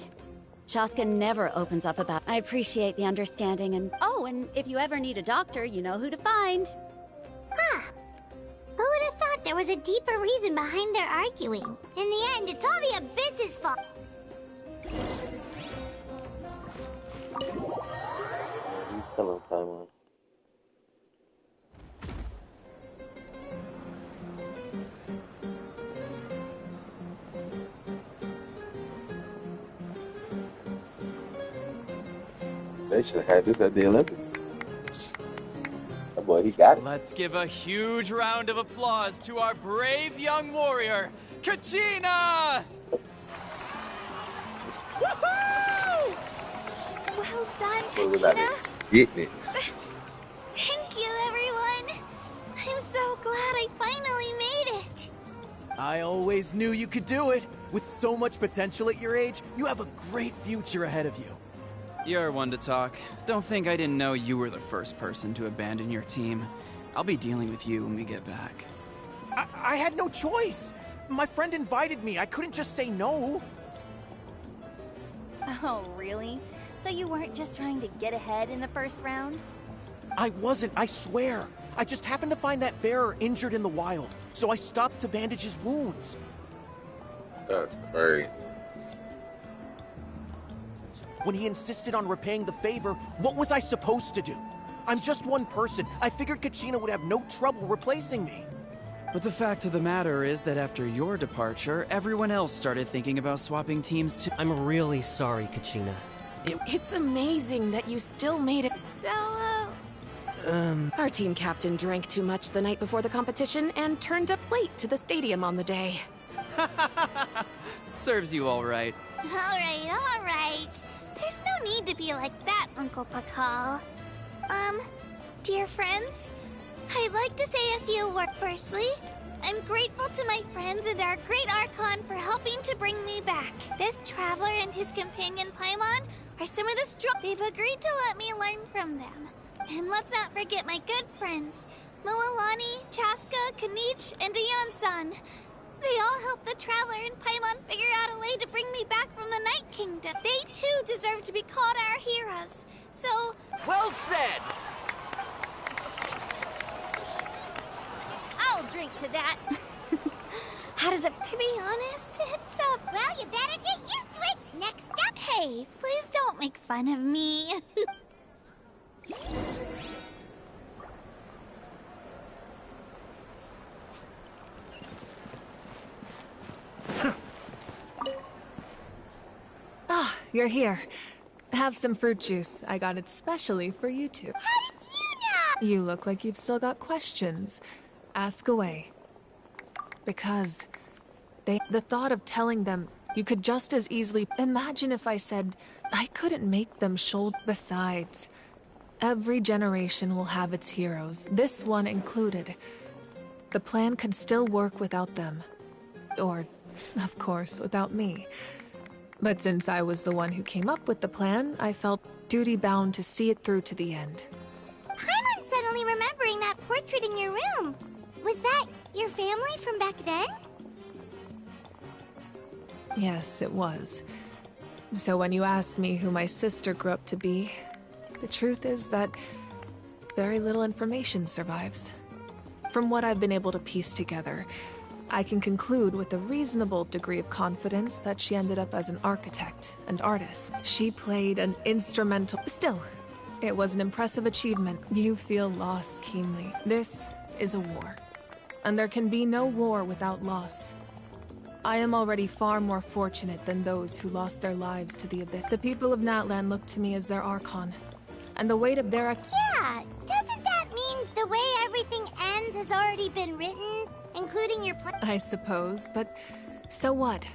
Chaska never opens up about... I appreciate the understanding and... Oh, and if you ever need a doctor, you know who to find. Huh. Who would have thought there was a deeper reason behind their arguing? In the end, it's all the Abyss's fault. You tell him, Paimon. They should have had this at the Olympics. That boy, he got it. Let's give a huge round of applause to our brave young warrior, Kachina! Woohoo! Well done, Kachina. Getting it. Thank you, everyone. I'm so glad I finally made it. I always knew you could do it. With so much potential at your age, you have a great future ahead of you. You're one to talk. Don't think I didn't know you were the first person to abandon your team. I'll be dealing with you when we get back. I had no choice. My friend invited me. I couldn't just say no. Oh, really? So you weren't just trying to get ahead in the first round? I wasn't, I swear. I just happened to find that bearer injured in the wild, so I stopped to bandage his wounds. That's crazy. When he insisted on repaying the favor, what was I supposed to do? I'm just one person. I figured Kachina would have no trouble replacing me. But the fact of the matter is that after your departure, everyone else started thinking about swapping teams too. I'm really sorry, Kachina. It's amazing that you still made it. So, Our team captain drank too much the night before the competition and turned up late to the stadium on the day. Serves you all right. All right. There's no need to be like that, Uncle Pakal. Dear friends, I'd like to say a few words. Firstly, I'm grateful to my friends and our great Archon for helping to bring me back. This traveler and his companion Paimon are some of the strong. They've agreed to let me learn from them. And let's not forget my good friends, Moalani, Chaska, Kanich, and Ayan-san. They all helped the Traveler and Paimon figure out a way to bring me back from the Night Kingdom. They too deserve to be called our heroes. So... Well said! I'll drink to that. How does it... To be honest, it's Well, you better get used to it. Next up... Hey, please don't make fun of me. Ah, you're here. Have some fruit juice. I got it specially for you two. How did you know? You look like you've still got questions. Ask away. Because the thought of telling them you could just as easily... Imagine if I said I couldn't make them shoulder... Besides, every generation will have its heroes, this one included. The plan could still work without them. Or, of course, without me. But since I was the one who came up with the plan, I felt duty-bound to see it through to the end. Paimon's suddenly remembering that portrait in your room. Was that your family from back then? Yes, it was. So when you asked me who my sister grew up to be, the truth is that very little information survives. From what I've been able to piece together, I can conclude with a reasonable degree of confidence that she ended up as an architect and artist. She played an instrumental... Still, it was an impressive achievement. You feel loss keenly. This is a war, and there can be no war without loss. I am already far more fortunate than those who lost their lives to the Abyss. The people of Natlan look to me as their Archon, and the weight of their... Yeah, doesn't that mean the way everything ends has already been written? Including your plan? I suppose, but so what?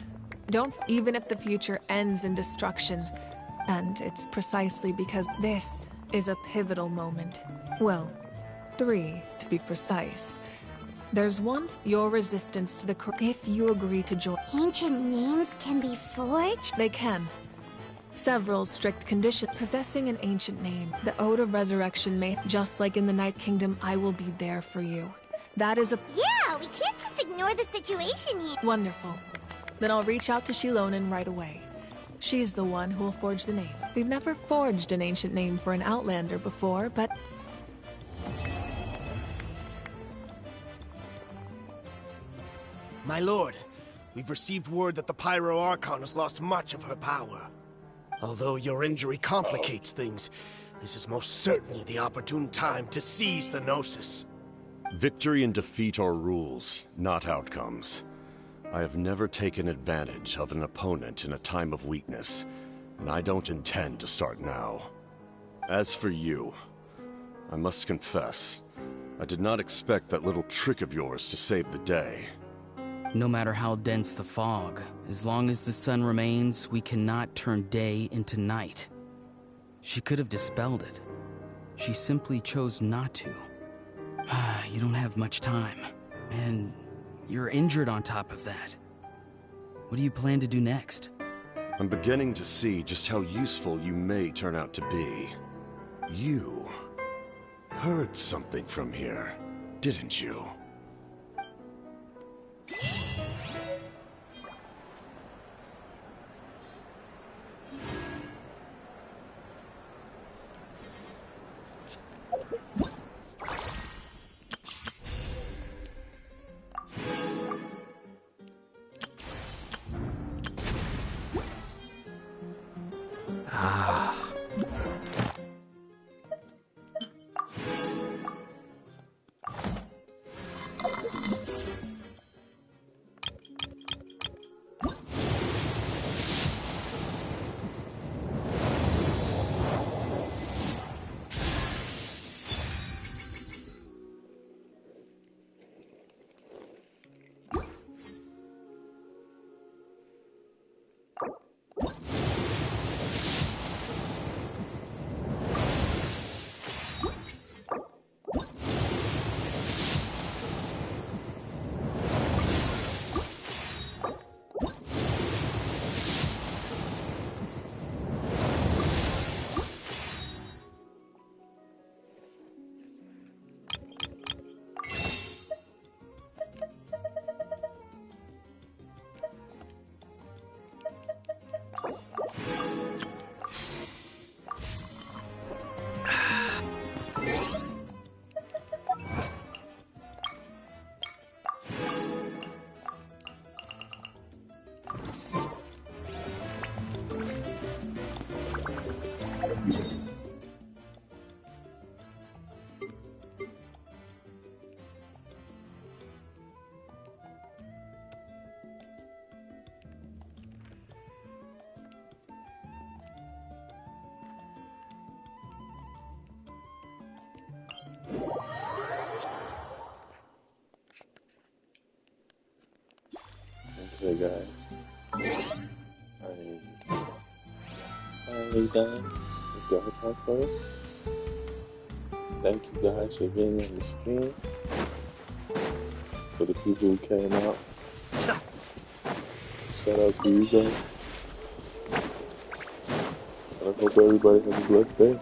Even if the future ends in destruction, and it's precisely because this is a pivotal moment. Well, 3 to be precise. There's one, your resistance to the if you agree to join. Ancient names can be forged? They can. Several strict conditions. Possessing an ancient name, the Ode of Resurrection may, just like in the Night Kingdom, I will be there for you. That is a... Yeah, we can't just ignore the situation here. Wonderful. Then I'll reach out to Shilonen right away. She's the one who will forge the name. We've never forged an ancient name for an Outlander before, but... My lord, we've received word that the Pyro Archon has lost much of her power. Although your injury complicates things, this is most certainly the opportune time to seize the Gnosis. Victory and defeat are rules, not outcomes. I have never taken advantage of an opponent in a time of weakness, and I don't intend to start now. As for you, I must confess, I did not expect that little trick of yours to save the day. No matter how dense the fog, as long as the sun remains, we cannot turn day into night. She could have dispelled it. She simply chose not to. You don't have much time, and you're injured on top of that. What do you plan to do next? I'm beginning to see just how useful you may turn out to be. You heard something from here, didn't you? Okay, guys. Finally done with the hip hop first. Thank you guys for being on the stream. For the people who came out. Shout out to you guys. I hope everybody has a blessed day.